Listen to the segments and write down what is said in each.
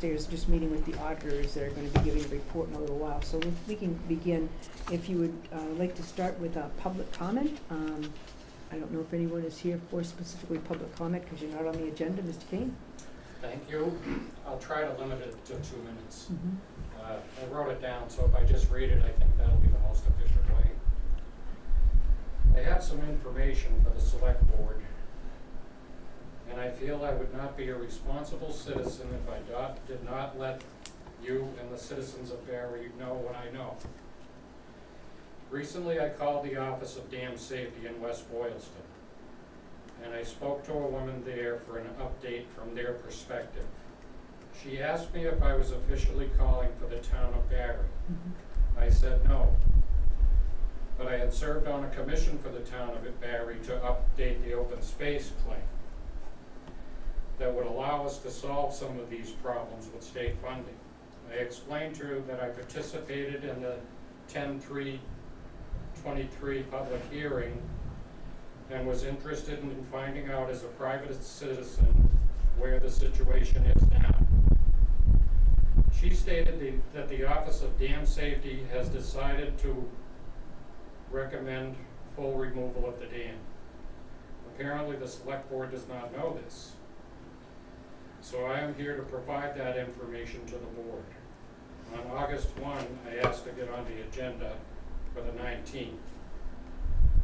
There's just meeting with the auditors that are gonna be giving a report in a little while, so we can begin. If you would, like to start with a public comment, I don't know if anyone is here for specifically public comment, because you're not on the agenda, Mr. Kane? Thank you. I'll try to limit it to 2 minutes. Mm-hmm. I wrote it down, so if I just read it, I think that'll be the most efficient way. I have some information for the select board, and I feel I would not be a responsible citizen if I did not let you and the citizens of Barry know what I know. Recently, I called the Office of Dam Safety in West Boylston, and I spoke to a woman there for an update from their perspective. She asked me if I was officially calling for the town of Barry. Mm-hmm. I said no, but I had served on a commission for the town of Barry to update the open space plan that would allow us to solve some of these problems with state funding. I explained to her that I participated in the 10-3-23 public hearing and was interested in finding out as a private citizen where the situation is now. She stated that the Office of Dam Safety has decided to recommend full removal of the dam. Apparently the select board does not know this. So I am here to provide that information to the board. On August 1, I asked to get on the agenda for the 19th.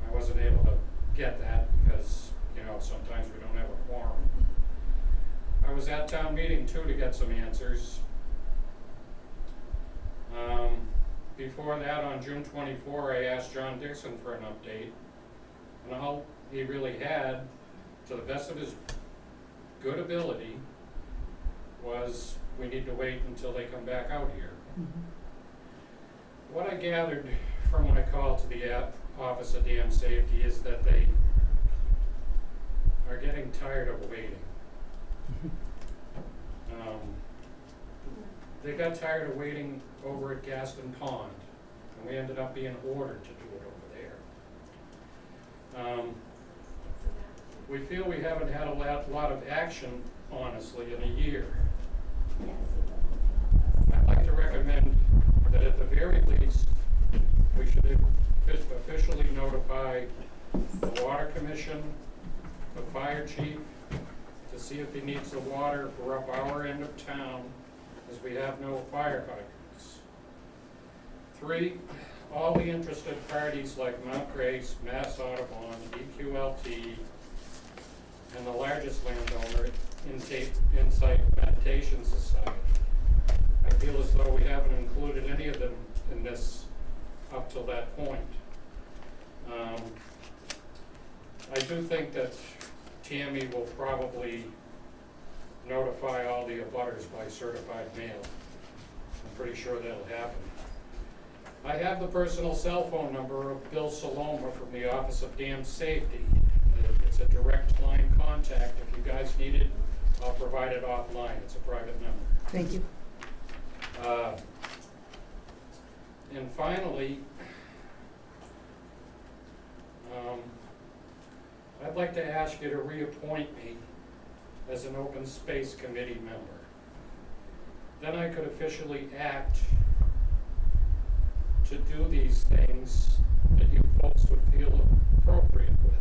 I wasn't able to get that because, sometimes we don't have a quorum. I was at town meeting too to get some answers. Before that, on June 24, I asked John Dixon for an update, and all he really had, to the best of his good ability, was we need to wait until they come back out here. Mm-hmm. What I gathered from when I called to the Office of Dam Safety is that they are getting tired of waiting. They got tired of waiting over at Gaston Pond, and we ended up being ordered to do it over there. We feel we haven't had a lot of action, honestly, in a year. I'd like to recommend that at the very least, we should officially notify the Water Commission, the Fire Chief, to see if he needs the water for up our end of town, as we have no fire hydrants. 3, all the interested parties like Mount Grace, Mass Audubon, EQLT, and the largest landowner, Insight Meditation Society. I feel as though we haven't included any of them in this up till that point. I do think that Tammy will probably notify all the abutters by certified mail. I'm pretty sure that'll happen. I have the personal cell phone number of Bill Saloma from the Office of Dam Safety. It's a direct line contact. If you guys need it, I'll provide it offline. It's a private number. Thank you. And finally, I'd like to ask you to reappoint me as an Open Space Committee member. Then I could officially act to do these things that you folks would feel appropriate with.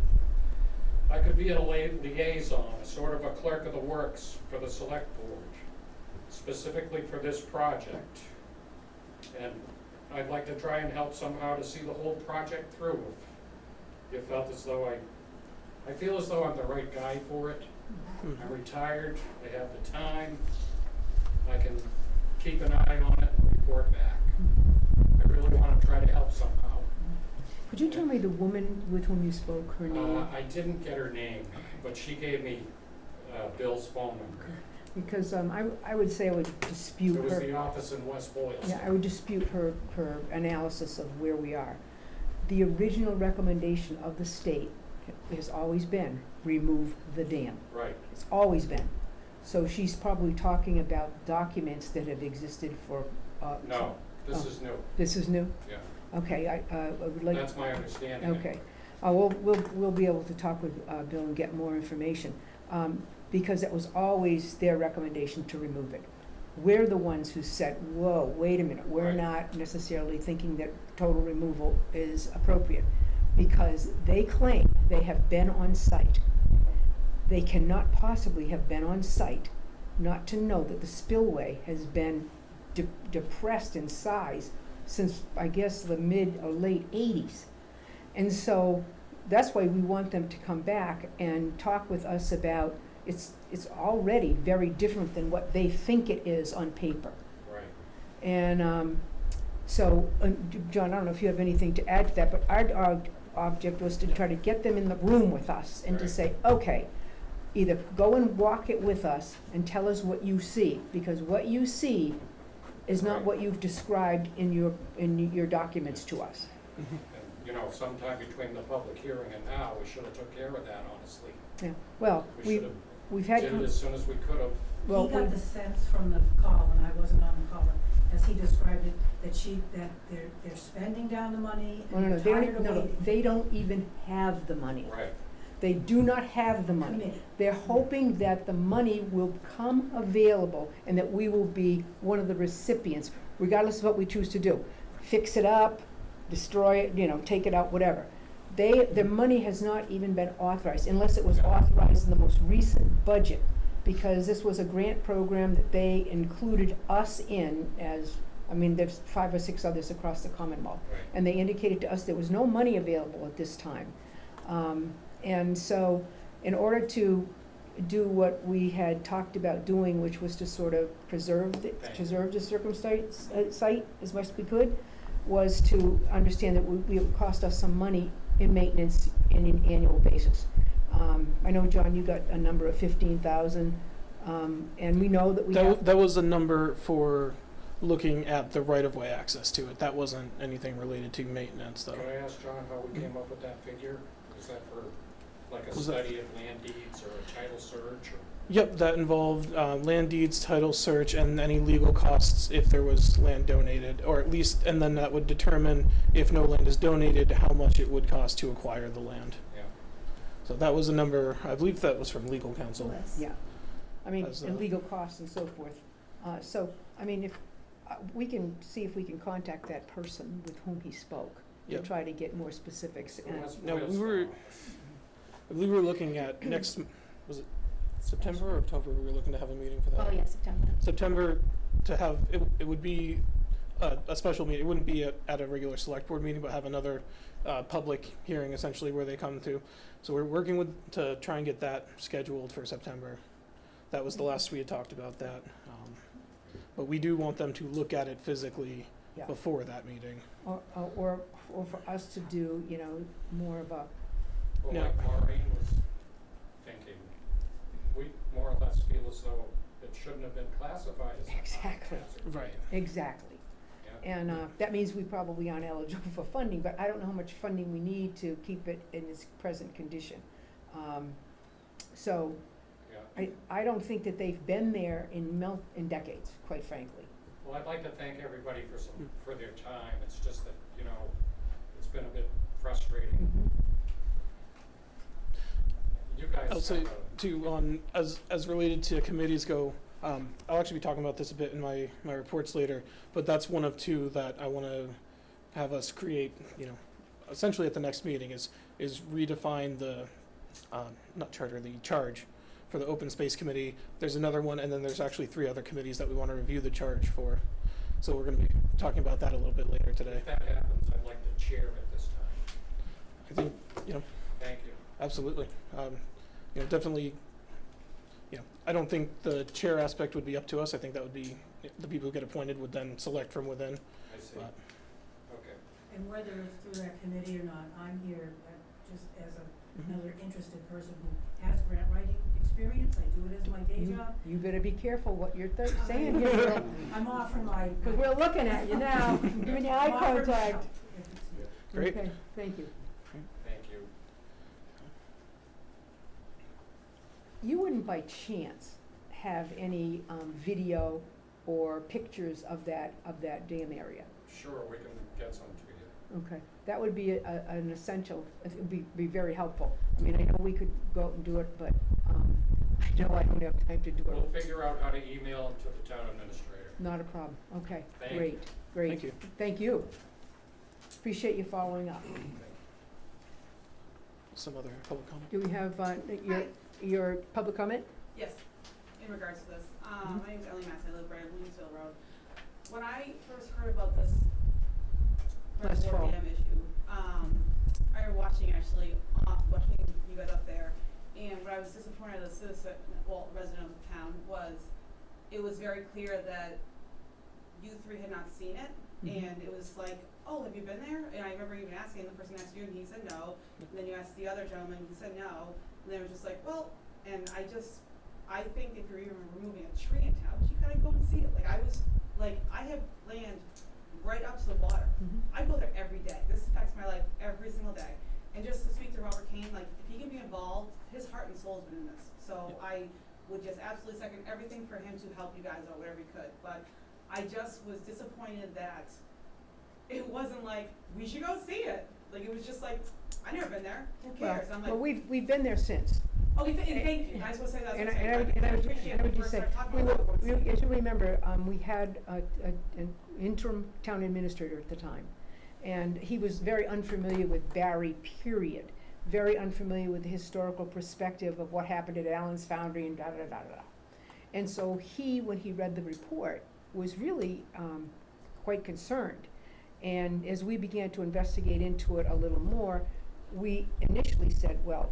I could be a liaison, a sort of a clerk of the works for the select board, specifically for this project. And I'd like to try and help somehow to see the whole project through. If you felt as though I feel as though I'm the right guy for it. I'm retired, I have the time, I can keep an eye on it and report back. I really want to try to help somehow. Could you tell me the woman with whom you spoke, her name? I didn't get her name, but she gave me Bill's phone number. Because I would say I would dispute It was her. the office in West Boylston. Yeah, I would dispute her analysis of where we are. The original recommendation of the state has always been remove the dam. Right. It's always been. So she's probably talking about documents that have existed for. No, this is new. This is new? Yeah. Okay, I would like. That's my understanding. Okay. We'll be able to talk with Bill and get more information. Because it was always their recommendation to remove it. we're the ones who said, whoa, wait a minute, we're Right. not necessarily thinking that total removal is appropriate. Because they claim they have been on site. They cannot possibly have been on site not to know that the spillway has been depressed in size since, I guess, the mid or late 80s. And so that's why we want them to come back and talk with us about, it's already very different than what they think it is on paper. Right. And so, John, I don't know if you have anything to add to that, but our object was to try to get them in the room with us and to Right. say, okay, either go and walk it with us and tell us what you see, because what you see is not Right. what you've described in your documents to us. And, you know, sometime between the public hearing and now, we should have took care of that, honestly. Yeah, well, We should have we've had, did it as soon as we could have. well, He got the sense from the call, and I wasn't on the call, as he described it, that they're spending down the money no, and no, they're they tired of don't, waiting. they don't even have the money. Right. They do not have the money. Committee. They're hoping that the money will become available and that we will be one of the recipients, regardless of what we choose to do. Fix it up, destroy it, you know, take it out, whatever. Their money has not even been authorized, unless it was authorized in the most recent budget, because this was a grant program that they included us in as, I mean, there's 5 or 6 others across the Commonwealth. Right. And they indicated to us there was no money available at this time. And so, in order to do what we had talked about doing, which was to sort of preserve the circumstance, site as much as we could, was to understand that it would cost us some money in maintenance in an annual basis. I know, John, you got a number of 15,000, and we know that we have. That was a number for looking at the right-of-way access to it. That wasn't anything related to maintenance, though. Can I ask John how we came up with that figure? Is that for like a Was that- study of land deeds or a title search or? Yep, that involved land deeds, title search, and any legal costs if there was land donated, or at least, and then that would determine if no land is donated, how much it would cost to acquire the land. Yeah. So that was a number, I believe that was from legal counsel. Yeah, I mean, As, and legal costs and so forth. So, I mean, if, we can see if we can contact that person with whom he spoke, and Yep. try to get more specifics. Who And has No, plans we for were- all this? I believe we were looking at next, was it September or October? We were looking to have a meeting for that. Oh, yeah, September. September to have, it would be a special meeting. It wouldn't be at a regular select board meeting, but have another public hearing essentially where they come to. So we're working to try and get that scheduled for September. That was the last we had talked about that. But we do want them to look at it physically Yeah. before that meeting. or for us to do, you know, more of a, Well, No. like Maureen was thinking, we more or less feel as though it shouldn't have been classified as a Exactly. hazard. Right. exactly. Yeah. And that means we probably aren't eligible for funding, but I don't know how much funding we need to keep it in its present condition. So, Yeah. I don't think that they've been there in decades, quite frankly. Well, I'd like to thank everybody for their time. It's just that, you know, it's been a bit frustrating. You guys I'll say have a- too, as related to committees go, I'll actually be talking about this a bit in my reports later, but that's one of 2 that I want to have us create, you know, essentially at the next meeting is redefine the, not charter, the charge for the open space committee. There's another one, and then there's actually 3 other committees that we want to review the charge for. So we're going to be talking about that a little bit later today. If that happens, I'd like to chair it this time. I think, you know, Thank you. absolutely. You know, definitely, you know, I don't think the chair aspect would be up to us. I think that would be, the people who get appointed would then select from within. I see. But Okay. And whether it's through that committee or not, I'm here just as another interested person who has grant writing experience. I do it as my day job. You better be careful what you're saying here, girl, I'm offering my. because we're looking at you now, giving you eye I'm offering my contact. help if it's needed. Great. Okay, thank you. Thank you. You wouldn't by chance have any video or pictures of that dam area? Sure, we can get some to you. Okay, that would be an essential, it would be very helpful. I mean, I know we could go out and do it, but I No, I don't have time to do We'll it. figure out how to email it to the town administrator. Not a problem. Okay, Thank you. great, great. Thank you. Thank you. Appreciate you following up. Some other public comment? Do we have your, Hi. your public comment? Yes, in regards to this. Mhm. My name's Ellie Mass, I live right on Williamsville Road. When I first heard about this Last reservoir fall. dam issue, I was watching watching you guys up there, and what I was disappointed as a citizen, well, resident of the town, was it was very clear that you three had not seen it, Mhm. and it was like, oh, have you been there? And I remember even asking, the person asked you, and he said no, and then you asked the other gentleman, he said no, and they were just like, well, and I think if you're even removing a tree in town, you gotta go and see it. I have land right up to the water. Mhm. I go there every day. This affects my life every single day. And just to speak to Robert Kane, if he can be involved, his heart and soul's been in this. So I would just absolutely second everything for him to help you guys out, whatever he could. But I just was disappointed that it wasn't like, we should go see it. It was just like, I never been there. Who cares? I'm like, Well, we've been there since. oh, and thank you. I just want to say that. And I would just say, as you remember, we had an interim town administrator at the time. And he was very unfamiliar with Barry, period. Very unfamiliar with the historical perspective of what happened at Allen's Foundry and da-da-da-da-da. And so he, when he read the report, was really quite concerned. And as we began to investigate into it a little more, we initially said, well,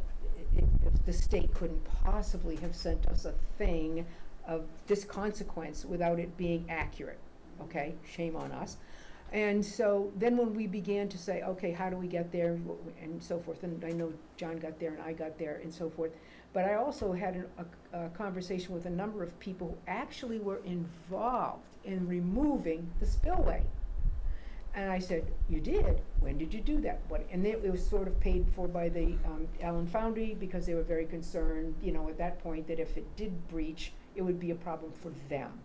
if the state couldn't possibly have sent us a thing of this consequence without it being accurate, okay? Shame on us. And so then when we began to say, okay, how do we get there, and so forth, and I know John got there and I got there and so forth, but I also had a conversation with a number of people who actually were involved in removing the spillway. And I said, you did? When did you do that? What? And it was sort of paid for by the Allen Foundry, because they were very concerned, at that point, that if it did breach, it would be a problem for them.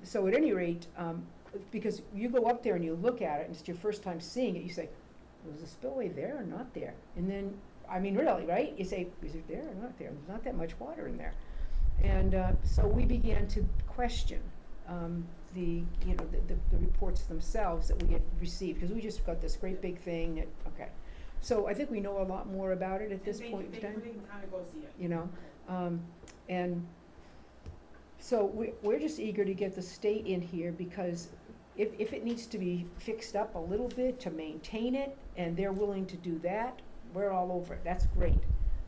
So at any rate, because you go up there and you look at it, and it's your first time seeing it, you say, was the spillway there or not there? And then, really, right? You say, is it there or not there? There's not that much water in there. And so we began to question the reports themselves that we had received, because we just got this great big thing that, okay. So I think we know a lot more about it at this point in time. Thank you for taking time to go see it. And so we're just eager to get the state in here, because if it needs to be fixed up a little bit to maintain it, and they're willing to do that, we're all over it. That's great.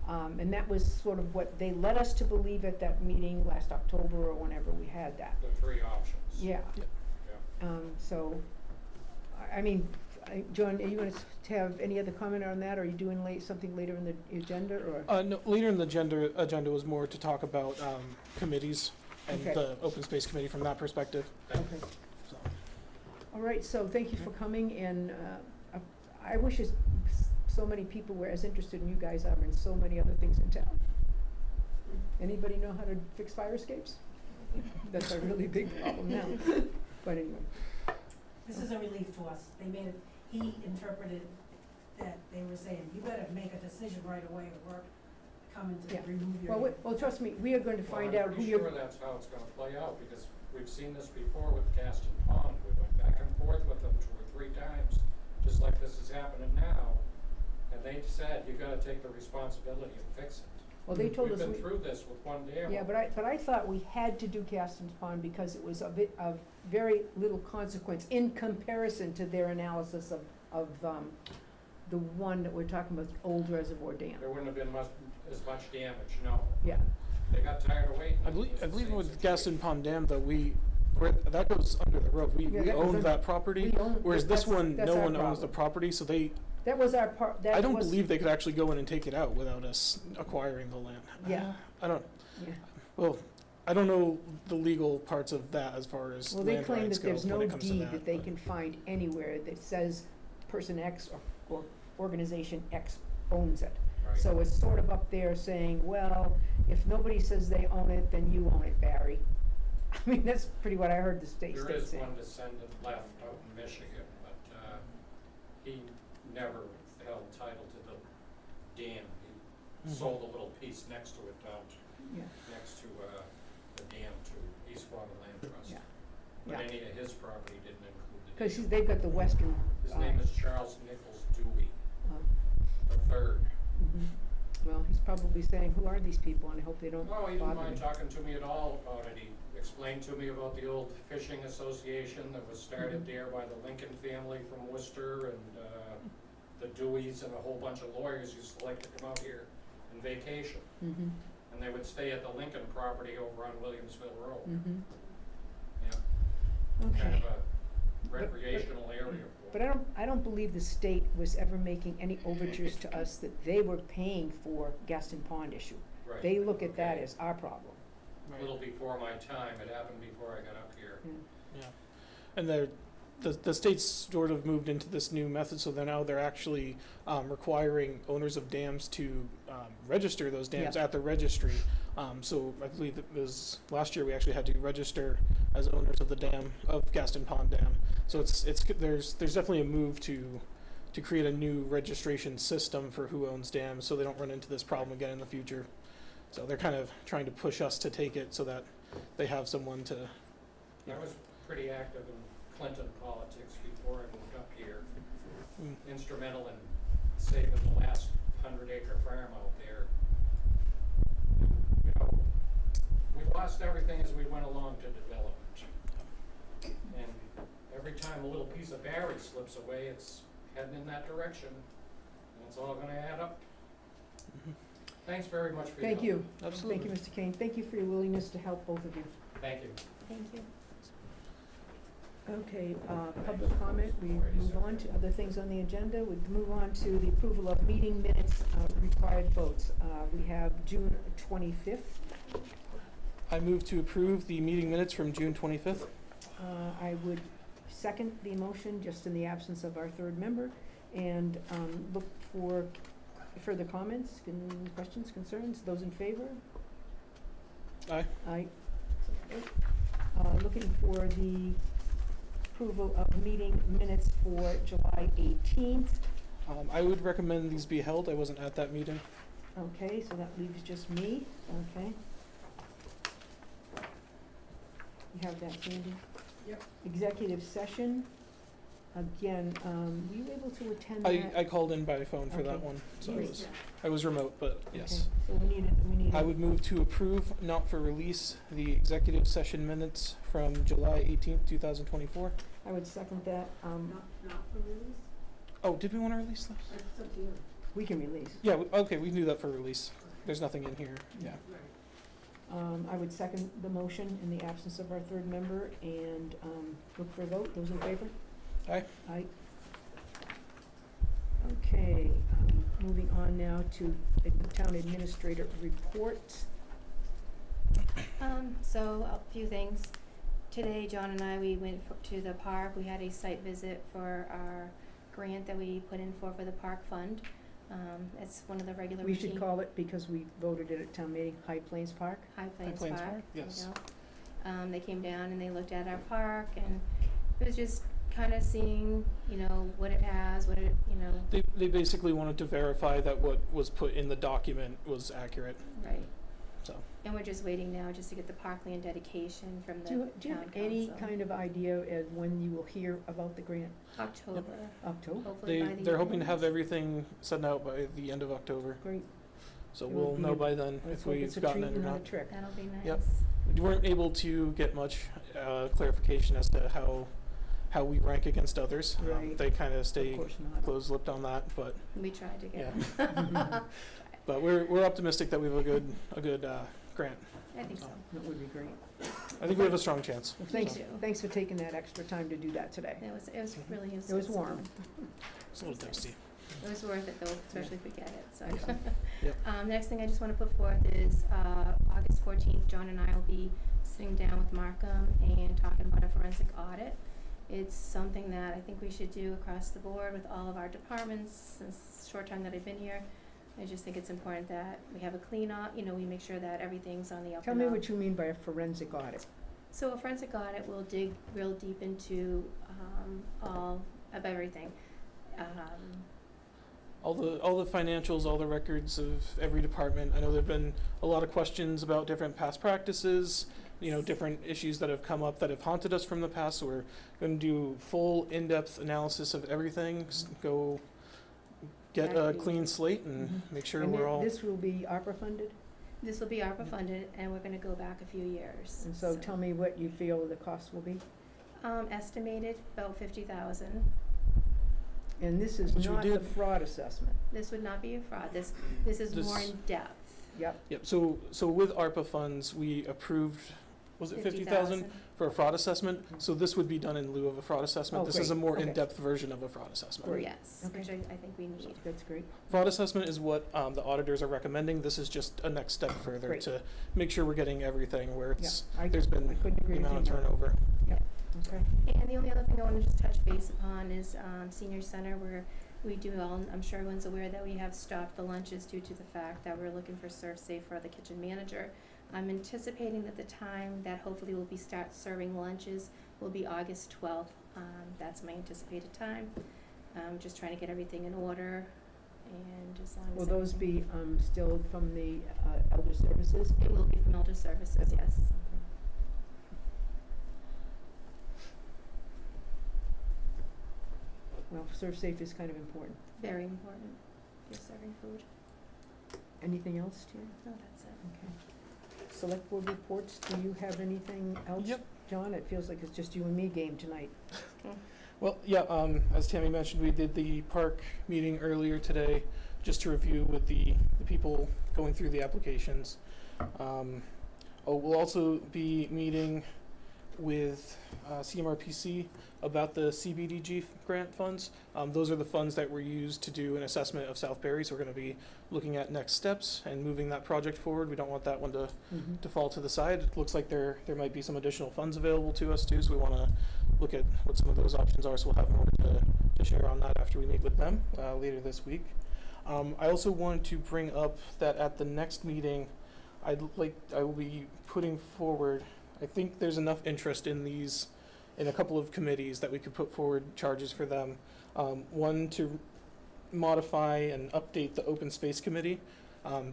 And that was sort of what they led us to believe at that meeting last October or whenever we had that. The three options. Yeah. Yeah. So, John, are you going to have any other comment on that? Or are you doing something later in the agenda, or? No, later in the agenda was more to talk about committees and Okay. the open space committee from that perspective. Thank Okay. So, All right, so thank you for coming, and I wish so many people were as interested in you guys are in so many other things in town. Anybody know how to fix fire escapes? That's a really big problem now, but anyway. This is a relief to us. He interpreted that they were saying, you better make a decision right away, or we're coming Yeah. to remove your. Well, trust me, we are going to find out who I'm pretty you're. sure that's how it's gonna play out, because we've seen this before with Gaston Pond. We went back and forth with them 2 or 3 times, just like this is happening now. And they said, you gotta take the responsibility and fix it. Well, they told us. We've been through this with one dam. Yeah, but I thought we had to do Gaston's Pond because it was a bit of very little consequence in comparison to their analysis of the one that we're talking about, the old reservoir dam. There wouldn't have been as much damage, no. Yeah, They got tired of waiting. I believe It's the same with situation. Gaston Pond Dam, though, that goes under the road. Yeah, We that goes own under- that property, we own. whereas this one, that's no our one owns the problem. property, so That was our part, I don't believe they could actually go in and take it out without us acquiring the land. Yeah. I don't, Yeah. well, I don't know the legal parts of that as far as Well, they land claim rights that go there's when no it comes to deed that they but- can find anywhere that says person X or organization X owns it. Right. So it's sort of up there saying, well, if nobody says they own it, then you own it, Barry. That's pretty what I heard the state There saying. is one descendant left out in Michigan, but he never held title to the dam. He Mhm. sold a little piece next to it down Yeah. next to the dam to East Quabbin Land Trust. Yeah. But Yeah. any of his property didn't include the Because dam. they've got the western. His name is Charles Nichols Dewey, uh, the third. mhm. Well, he's probably saying, who are these people, and I hope they don't Oh, he bother didn't mind me. talking to me at all about it. He explained to me about the old fishing association that was started Mhm. there by the Lincoln family from Worcester, and the Deweys and a whole bunch of lawyers used to like to come out here and vacation. Mhm, And they would stay at the Lincoln property over on Williamsville Road. mhm. Yeah, kind Okay. of a recreational area for But I don't believe the state was ever making any overtures to us that they were paying for Gaston Pond issue. Right. They look at that Okay. as our problem. A little before my time, it happened before I got up here. Yeah. Yeah, and the state's sort of moved into this new method, so they're actually requiring owners of dams to register those dams Yeah. at the registry. So I believe it was last year we actually had to register as owners of the dam, of Gaston Pond Dam. So there's definitely a move to create a new registration system for who owns dams, so they don't run into this problem again in the future. So they're kind of trying to push us to take it so that they have someone to. I was pretty active in Clinton politics before I moved up here. Mm. Instrumental in saving the last 100-acre farm out there. You know, we lost everything as we went along to development. And every time a little piece of Barry slips away, it's heading in that direction. And it's all gonna add up. Mhm. Thanks very much for your help. Thank you. Absolutely. Thank you, Mr. Kane. Thank you for your willingness to help, both of you. Thank you. Thank you. Okay, public comment, we move on to other things on the agenda. We move on to the approval of meeting minutes, required votes. We have June 25th. I move to approve the meeting minutes from June 25th. I would second the motion, just in the absence of our third member, and look for further comments, questions, concerns. Those in favor? Aye. Aye. Looking for the approval of meeting minutes for July 18th. I would recommend these be held. I wasn't at that meeting. Okay, so that leaves just me, okay. You have that, Sandy? Yep. Executive session, again, were you able to attend that? I called in by phone for that Okay. one, so Great. I was remote, but yes. Okay, so we need. I would move to approve, not for release, the executive session minutes from July 18th, 2024. I would second that, Not for release? Oh, did we want to release those? It's up to you. we can release. Yeah, okay, we can do that for release. There's nothing in here, yeah. Right. I would second the motion in the absence of our third member, and, look for a vote. Those in favor? Aye. Aye. Okay, moving on now to the town administrator reports. So a few things. Today, John and I, we went to the park. We had a site visit for our grant that we put in for the park fund. It's one of the regular We routine. should call it, because we voted it at town meeting, High Plains Park. High Plains Plains Park. Park, there you yes. go. They came down and they looked at our park, and it was just kind of seeing, what it has, what it, They basically wanted to verify that what was put in the document was accurate, right. so. And we're just waiting now just to get the parkland dedication from the Do town you council. have any kind of idea as when you will hear about the grant? October, October? hopefully by the They're hoping to end. have everything sent out by the end of October, Great. so It will we'll be know a- by then Let's if hope it's we've a gotten treat it or and not a not. trick. That'll be nice. Yep. We weren't able to get much clarification as to how we rank against others. Right. They kind of Of stay course not. closed-lipped on that, but We tried to get Yeah. but we're optimistic that we have a good grant. I think so. That would be great. I think we have a strong chance. Well, thanks, Me too. thanks for taking that extra time to do that today. It was really It was warm. It's a little toasty. It was worth it though, especially if we get it, so. Yep. Next thing I just wanna put forth is, August 14th, John and I will be sitting down with Markham and talking about a forensic audit. It's something that I think we should do across the board with all of our departments since the short time that I've been here. I just think it's important that we have a clean we make sure that everything's on the up Tell and me up. what you mean by a forensic audit. So a forensic audit will dig real deep into all of everything. all the financials, all the records of every department. I know there've been a lot of questions about different past practices, different issues that have come up that have haunted us from the past. So we're going to do full in-depth analysis of everything. Go get a Exactly. clean slate and Mhm. make sure And we're all. this will be ARPA funded? This will be ARPA funded, and we're gonna go back a few years. And so tell me what you feel the cost will be? Estimated about 50,000. And this is Which we not the did. fraud assessment. This would not be a fraud. This is more This- in depth. Yep, Yep. So with ARPA funds, we approved. Was it 50,000 for a fraud assessment? So this would be done in lieu of a fraud assessment. Oh, This is a great. more Okay. in-depth version of a fraud assessment. Great. Yes, Okay. which I think we need. that's great. Fraud assessment is what the auditors are recommending. This is just a next step further Great. to make sure we're getting everything where Yeah, it's I there's been couldn't agree the with amount you of more. turnover. Okay. And the only other thing I want to just touch base upon is senior center, where we do all, I'm sure everyone's aware that we have stopped the lunches due to the fact that we're looking for Serve Safe for the kitchen manager. I'm anticipating that the time that hopefully we'll be start serving lunches will be August 12th. That's my anticipated time. Just trying to get everything in order, and as long as. Will those everything- be still from the elder services? It will be from Elder Services, yes. Well, Serve Safe is kind of important. Very important. You're serving food. Anything else, Tina? No, that's it. Okay. Select board reports, do you have anything else? Yep. John, it feels like it's just you and me game tonight. Well, yeah. As Tammy mentioned, we did the park meeting earlier today, just to review with the people going through the applications. We'll also be meeting with CMRPC about the CBDG grant funds. Those are the funds that were used to do an assessment of South Barry, so we're going to be looking at next steps and moving that project forward. We don't want that one to fall to the side. It looks like there might be some additional funds available to us too, so we want to look at what some of those options are, so we'll have more to share on that after we meet with them later this week. I also wanted to bring up that at the next meeting, I will be putting forward, I think there's enough interest in these, in a couple of committees that we could put forward charges for them. One, to modify and update the open space committee.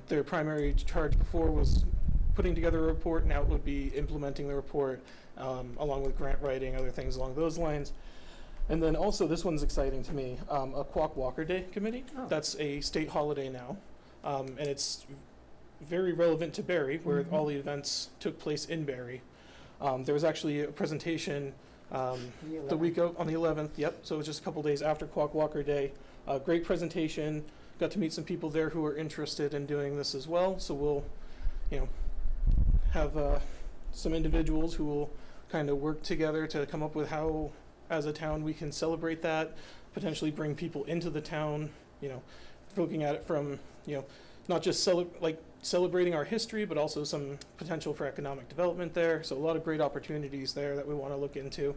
Their primary charge before was putting together a report, now it would be implementing the report, along with grant writing, other things along those lines. And then also, this one's exciting to me, a Quack Walker Day committee. Oh. That's a state holiday now, and it's very relevant to Barry, where Mhm. all the events took place in Barry. There was actually a presentation the week on the 11th, yep, so it was just a couple days after Quack Walker Day. Great presentation, got to meet some people there who are interested in doing this as well, so we'll, have some individuals who will kind of work together to come up with how, as a town, we can celebrate that, potentially bring people into the town, looking at it from, not just celebrating our history, but also some potential for economic development there. So a lot of great opportunities there that we want to look into.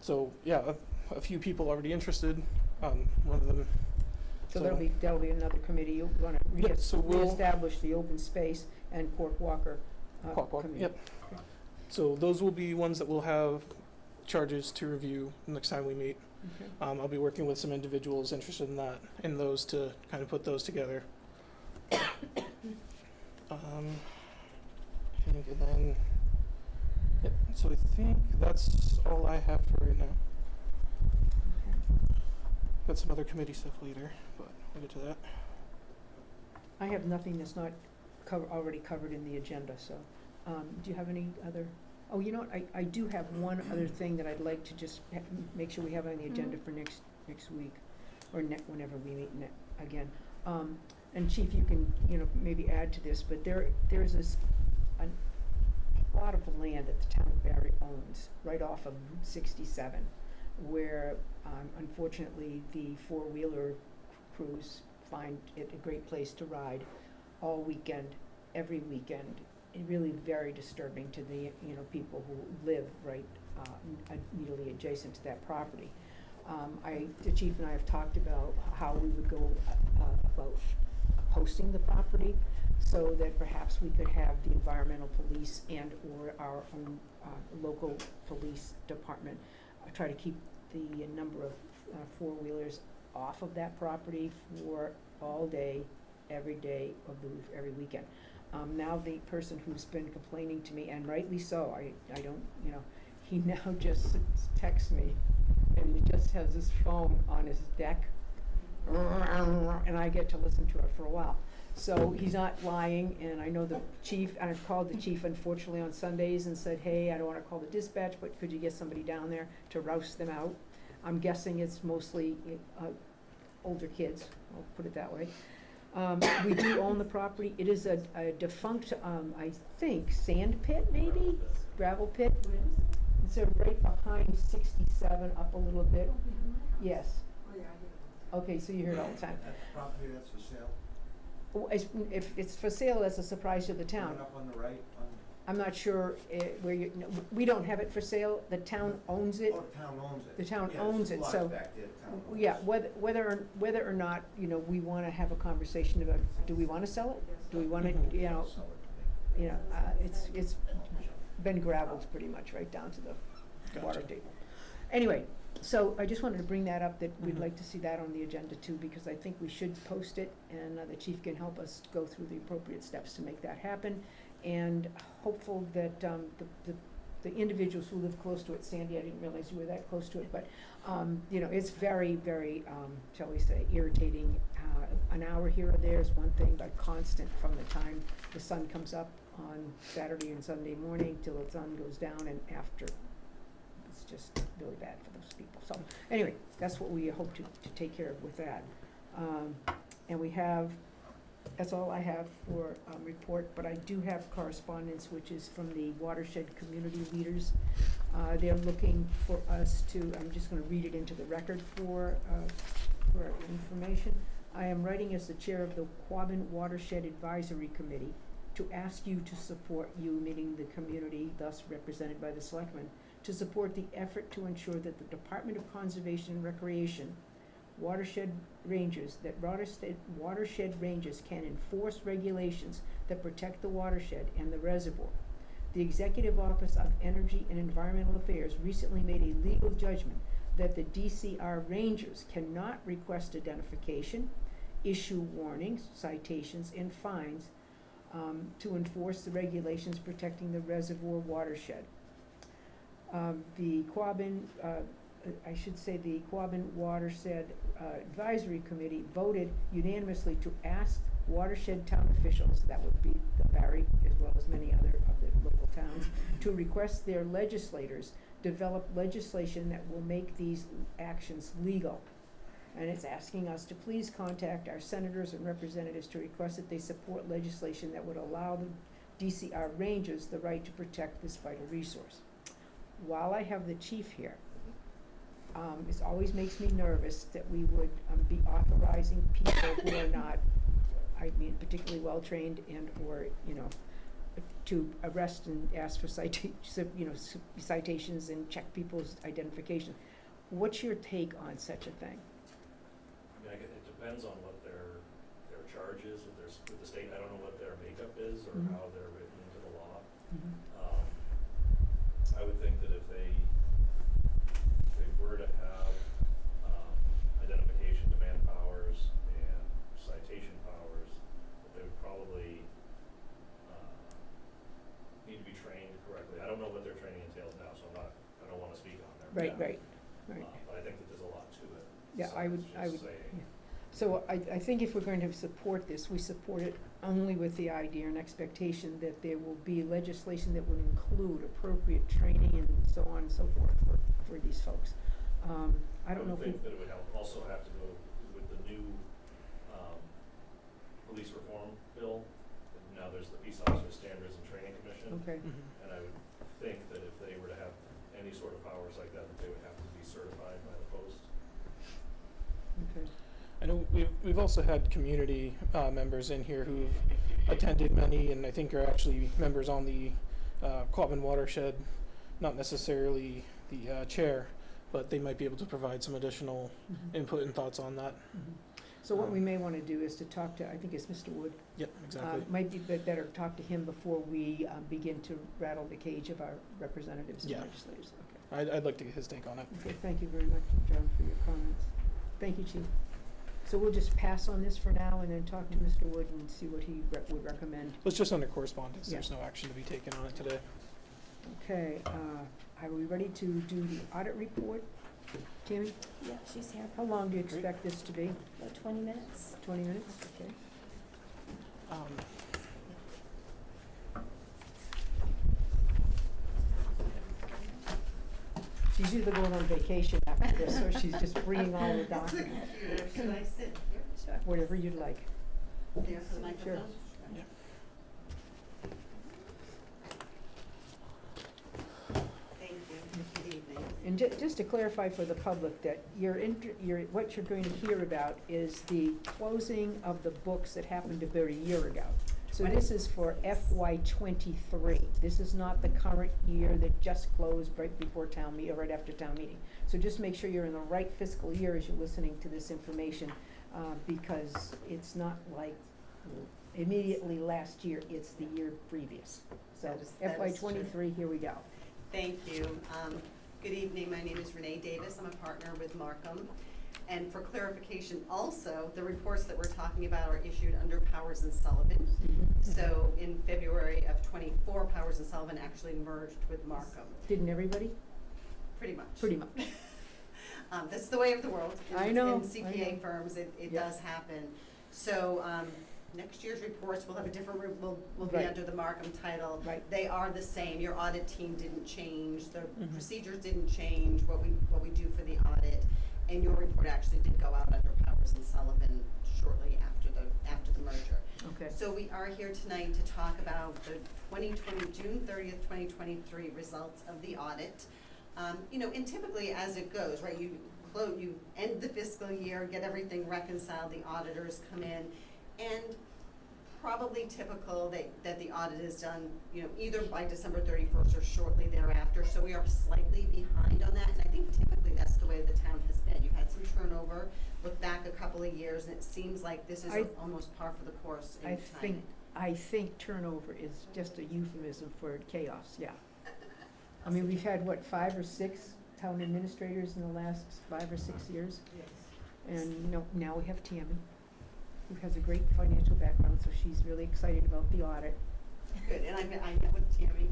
So yeah, a few people already interested. One of them. So that'll be another committee, you wanna Yep, so we'll- reestablish the open space and Quack Walker Quack Walk, committee. yep. So those will be ones that we'll have charges to review next time we meet. Okay. I'll be working with some individuals interested in those to kind of put those together. And then, yep, so I think that's all I have for right now. Got some other committee stuff later, but we'll get to that. I have nothing that's not already covered in the agenda, so, do you have any other? Oh, you know what, I do have one other thing that I'd like to just make sure we have on the agenda for next week, or whenever we meet again. And Chief, you can, maybe add to this, but there's a plot of land that the town of Barry owns, right off of Route 67, where, unfortunately, the four-wheeler crews find it a great place to ride all weekend, every weekend. And really very disturbing to the, people who live right, immediately adjacent to that property. The chief and I have talked about how we would go about posting the property, so that perhaps we could have the environmental police and or our own local police department try to keep the number of four-wheelers off of that property for all day, every day of every weekend. Now the person who's been complaining to me, and rightly so, I don't, you know, he now just texts me, and he just has this foam on his deck, and I get to listen to it for a while. So he's not lying, and I know the chief, and I've called the chief unfortunately on Sundays and said, hey, I don't wanna call the dispatch, but could you get somebody down there to rouse them out? I'm guessing it's mostly, older kids, I'll put it that way. We do own the property. It is a defunct, I think, sand pit maybe, gravel pit. It's right behind 67, up a little bit. Yes. Okay, so you hear it all the time. That property that's for sale? If it's for sale, that's a surprise to the town. Going up on the right, I'm not sure where you, no, we don't have it for sale. The town owns it. oh, the town owns it. The town Yeah, owns there's it, lots so, back there, the town owns. yeah, whether or not, you know, we wanna have a conversation about, do we wanna sell it? Do we wanna, you know, Sell it to me. it's been gravelled pretty much right down to the water Gotcha. table. Anyway, so I just wanted to bring that up, that we'd Mhm. like to see that on the agenda too, because I think we should post it, and the chief can help us go through the appropriate steps to make that happen. And hopeful that, the individuals who live close to it, Sandy, I didn't realize you were that close to it, but, you know, it's very, very, shall we say, irritating. An hour here or there is one thing, but constant from the time the sun comes up on Saturday and Sunday morning till the sun goes down and after. It's just really bad for those people. So, anyway, that's what we hope to take care of with that. And we have, that's all I have for, report, but I do have correspondence, which is from the watershed community leaders. They're looking for us to, I'm just gonna read it into the record for information. I am writing as the chair of the Quabbin Watershed Advisory Committee to ask you to support you, meaning the community, thus represented by the selectmen, to support the effort to ensure that the Department of Conservation and Recreation watershed rangers can enforce regulations that protect the watershed and the reservoir. The Executive Office of Energy and Environmental Affairs recently made a legal judgment that the DCR rangers cannot request identification, issue warnings, citations, and fines to enforce the regulations protecting the reservoir watershed. The Quabbin, the Quabbin Watershed Advisory Committee voted unanimously to ask watershed town officials, that would be the Barry as well as many other of the local towns, to request their legislators develop legislation that will make these actions legal. And it's asking us to please contact our senators and representatives to request that they support legislation that would allow the DCR rangers the right to protect this vital resource. While I have the chief here, it always makes me nervous that we would be authorizing people who are not, I mean, particularly well-trained and or, you know, to arrest and ask for citations and check people's identification. What's your take on such a thing? I mean, it depends on what their charge is with the state. I don't know what their makeup is or Mhm. how they're written into the law. Mhm. I would think that if they were to have identification demand powers and citation powers, that they would probably need to be trained correctly. I don't know what their training entails now, so I don't want to speak on their Right, behalf. right. But I think that there's a lot to it. Yeah, I would, besides just saying, yeah. So I think if we're going to support this, we support it only with the idea and expectation that there will be legislation that will include appropriate training and so on and so forth for these folks. I don't know if we. I would think that it would also have to go with the new police reform bill. Now there's the Peace Officer Standards and Training Commission. Okay, And I would think that if they were to have any sort of powers like that they would have to be certified by the post. okay. I know we've also had community members in here who've attended many, and I think are actually members on the Quabbin Watershed, not necessarily the chair, but they might be able to provide some additional Mhm. input and thoughts on that. Mhm. So what we may wanna do is to talk to, I think it's Mr. Wood. Yep, exactly. Might be better to talk to him before we begin to rattle the cage of our representatives and Yeah. legislators. Okay. I'd like to get his take on it. Okay, thank you very much, John, for your comments. Thank you, Chief. So we'll just pass on this for now and then talk to Mr. Wood and see what he would recommend. It's just under correspondence. Yeah. There's no action to be taken on it today. Okay, are we ready to do the audit report? Tammy, Yeah, she's here. how long do you expect this to be? About 20 minutes. 20 minutes? Okay. Um, She's either going on vacation after this, or she's just bringing all the documents, Should I sit here? Sure. whatever you'd like. There for the microphone? Yeah. Thank you. Good evening. And just to clarify for the public, that what you're going to hear about is the closing of the books that happened about a year ago. So this is for FY '23. This is not the current year that just closed right before town meeting, or right after town meeting. So just make sure you're in the right fiscal year as you're listening to this information, because it's not like immediately last year, it's the year previous. So That FY is true. '23, here we go. Thank you. Good evening. My name is Renee Davis. I'm a partner with Markham. And for clarification also, the reports that we're talking about are issued under Powers and Sullivan. So in February of '24, Powers and Sullivan actually merged with Markham, Didn't everybody? pretty much. Pretty much. That's the way of the world. I know, In I CPA know. firms, it Yeah. does happen. So, next year's reports will have a different, will be Right. under the Markham title. Right. They are the same. Your audit team didn't change, the Mhm. procedures didn't change, what we do for the audit. And your report actually did go out under Powers and Sullivan shortly after the merger. Okay. So we are here tonight to talk about the June 30th, 2023 results of the audit. And typically as it goes, right, you end the fiscal year, get everything reconciled, the auditors come in, and probably typical that the audit is done, either by December 31st or shortly thereafter. So we are slightly behind on that, and I think typically that's the way the town has been. You've had some turnover, look back a couple of years, and it seems like this is almost par for the course in timing. I think turnover is just a euphemism for chaos, yeah. I mean, we've had, 5 or 6 town administrators in the last 5 or 6 years? Yes. And, now we have Tammy, who has a great financial background, so she's really excited about the audit. Good, and I met with Tammy.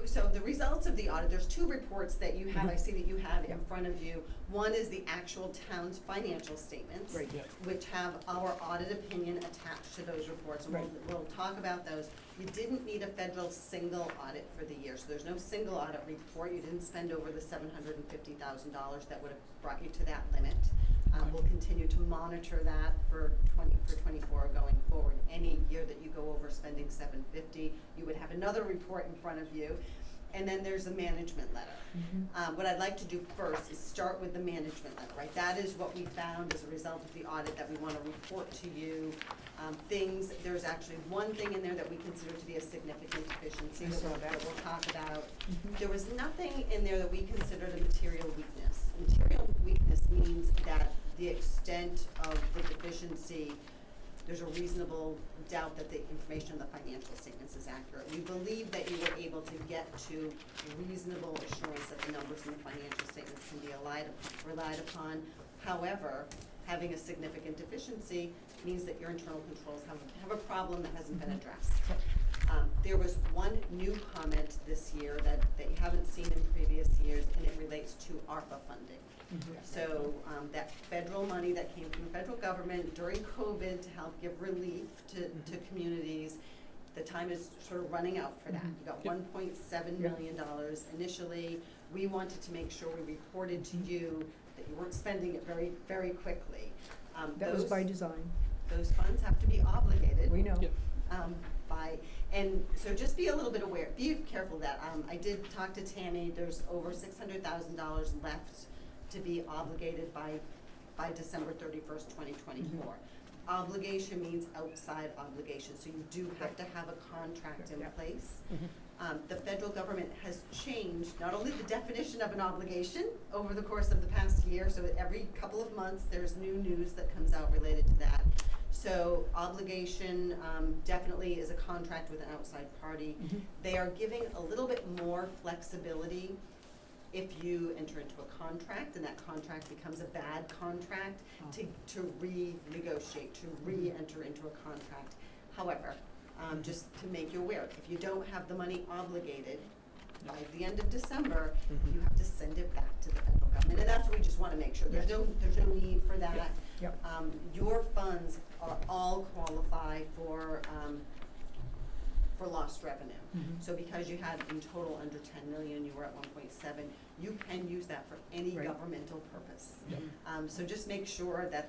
So the results of the audit, there's 2 reports that you have, I see that you have in Yeah. front of you. One is the actual town's financial statements, Right. Yeah. which have our audit opinion attached to those reports, and Right. we'll talk about those. You didn't need a federal single audit for the year, so there's no single audit report. You didn't spend over the $750,000 that would have brought you to that limit. We'll continue to monitor that for 24 going forward. Any year that you go over spending $750, you would have another report in front of you. And then there's a management letter. What I'd like to do first is start with the management letter, right? That is what we found as a result of the audit that we want to report to you. There's actually one thing in there that we consider to be a significant deficiency I saw that that. we'll talk about. Mhm. There was nothing in there that we considered a material weakness. Material weakness means that the extent of the deficiency, there's a reasonable doubt that the information in the financial statements is accurate. We believe that you were able to get to reasonable assurance that the numbers in the financial statements can be relied upon. However, having a significant deficiency means that your internal controls have a problem that hasn't been addressed. There was one new comment this year that you haven't seen in previous years, and it relates to ARPA funding. So that federal money that came from the federal government during COVID to help give relief to communities, the time is sort of running out for that. You got $1.7 million initially. We wanted to make sure we reported to you that you weren't spending it very, very quickly. That was by design. Those funds have to be obligated. We know. Yep. And so just be a little bit aware, be careful of that. I did talk to Tammy, there's over $600,000 left to be obligated by December 31st, 2024. Obligation means outside obligation, so you do have to have a contract in Yeah. place. Mhm. The federal government has changed not only the definition of an obligation over the course of the past year, so every couple of months there's new news that comes out related to that. So obligation definitely is a contract with an outside party. Mhm. They are giving a little bit more flexibility if you enter into a contract and that contract becomes a bad contract, to renegotiate, to re-enter into a contract. However, just to make you aware, if you don't have the money obligated by the end of December, Mhm. you have to send it back to the federal government, and that's what we just wanna make sure, there's no need for that. Yep. Your funds are all qualify for lost revenue. Mhm. So because you had in total under 10 million, you were at 1.7, you can use that for any Right. governmental purpose. Mhm. So just make sure that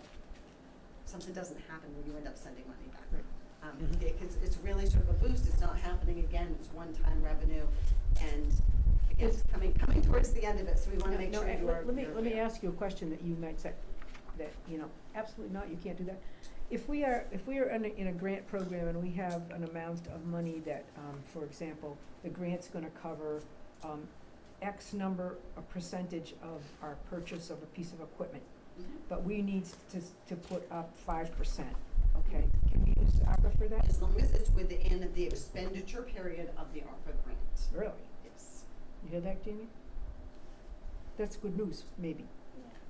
something doesn't happen when you end up sending money back. Right. Mhm. It's really sort of a boost, it's not happening again, it's one-time revenue, and again, it's coming towards the end of it, so we wanna make No, sure and you're let me aware. ask you a question that you might say, that, absolutely not, you can't do that. If we are in a grant program and we have an amount of money that, for example, the grant's gonna cover, X number, a percentage of our purchase of a piece of equipment, Mhm. but we need to put up 5%, okay? Can we use ARPA for that? As long as it's within the expenditure period of the ARPA grant, Really? yes. You hear that, Jamie? That's good news, maybe.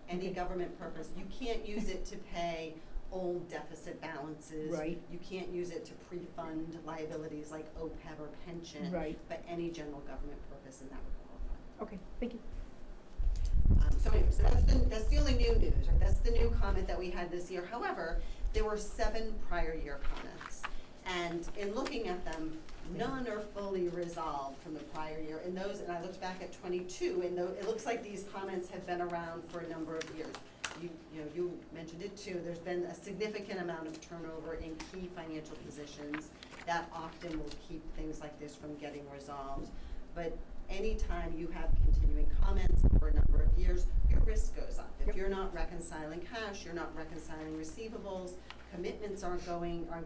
Any Okay. government purpose. You can't use it to pay old deficit balances. Right. You can't use it to pre-fund liabilities like OPEB or pension. Right. But any general government purpose, and that would qualify. Okay, thank you. So anyway, so that's the only new news, or that's the new comment that we had this year. However, there were 7 prior year comments. And in looking at them, none are fully resolved from the prior year. And I looked back at 22, and it looks like these comments have been around for a number of years. You mentioned it too, there's been a significant amount of turnover in key financial positions that often will keep things like this from getting resolved. But anytime you have continuing comments over a number of years, your risk goes up. If Yep. you're not reconciling cash, you're not reconciling receivables, commitments aren't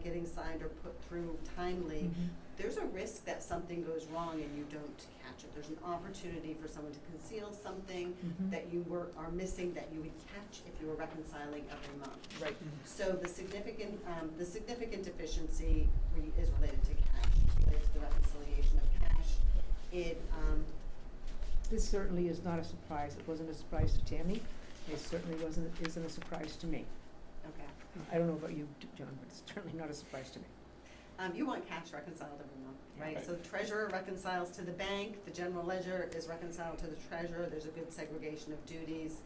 getting signed or put through timely, Mhm. there's a risk that something goes wrong and you don't catch it. There's an opportunity for someone to conceal something Mhm. that are missing that you would catch if you were reconciling every month. Right. So the significant deficiency is related to cash, it's related to the reconciliation of cash. This certainly is not a surprise. It wasn't a surprise to Tammy. It certainly isn't a surprise to me. Okay. I don't know about you, John, but it's certainly not a surprise to me. You want cash reconciled every month, right? Right. So treasurer reconciles to the bank, the general ledger is reconciled to the treasurer, there's a good segregation of duties.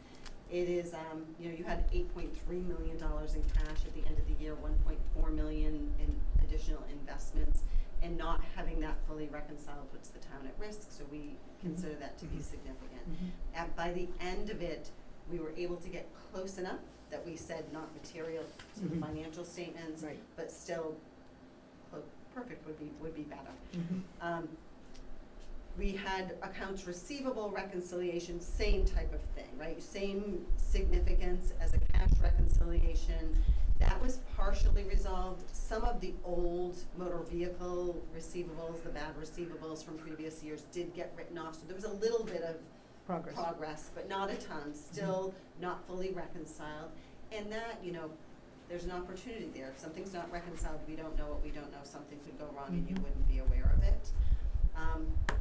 It is, you had $8.3 million in cash at the end of the year, 1.4 million in additional investments, and not having that fully reconciled puts the town at risk, so we consider that to be Mhm. significant. Mhm. And by the end of it, we were able to get close enough that we said not material to the Mhm. financial statements, Right. but still perfect would be better. Mhm. We had accounts receivable reconciliation, same type of thing, right? Same significance as a cash reconciliation. That was partially resolved. Some of the old motor vehicle receivables, the bad receivables from previous years did get written off, so there was a little bit of Progress. but not a ton, still not fully reconciled. And that, there's an opportunity there. If something's not reconciled, we don't know what we don't know, something could go wrong and you Mhm. wouldn't be aware of it.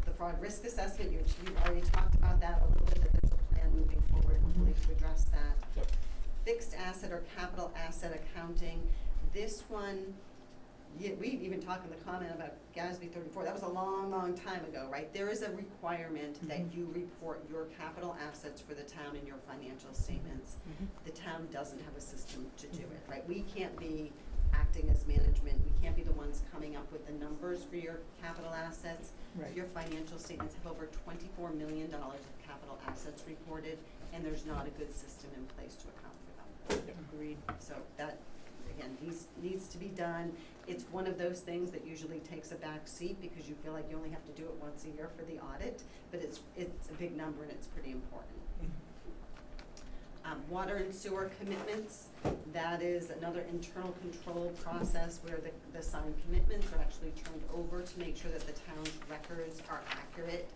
The fraud risk assessment, you've already talked about that a little bit, that there's a plan moving forward hopefully to address that. Yep. Fixed asset or capital asset accounting, this one, we even talked in the comment about GASB 34, that was a long, long time ago, right? There is a requirement that Mhm. you report your capital assets for the town in your financial statements. Mhm. The town doesn't have a system to do it, right? We can't be acting as management, we can't be the ones coming up with the numbers for your capital assets. Right. Your financial statements have over $24 million of capital assets reported, and there's not a good system in place to account for them. Agreed. So that, again, needs to be done. It's one of those things that usually takes a back seat because you feel like you only have to do it once a year for the audit, but it's a big number and it's pretty important. Water and sewer commitments, that is another internal control process where the signed commitments are actually turned over to make sure that the town's records are accurate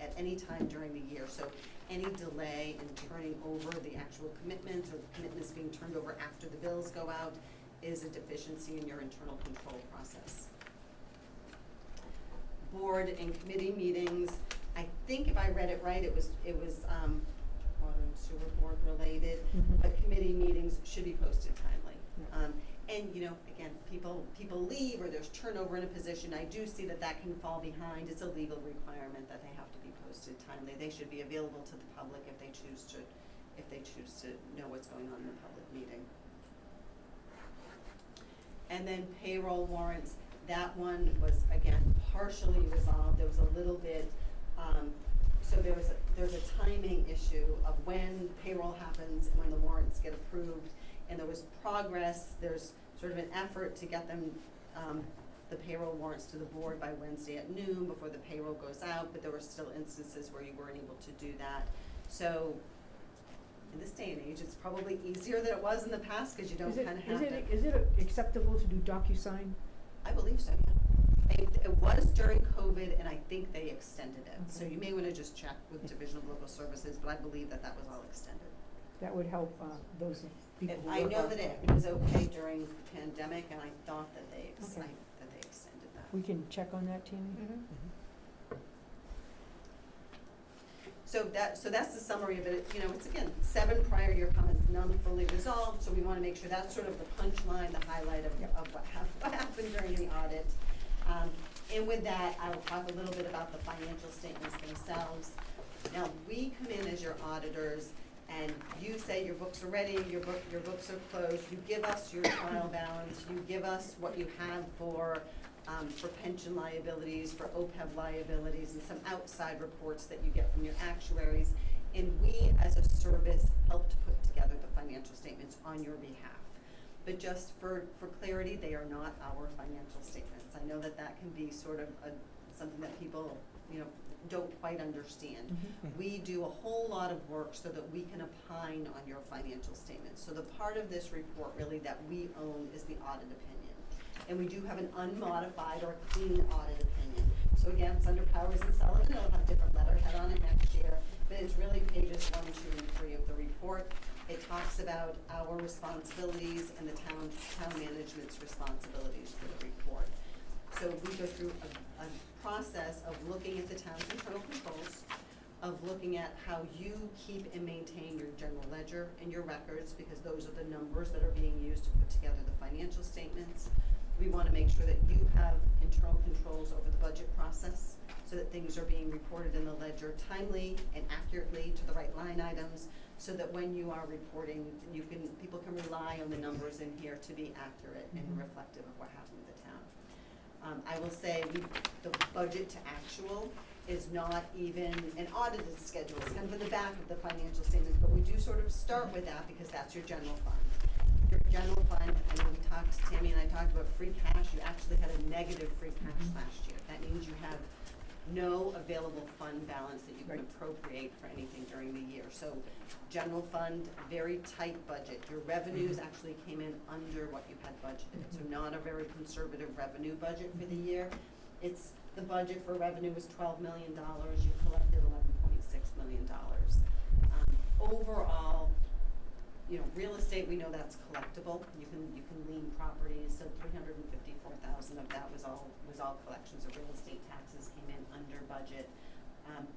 at any time during the year. So any delay in turning over the actual commitments or the commitments being turned over after the bills go out is a deficiency in your internal control process. Board and committee meetings, I think if I read it right, it was, water and sewer board related, Mhm. but committee meetings should be posted timely. Yeah. And, you know, again, people leave or there's turnover in a position, I do see that that can fall behind, it's a legal requirement that they have to be posted timely. They should be available to the public if they choose to know what's going on in the public meeting. And then payroll warrants, that one was, again, partially resolved, there was a little bit, so there's a timing issue of when payroll happens and when the warrants get approved, and there was progress, there's sort of an effort to get them, the payroll warrants to the board by Wednesday at noon before the payroll goes out, but there were still instances where you weren't able to do that. So, in this day and age, it's probably easier than it was in the past, cause you don't kinda have to. Is it acceptable to do DocuSign? I believe so, yeah. It was during COVID, and I think they extended it. So Okay. you may wanna just check with Division of Local Services, but I believe that was all extended. That would help, those people who I work know on that it. it was okay during the pandemic, and I thought that they Okay. extended that. We can check on that, Tammy? So that's the summary of it. You know, it's again, 7 prior year comments, none fully resolved, so we wanna make sure that's sort of the punchline, the highlight of Yep. what happened during the audit. And with that, I will talk a little bit about the financial statements themselves. Now, we come in as your auditors, and you say your books are ready, your books are closed, you give us your trial balance, you give us what you have for pension liabilities, for OPEB liabilities, and some outside reports that you get from your actuaries. And we, as a service, help to put together the financial statements on your behalf. But just for clarity, they are not our financial statements. I know that that can be sort of something that people, you know, don't quite understand. Mhm. We do a whole lot of work so that we can opine on your financial statements. So the part of this report really that we own is the audit opinion. And we do have an unmodified or clean audit opinion. So again, it's under Powers and Sullivan, it'll have different letterhead on it next year, but it's really pages 1, 2, and 3 of the report. It talks about our responsibilities and the town management's responsibilities for the report. So we go through a process of looking at the town's internal controls, of looking at how you keep and maintain your general ledger and your records, because those are the numbers that are being used to put together the financial statements. We wanna make sure that you have internal controls over the budget process, so that things are being reported in the ledger timely and accurately to the right line items, so that when you are reporting, people can rely on the numbers in here to be accurate and Mhm. reflective of what happened with the town. I will say, the budget to actual is not even an audited schedule, it's kind of in the back of the financial statements, but we do sort of start with that because that's your general fund. Your general fund, I know Tammy and I talked about free cash, you actually had a negative free cash last year. That means you have no available fund balance that you can Right. appropriate for anything during the year. So general fund, very tight budget. Your revenues actually came in under what you had budgeted. So not a very conservative revenue budget for the year. It's, the budget for revenue was $12 million, you collected $11.6 million. Overall, you know, real estate, we know that's collectible. You can lien properties, so $354,000 of that was all collections of real estate taxes came in under budget.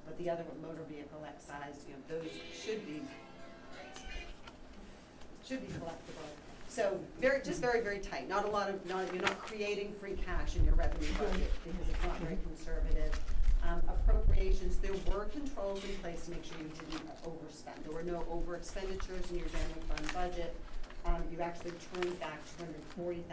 But the other motor vehicle excise, you know, those should be collectible. So very, very tight. Not a lot of, you're not creating free cash in your revenue budget because it's not very conservative. Appropriations, there were controls in place to make sure you didn't overspend. There were no over expenditures in your general fund budget. You actually turned back $240,000.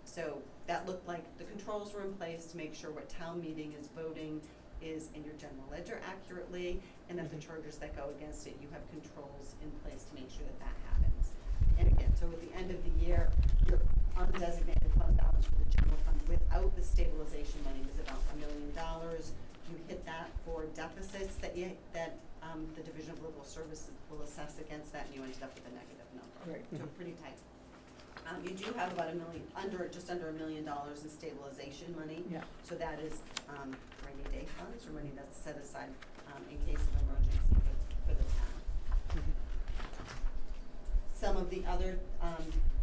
So that looked like the controls were in place to make sure what town meeting is voting is in your general ledger accurately, and that the charges that go against it, you have controls in place to make sure that that happens. And again, so at the end of the year, your undesignated fund balance for the general fund without the stabilization money was about $1 million. You hit that for deficits that the Division of Local Services will assess against that, and you ended up with a negative number. Right. So pretty tight. You do have about just under $1 million in stabilization money. Yeah. So that is rainy day funds or money that's set aside in case of emergency for the town. Some of the other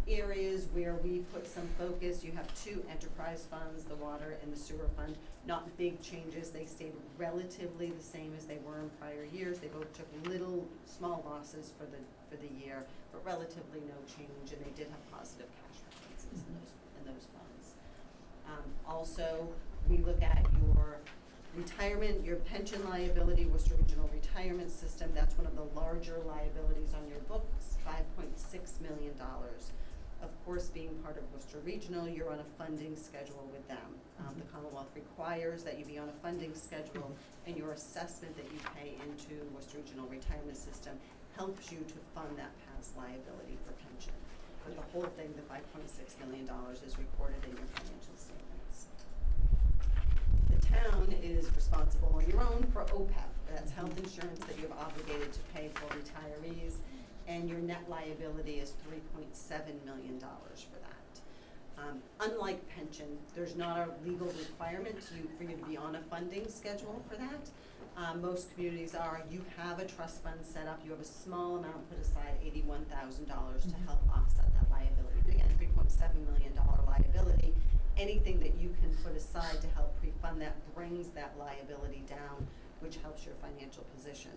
areas where we put some focus, you have two enterprise funds, the water and the sewer fund. Not big changes, they stayed relatively the same as they were in prior years. They both took small losses for the year, but relatively no change, and they did have positive cash balances in those funds. Also, we look at your retirement, your pension liability, Worcester Regional Retirement System. That's one of the larger liabilities on your books, $5.6 million. Of course, being part of Worcester Regional, you're on a funding schedule with them. The Commonwealth requires that you be on a funding schedule, and your assessment that you pay into Worcester Regional Retirement System helps you to fund that past liability for pension. But the whole thing, the $5.6 million, is recorded in your financial statements. The town is responsible on your own for OPEB. That's health insurance that you're obligated to pay for retirees, and your net liability is $3.7 million for that. Unlike pension, there's not a legal requirement for you to be on a funding schedule for that. Most communities are. You have a trust fund set up. You have a small amount put aside, $81,000, to help offset that liability. But again, $3.7 million liability. Anything that you can put aside to help pre-fund that brings that liability down, which helps your financial position.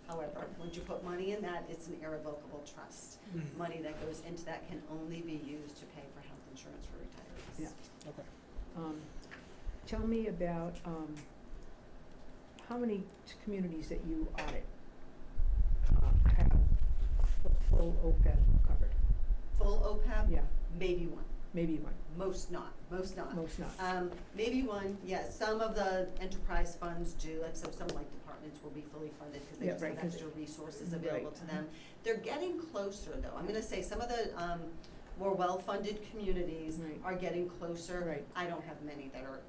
However, once you put money in that, it's an irrevocable trust. Money that goes into that can only be used to pay for health insurance for retirees. Yeah. Okay. Tell me about, how many communities that you audit have full OPEB covered? Full OPEB? Yeah, Maybe one. maybe one, Most not. Most not. most not. Maybe one, yes. Some of the enterprise funds do, like some departments will be fully funded because they Yeah, just right, have 'cause- extra resources right. available to them. They're getting closer though. I'm gonna say some of the more well-funded communities Right. are getting closer. Right. I don't have many that are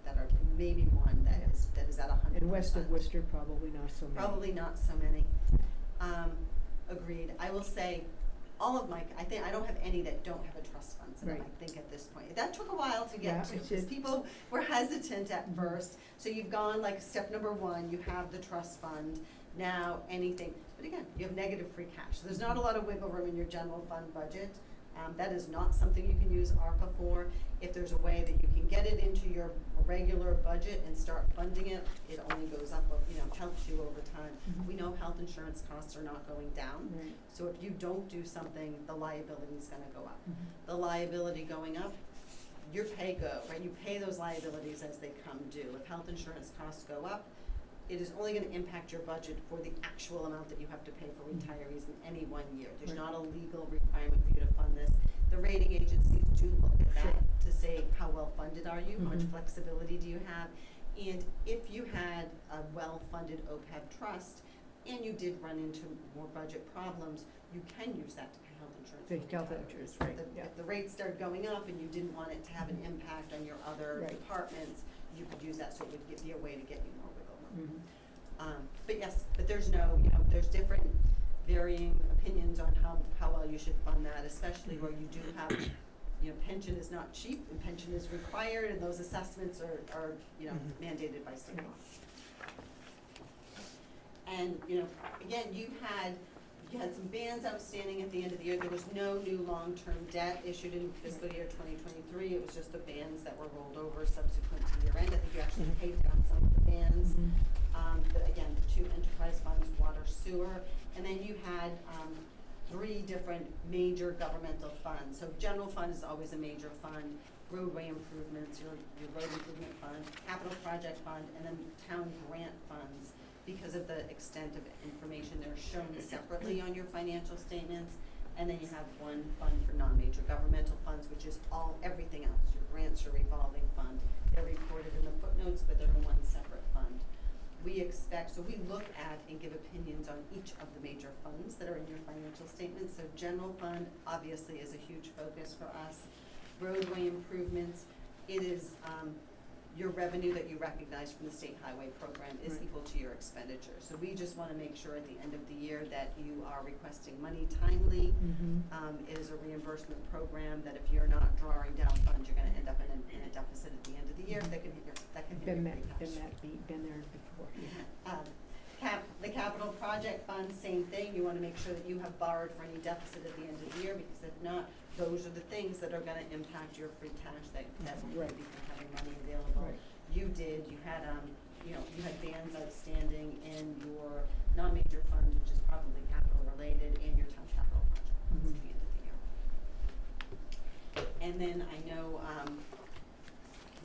maybe one that is at 100%. And west of Worcester, probably not so many. Probably not so many. Agreed. I will say, all of my, I don't have any that don't have a trust fund in them, Right. I think, at this point. That took a while to Yeah, get to, it because did. people were hesitant at Mhm. first. So you've gone, like, step number one, you have the trust fund, now anything. But again, you have negative free cash. So there's not a lot of wiggle room in your general fund budget. That is not something you can use ARPA for. If there's a way that you can get it into your regular budget and start funding it, it only goes up, helps you over time. Mhm. We know health insurance costs are not going down. Right. So if you don't do something, the liability is gonna go up. Mhm. The liability going up, your pay go, right? You pay those liabilities as they come due. If health insurance costs go up, it is only gonna impact your budget for the actual amount that you have to pay for retirees in any one year. There's Right. not a legal requirement for you to fund this. The rating agencies do look at that to say how well funded are you, how much Mhm. flexibility do you have? And if you had a well-funded OPEB trust and you did run into more budget problems, you can use that to pay health insurance. Pay for health retirees. insurance, right, If the- yeah. If the rates started going up and you didn't want it to have an impact on your other Right. departments, you could use that, so it would be a way to get you more wiggle room. Mhm. But yes, but there's no, there's different varying opinions on how well you should fund that, especially where you do have, pension is not cheap and pension is required, and those assessments are mandated by state law. And, again, you had some bans outstanding at the end of the year. There was no new long-term debt issued in fiscal year 2023. It was just the bans that were rolled over subsequent to year end. I think you actually Mhm. paid down some of the bans. Mhm. But again, the two enterprise funds, water, sewer, and then you had, 3 different major governmental funds. So general fund is always a major fund, roadway improvements, your road improvement fund, capital project fund, and then town grant funds. Because of the extent of information, they're shown separately on your financial statements. And then you have one fund for non-major governmental funds, which is everything else, your grants, your revolving fund. They're reported in the footnotes, but they're in one separate fund. So we look at and give opinions on each of the major funds that are in your financial statements. So general fund obviously is a huge focus for us. Roadway improvements, it is, your revenue that you recognize from the state highway program is Right. equal to your expenditure. So we just wanna make sure at the end of the year that you are requesting money timely. Mhm. It is a reimbursement program that if you're not drawing down funds, you're gonna end up in a deficit at the end of the year that can hit your Been free cash. been there before, yeah. The capital project fund, same thing, you wanna make sure that you have borrowed for any deficit at the end of the year, because if not, those are the things that are gonna impact your free cash that will Right. keep you from having money available. Right. You did, you had, you had bans outstanding in your non-major funds, which is probably capital related, and your town capital project funds at the end of the year. And then I know,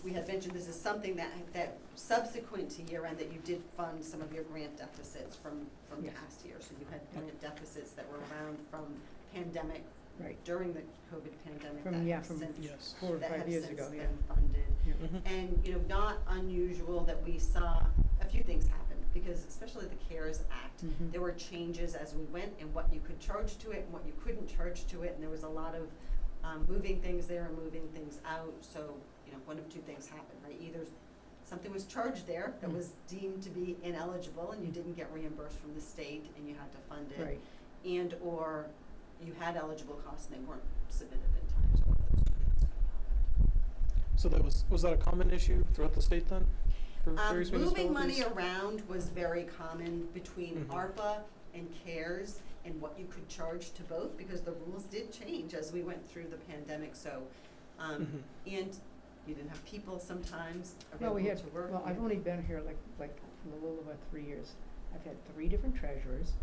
we had mentioned this is something that subsequent to year end, that you did fund some of your grant deficits from Yes. past years. So you had Yep. grant deficits that were around from pandemic, Right, during the COVID pandemic that From- yeah, have from- since, Yes. 4 or that 5 have years since ago, yeah. been funded. Yeah. Mhm. And, not unusual that we saw a few things happen, because especially the CARES Act, Mhm. there were changes as we went and what you could charge to it and what you couldn't charge to it, and there was a lot of moving things there and moving things out. So, one of two things happened, right? Either something was charged there that Mm. was deemed to be ineligible and you didn't get reimbursed from the state and you had to fund it. Right, And or you had eligible costs and they weren't submitted in time, so one of those two things could happen. So that was that a common issue throughout the state then? For various Moving money municipalities? around was very common between Mhm. ARPA and CARES and what you could charge to both, because the rules did change as we went through the pandemic, so, Mhm. and you didn't have people sometimes well, we available had, to work. well, I've only been here like a little over 3 years. I've had 3 different treasurers,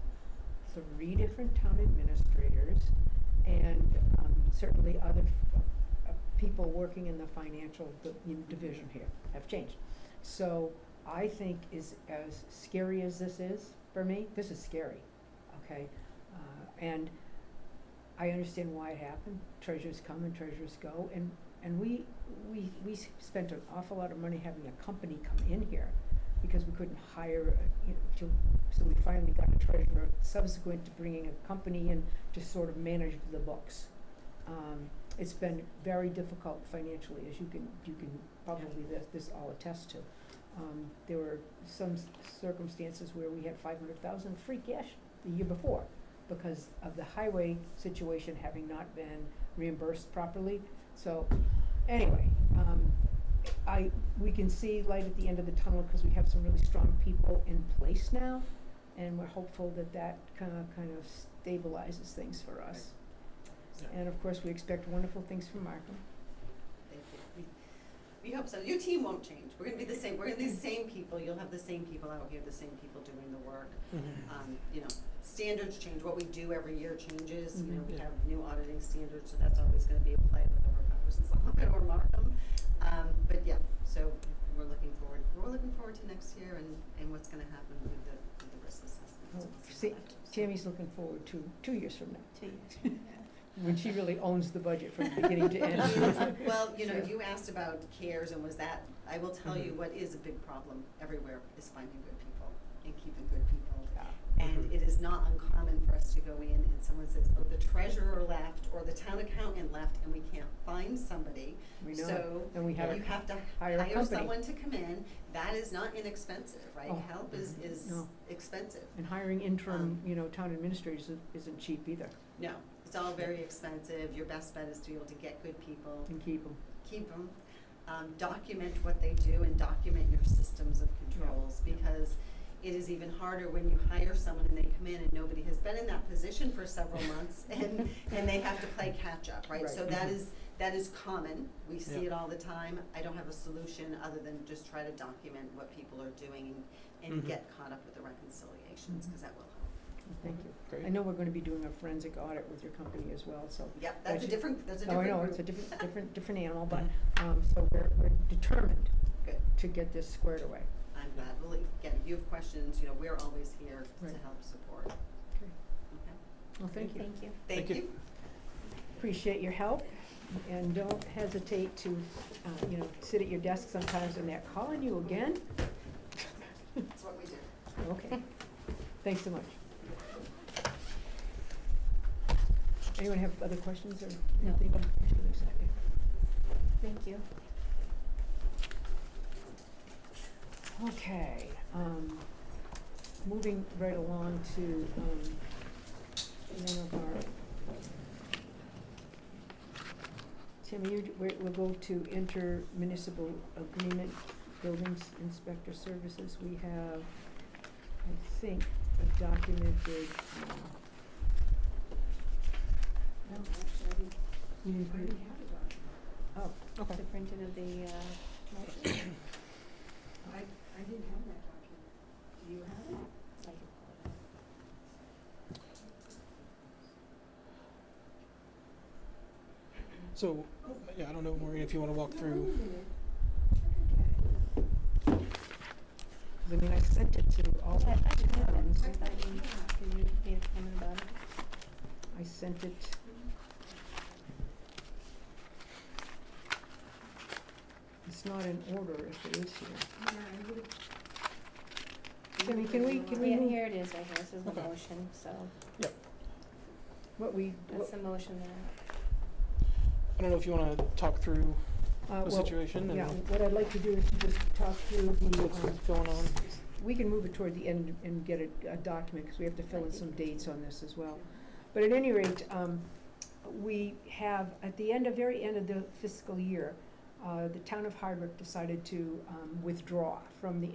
3 different town administrators, and certainly other people working in the financial division here have changed. So I think as scary as this is, for me, this is scary, okay? And I understand why it happened. Treasurers come and treasurers go, and we spent an awful lot of money having a company come in here because we couldn't hire, so we finally got a treasurer subsequent to bringing a company in to sort of manage the books. It's been very difficult financially, as you can probably this all attest to. There were some circumstances where we had $500,000 free cash the year before because of the highway situation having not been reimbursed properly. So, anyway, we can see light at the end of the tunnel because we have some really strong people in place now, and we're hopeful that kind of stabilizes things for us. Yeah. And of course, we expect wonderful things from Markham. Thank you. We hope so. Your team won't change. We're gonna be the same. We're gonna be the same people. You'll have the same people out here, the same people doing the work. Mhm. Standards change. What we do every year changes. Mhm. We Yeah. have new auditing standards, so that's always gonna be a play with our powers and Solomon or Markham. But yeah, so we're looking forward. We're looking forward to next year and what's gonna happen with the risk assessments. Well, We'll see see, how that goes. Tammy's looking forward to 2 years from now, 2 years, when she really owns the budget from beginning to end. Well, Yeah. you asked about CARES and was that, I will tell you Mhm. what is a big problem everywhere is finding good people and keeping good people. Yeah. And Mhm. it is not uncommon for us to go in and someone says, oh, the treasurer left or the town accountant left and we can't find somebody. We know, So and we you have have to hire a hire company. someone to come in. That is not inexpensive, right? Oh. Help is No. expensive. And hiring interim, town administrators isn't cheap either, No, it's all very expensive. Your best bet is to be able to get good people, and keep them. keep them, document what they do and document your systems of controls, because it is even harder when you hire someone and they come in and nobody has been in that position for several months and they have to play catch up, right? Right. So that is common. We see Yeah. it all the time. I don't have a solution other than just try to document what people are doing and Mhm. get caught up with the reconciliations, because that will help. Thank you. Great. I know we're gonna be doing a forensic audit with your company as well, so. Yep, that's a Gotcha. different, that's a Oh, different I know, group. it's a different animal, but, Mhm. so we're determined Good. to get this squared away. I'm glad. Well, again, if you have questions, we're always here to Right. help support. Okay. Okay? Well, thank you. Thank you. Thank Thank you. you. Appreciate your help, and don't hesitate to, sit at your desk sometimes and they're calling you again. That's what we do. Okay, thanks so much. Anyone have other questions or No. anything? Okay. Thank you. Okay, moving right along to, one of our, Tim, we'll go to intermunicipal agreement, buildings inspector services. We have, I think, a documented, no, You didn't put it? have a document. Oh, Okay. The printed of the, motion. I didn't have that document. Do you have it? I can pull it up. So, yeah, I don't know, Maureen, if you want to walk through. I mean, I sent it to all the I have it. towns. I thought you, did you made a comment about it? I sent it. It's not in order if it is here. Yeah, I would've. Jimmy, can we Yeah, move, here it is, right here, this is the Okay. motion, so, what we, that's the motion there. I don't know if you want to talk through the well, situation and yeah, what I'd like to do is to just talk through the, what's going on. we can move it toward the end and get a document, because we have to fill in some dates on this as well. But at any rate, we have, at the end, very end of the fiscal year, the town of Hardwick decided to withdraw from the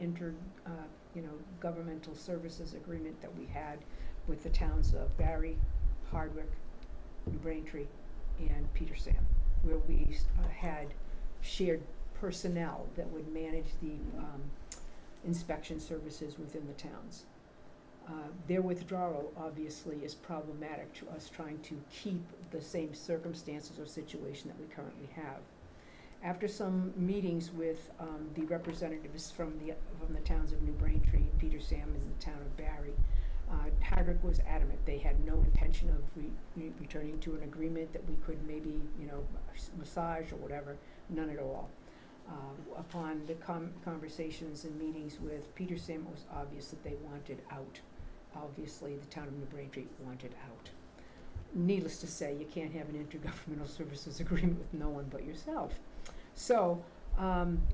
governmental services agreement that we had with the towns of Barry, Hardwick, New Braintree, and Petersham, where we had shared personnel that would manage the inspection services within the towns. Their withdrawal obviously is problematic to us trying to keep the same circumstances or situation that we currently have. After some meetings with the representatives from the towns of New Braintree, Petersham, and the town of Barry, Hardwick was adamant. They had no intention of returning to an agreement that we could maybe, massage or whatever, none at all. Upon the conversations and meetings with Petersham, it was obvious that they wanted out. Obviously, the town of New Braintree wanted out. Needless to say, you can't have an intergovernmental services agreement with no one but yourself. So,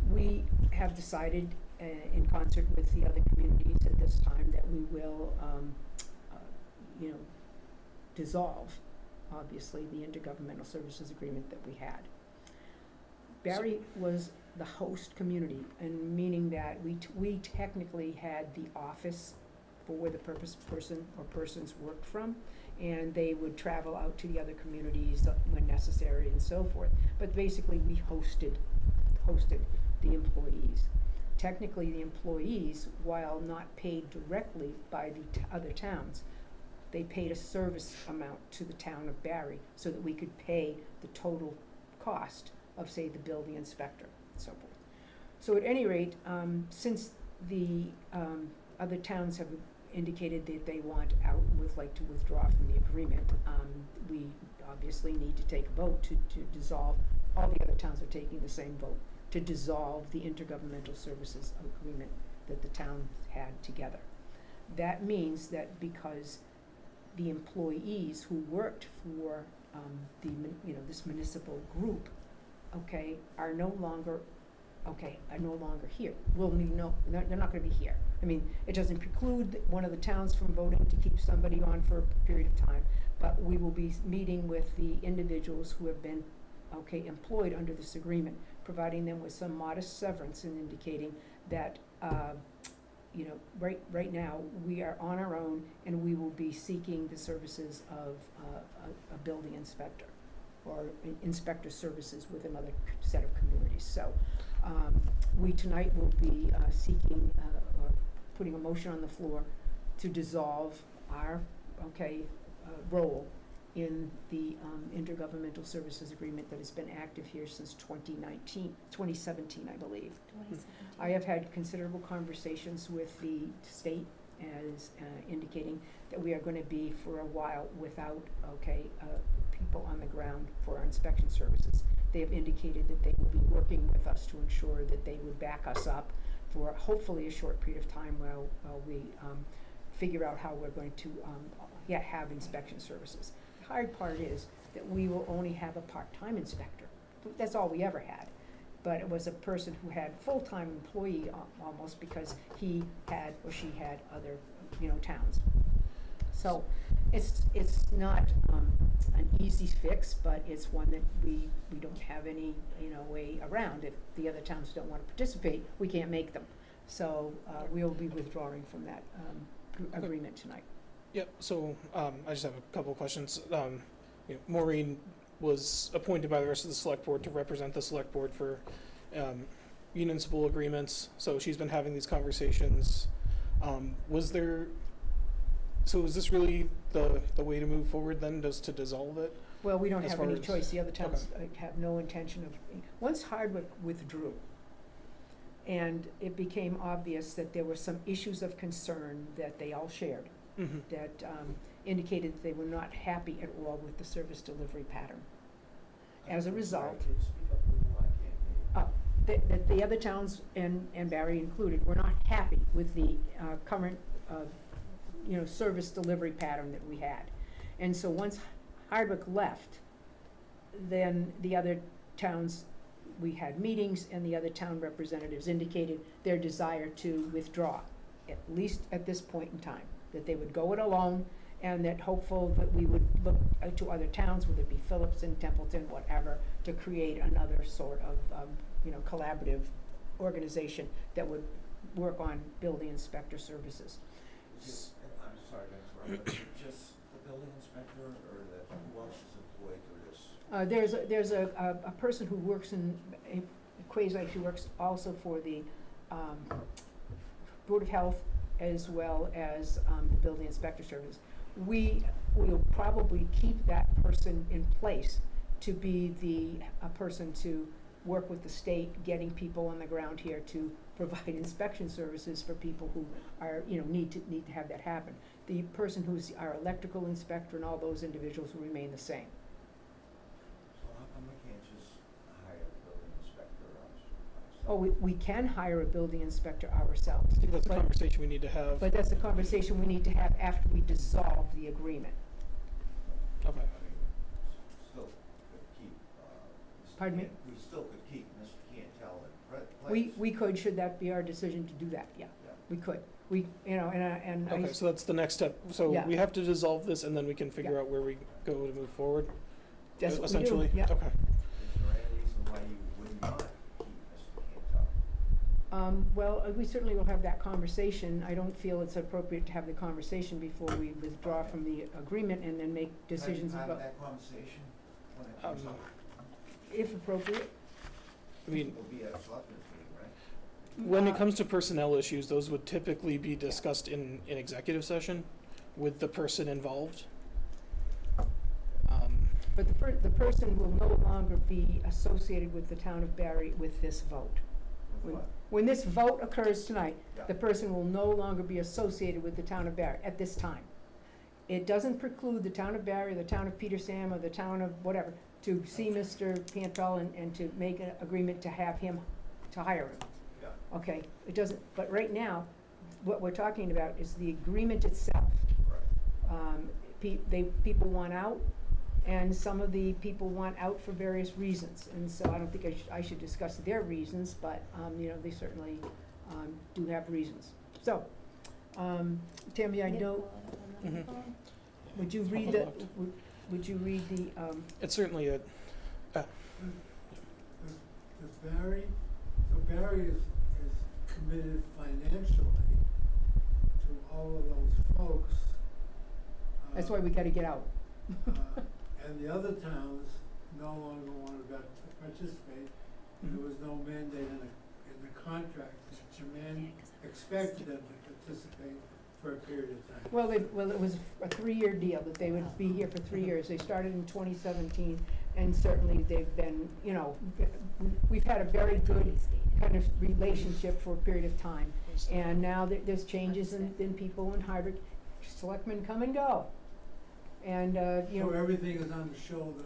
we have decided, in concert with the other communities at this time, that we will, dissolve, obviously, the intergovernmental services agreement that we had. Barry was the host community, and meaning that we technically had the office for where the person or persons worked from, and they would travel out to the other communities when necessary and so forth. But basically, we hosted the employees. Technically, the employees, while not paid directly by the other towns, they paid a service amount to the town of Barry so that we could pay the total cost of, say, the building inspector, and so forth. So at any rate, since the other towns have indicated that they want out and would like to withdraw from the agreement, we obviously need to take a vote to dissolve. All the other towns are taking the same vote to dissolve the intergovernmental services agreement that the towns had together. That means that because the employees who worked for this municipal group, are no longer here. They're not gonna be here. I mean, it doesn't preclude one of the towns from voting to keep somebody on for a period of time, but we will be meeting with the individuals who have been, employed under this agreement, providing them with some modest severance and indicating that, right now, we are on our own and we will be seeking the services of a building inspector or inspector services with another set of communities. So, we tonight will be seeking, or putting a motion on the floor to dissolve our, role in the intergovernmental services agreement that has been active here since 2017, I believe. 2017. I have had considerable conversations with the state as indicating that we are going to be for a while without, people on the ground for our inspection services. They have indicated that they will be working with us to ensure that they would back us up for hopefully a short period of time while we figure out how we're going to have inspection services. The hard part is that we will only have a part-time inspector. That's all we ever had. But it was a person who had full-time employee almost because he had or she had other, towns. So it's not an easy fix, but it's one that we don't have any, way around. If the other towns don't want to participate, we can't make them. So we'll be withdrawing from that agreement tonight. Yep, so I just have a couple of questions. Maureen, was appointed by the rest of the select board to represent the select board for municipal agreements. So she's been having these conversations. Was this really the way to move forward then, just to dissolve it? Well, we don't As have far any as- choice. The other towns have no intention of, once Hardwick withdrew, and it became obvious that there were some issues of concern that they all shared, Mm-hmm. that indicated that they were not happy at all with the service delivery pattern. As a result, Can you speak up a little more? I can't hear you. that the other towns, and Barry included, were not happy with the current, service delivery pattern that we had. And so once Hardwick left, then the other towns, we had meetings, and the other town representatives indicated their desire to withdraw, at least at this point in time, that they would go it alone, and that hopeful that we would look to other towns, whether it be Phillipston, Templeton, whatever, to create another sort of, collaborative organization that would work on building inspector services. I'm sorry to interrupt, but is it just the building inspector, or that, who else is employed through this? There's a person who works in, she works also for the Board of Health as well as the Building Inspector Service. We will probably keep that person in place to be a person to work with the state, getting people on the ground here to provide inspection services for people who are, need to have that happen. The person who's our electrical inspector and all those individuals will remain the same. So how come we can't just hire a building inspector ourselves? Oh, we can hire a building inspector ourselves. I think that's a But- conversation we need to have. But that's a conversation we need to have after we dissolve the agreement. Okay. I mean, still could keep, Mr. Pardon me? We still could keep Mr. Cantel in place. We could, should that be our decision to do that, yeah, Yeah. we could. We, and I. Okay, so that's the next step. So Yeah. we have to dissolve this, and then we can figure Yeah. out where we go to move forward, That's what we do, essentially? yeah. Okay. Is there any reason why you would not keep Mr. Cantel? Well, we certainly will have that conversation. I don't feel it's appropriate to have the conversation before we withdraw from the agreement and then make decisions Have about, that conversation when it comes up. if appropriate. I mean, It'll be at a selectmen's meeting, right? when it comes to personnel issues, those would typically be discussed in executive session with the person involved. But the person will no longer be associated with the town of Barry with this vote. With what? When this vote occurs tonight, Yeah. the person will no longer be associated with the town of Barry at this time. It doesn't preclude the town of Barry, the town of Peter Sam, or the town of whatever, to see Mr. Cantrell and to make an agreement to have him, to hire him. Yeah. Okay, it doesn't, but right now, what we're talking about is the agreement itself. Right. People want out, and some of the people want out for various reasons. And so I don't think I should discuss their reasons, but, they certainly, do have reasons. So, Tammy, I know, Mhm. would you read the, would you read the, It's certainly a, Does Barry, so Barry is committed financially to all of those folks. that's why we gotta get out. And the other towns no longer wanted to participate. There was no mandate in the contract that Jermaine expected them to participate for a period of time. Well, it was a 3-year deal, that they would be here for 3 years. They started in 2017, and certainly they've been, we've had a very good kind of relationship for a period of time. And now there's changes in people in Hardwick, selectmen come and go. And, So everything is on the shoulders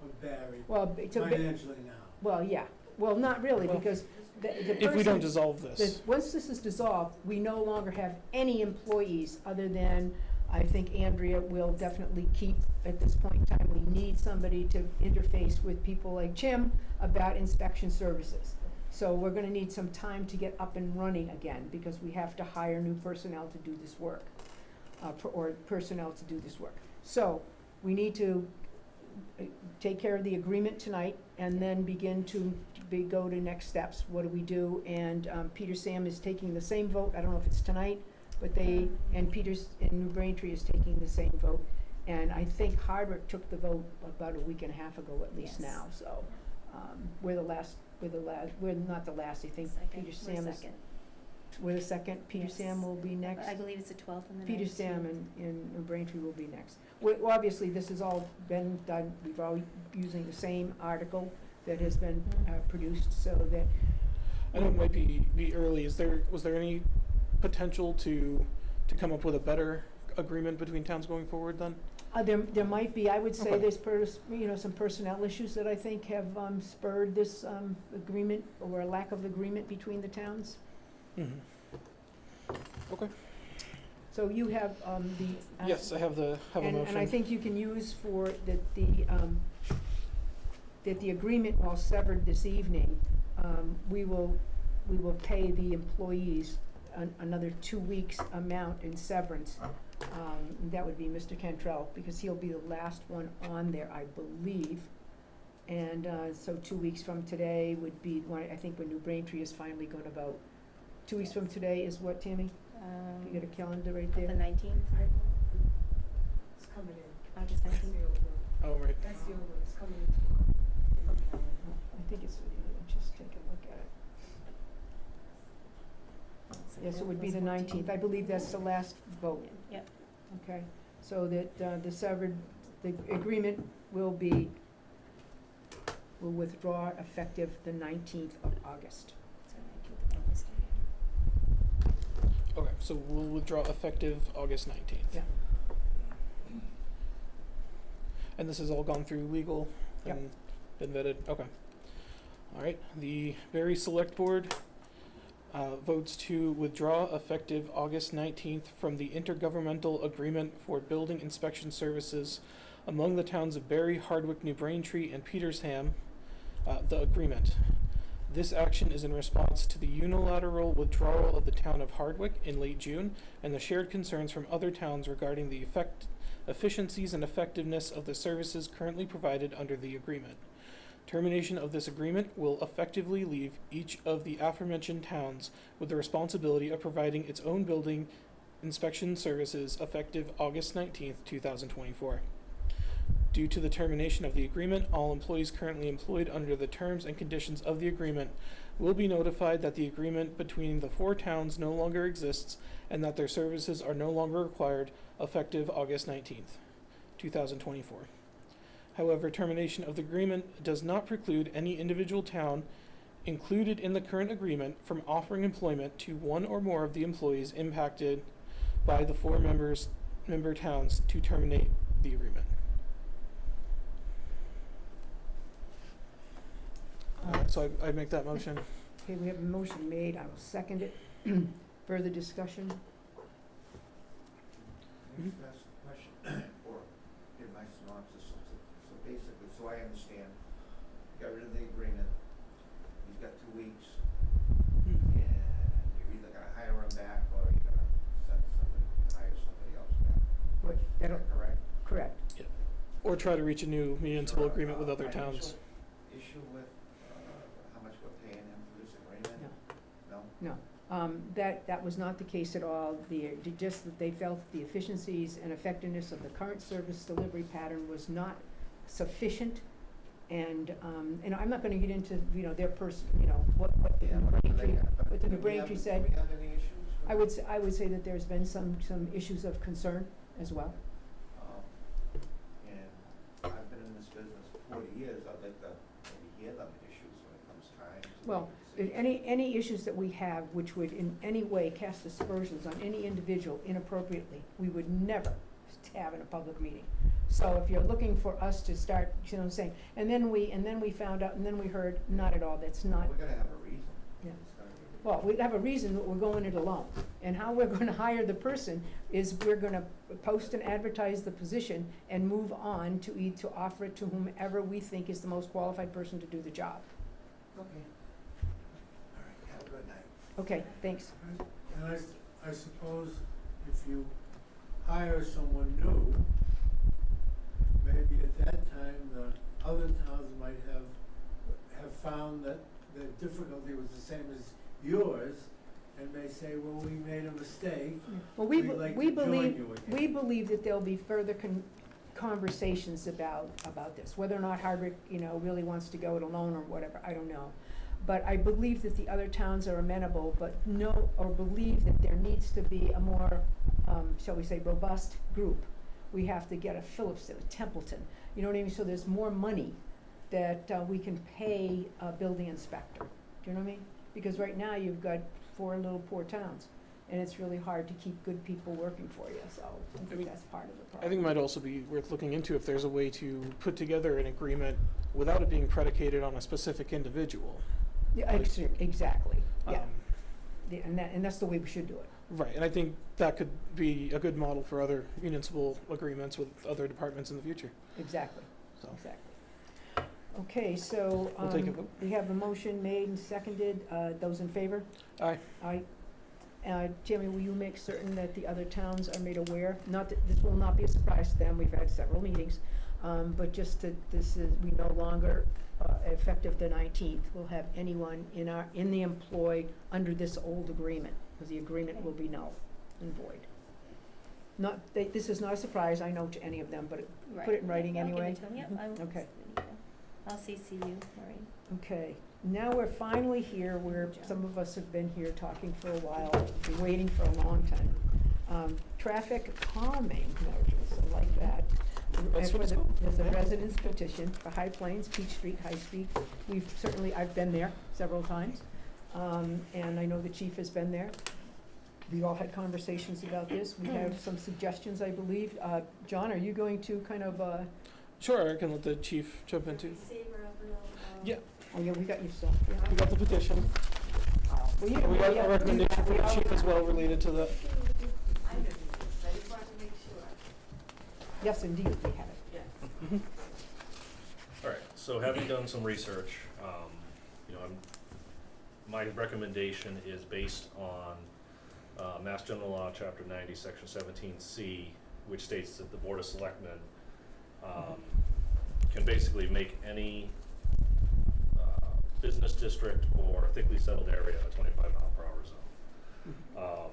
of Barry well, it's a bit, financially now. well, yeah, well, not really, Well, because the person. if we don't dissolve this, Once this is dissolved, we no longer have any employees other than, I think Andrea will definitely keep, at this point in time, we need somebody to interface with people like Jim about inspection services. So we're gonna need some time to get up and running again, because we have to hire new personnel to do this work, or personnel to do this work. So, we need to take care of the agreement tonight, and then begin to go to next steps. What do we do? And Peter Sam is taking the same vote, I don't know if it's tonight, but and New Braintree is taking the same vote. And I think Hardwick took the vote about a week and a half ago at least Yes. now, so, we're not the last, I think Second, Peter we're Sam is, second. we're the second, Peter Yes. Sam will be next. I believe it's the 12th and the 19th. Peter Sam and New Braintree will be next. Well, obviously, this has all been done, we've all using the same article that has been produced, so that. I know it might be early. Was there any potential to come up with a better agreement between towns going forward then? There might be, I would say Okay. there's some personnel issues that I think have spurred this agreement or a lack of agreement between the towns. Mhm. Okay. So you have the. Yes, I have a motion. And I think you can use for that the agreement, while severed this evening, we will pay the employees another 2 weeks' amount in severance. That would be Mr. Cantrell, because he'll be the last one on there, I believe. And so 2 weeks from today would be, I think when New Braintree is finally going to vote. 2 weeks from today is what, Tammy? You got a calendar right The there? 19th, It's coming in. August That's 19th. the old one. Oh, right. That's the old one, it's coming in. I think it's, just take a look at it. Yes, it would be the 19th. I believe that's the last vote. Yep. Okay, so that the agreement will withdraw effective the 19th of August. So 19th of August. Okay, so we'll withdraw effective August 19th. Yeah. And this has all gone through legal Yep. and been vetted? Okay. All right, the Barry Select Board votes to withdraw effective August 19th from the intergovernmental agreement for building inspection services among the towns of Barry, Hardwick, New Braintree, and Petersham, the agreement. This action is in response to the unilateral withdrawal of the town of Hardwick in late June and the shared concerns from other towns regarding the efficiencies and effectiveness of the services currently provided under the agreement. Termination of this agreement will effectively leave each of the aforementioned towns with the responsibility of providing its own building inspection services effective August 19th, 2024. Due to the termination of the agreement, all employees currently employed under the terms and conditions of the agreement will be notified that the agreement between the four towns no longer exists and that their services are no longer required effective August 19th, 2024. However, termination of the agreement does not preclude any individual town included in the current agreement from offering employment to one or more of the employees impacted by the four member towns to terminate the agreement. So I make that motion. Okay, we have a motion made, I will second it. Further discussion? Can I ask a question, or give my synopsis? So basically, so I understand, you got rid of the agreement, he's got 2 weeks, and you're either gonna hire him back, or you're gonna hire somebody else back. What, Is that'll, that correct? correct. Or try to reach a new municipal Is there agreement with a other towns. financial issue with, how much we're paying him for this agreement? No? No, that was not the case at all. Just that they felt the efficiencies and effectiveness of the current service delivery pattern was not sufficient. And I'm not gonna get into, their what the Yeah, New what do Braintree, they have? what the Do New we have- Braintree said. Do we have any issues? with- I would say that there's been some issues of concern as well. And I've been in this business for 40 years, I'd like to maybe hear them issues when it comes time to Well, make a decision. any issues that we have which would in any way cast aspersions on any individual inappropriately, we would never have in a public meeting. So if you're looking for us to start, saying, and then we found out, and then we heard, not at all, that's not, We're gonna have a reason. Yeah. It's gonna be- well, we have a reason that we're going it alone. And how we're gonna hire the person is we're gonna post and advertise the position and move on to offer it to whomever we think is the most qualified person to do the job. Okay. All right, have a good night. Okay, thanks. And I suppose if you hire someone new, maybe at that time, the other towns might have found that the difficulty was the same as yours, and may say, well, we made a mistake. Well, We'd like we to join believe, you again. we believe that there'll be further conversations about this. Whether or not Hardwick, really wants to go it alone or whatever, I don't know. But I believe that the other towns are amenable, but know or believe that there needs to be a more, shall we say, robust group. We have to get a Phillips, a Templeton, you know what I mean? So there's more money that we can pay a building inspector. Do you know what I mean? Because right now you've got 4 little poor towns, and it's really hard to keep good people working for you, so I think that's part of the problem. I think it might also be worth looking into if there's a way to put together an agreement without it being predicated on a specific individual. Yeah, exactly, yeah. Um, And that's the way we should do it. Right, and I think that could be a good model for other municipal agreements with other departments in the future, Exactly, so. exactly. Okay, so, We'll take a vote. we have a motion made and seconded, those in favor? Aye. Aye. Tammy, will you make certain that the other towns are made aware? Not that, this will not be a surprise to them, we've had several meetings, but just that we no longer, effective the 19th, will have anyone in the employ under this old agreement, because the agreement will be null and void. This is not a surprise, I know, to any of them, but put it in writing I'll give anyway. it to 'em. Yep, I will. Okay. I'll CC you, Maureen. Okay, now we're finally here, where some of us have been here talking for a while, been waiting for a long time. Traffic calming measures, I like that. That's what it's called. There's a residence petition for High Plains, Peach Street, High Street. I've been there several times, and I know the chief has been there. We all had conversations about this. We have some suggestions, I believe. John, are you going to kind of, Sure, I can let the chief jump into. Yeah, oh yeah, we got your stuff, yeah. we got the petition. Well, you- And we got yeah, a recommendation from the we chief all- as well related to the, Yes, indeed, we have it. All right, so having done some research, my recommendation is based on Mass General Law, Chapter 90, Section 17C, which states that the Board of Selectmen can basically make any business district or thickly settled area a 25-mile-per-hour zone.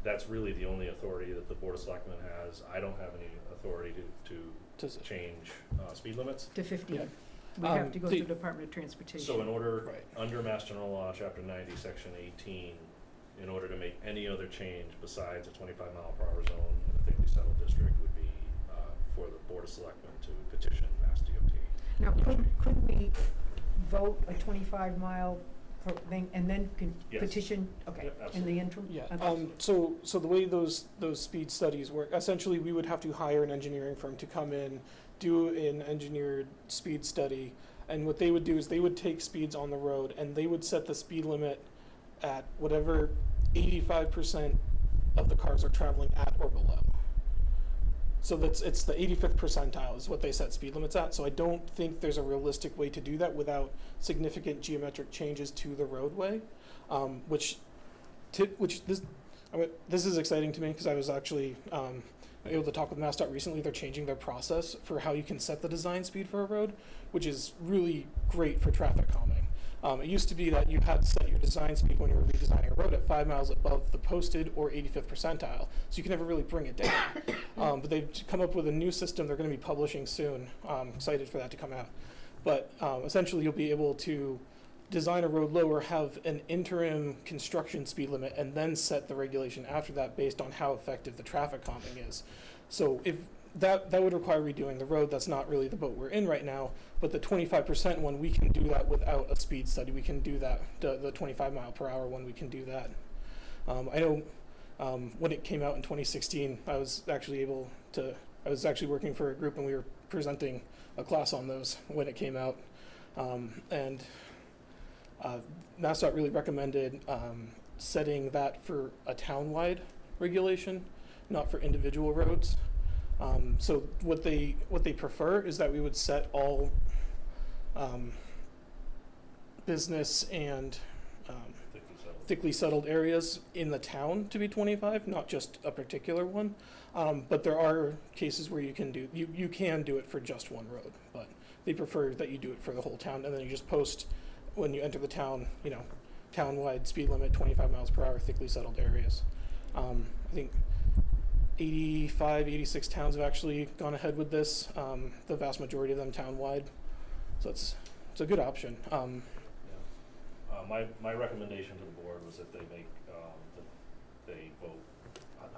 That's really the only authority that the Board of Selectmen has. I don't have any authority to change speed limits. To 15. Yeah. We have to go the- through Department of Transportation. So in order, Right. under Mass General Law, Chapter 90, Section 18, in order to make any other change besides a 25-mile-per-hour zone in a thickly settled district would be for the Board of Selectmen to petition Mass DOT. Now, could we vote a 25-mile thing and then Yes. petition, okay, Yep, in the interim? yeah. Okay. So the way those speed studies work, essentially we would have to hire an engineering firm to come in, do an engineered speed study, and what they would do is they would take speeds on the road and they would set the speed limit at whatever 85% of the cars are traveling at or below. So it's the 85th percentile is what they set speed limits at. So I don't think there's a realistic way to do that without significant geometric changes to the roadway, this is exciting to me because I was actually able to talk with MassDOT recently. They're changing their process for how you can set the design speed for a road, which is really great for traffic calming. It used to be that you had to set your design speed when you were redesigning a road at 5 miles above the posted or 85th percentile, so you can never really bring it down. But they've come up with a new system they're going to be publishing soon. I'm excited for that to come out. But essentially you'll be able to design a road lower, have an interim construction speed limit, and then set the regulation after that based on how effective the traffic calming is. So if that would require redoing the road. That's not really the boat we're in right now, but the 25% one, we can do that without a speed study. We can do that, the 25 mile per hour one, we can do that. I know when it came out in 2016, I was actually working for a group and we were presenting a class on those when it came out. And MassDOT really recommended setting that for a town-wide regulation, not for individual roads. So what they prefer is that we would set all business and thickly settled areas in the town to be 25, not just a particular one. But there are cases where you can do it for just one road, but they prefer that you do it for the whole town, and then you just post when you enter the town, town-wide speed limit 25 miles per hour, thickly settled areas. I think 85, 86 towns have actually gone ahead with this. The vast majority of them town-wide. So it's a good option. My recommendation to the board was that they make, that they vote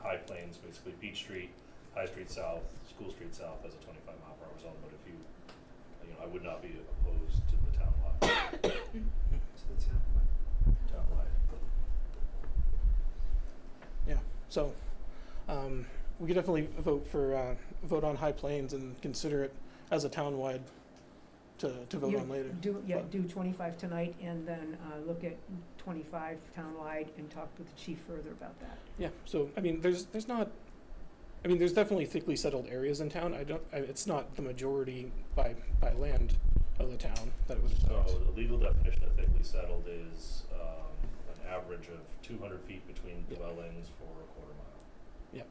High Plains, basically Beach Street, High Street South, School Street South as a 25-mile-per-hour zone, but if you know, I would not be opposed to the townwide. Townwide. Yeah. So we could definitely vote on High Plains and consider it as a town-wide to vote You on later. Do 25 tonight, and then look at 25 townwide and talk with the chief further about that. Yeah. So I mean, there's definitely thickly settled areas in town. It's not the majority by land of the town that it would affect. So the legal definition of thickly settled is an average of 200 feet between dwellings for a quarter mile. Yeah.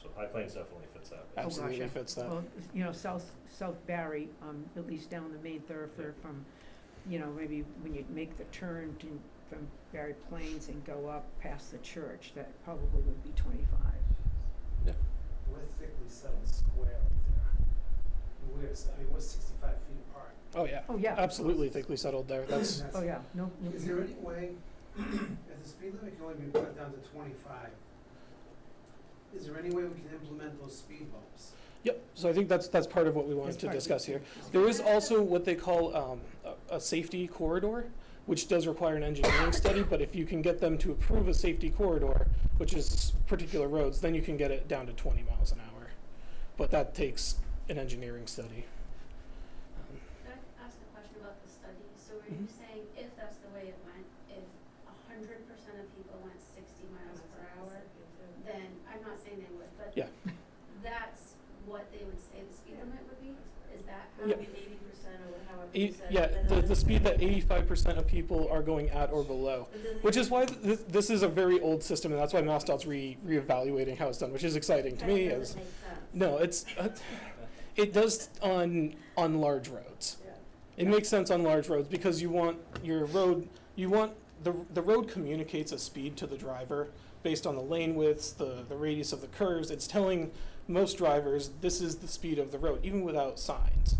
So High Plains definitely fits that. Oh, Absolutely gotcha. fits that. Well, you know, South Barry, at least down the main thoroughfare from, you know, maybe when you make the turn from Barry Plains and go up past the church, that probably would be 25. We're thickly settled square right there. We're 65 feet apart. Oh yeah. Oh, yeah. Absolutely thickly settled there. That's Oh, yeah, no. Is there any way, if the speed limit can only be brought down to 25, is there any way we can implement those speed bumps? Yep. So I think that's part of what we wanted That's to part of discuss it. here. There is also what they call a safety corridor, which does require an engineering study. But if you can get them to approve a safety corridor, which is particular roads, then you can get it down to 20 miles an hour. But that takes an engineering study. Can I ask a question about the study? So are you saying if that's the way it went, if 100% of people went 60 miles per hour, then, I'm not saying they would, but Yeah. that's what they would say the speed limit would be? Is that how? Yeah. 80% or however you said? Yeah, the speed that 85% of people are going at or below, which is why this is a very old system, and that's why MassDOT's reevaluating how it's done, which is exciting to me. As no, it does on large roads. It makes sense on large roads because you want your road, the road communicates a speed to the driver based on the lane widths, the radius of the curves. It's telling most drivers this is the speed of the road, even without signs.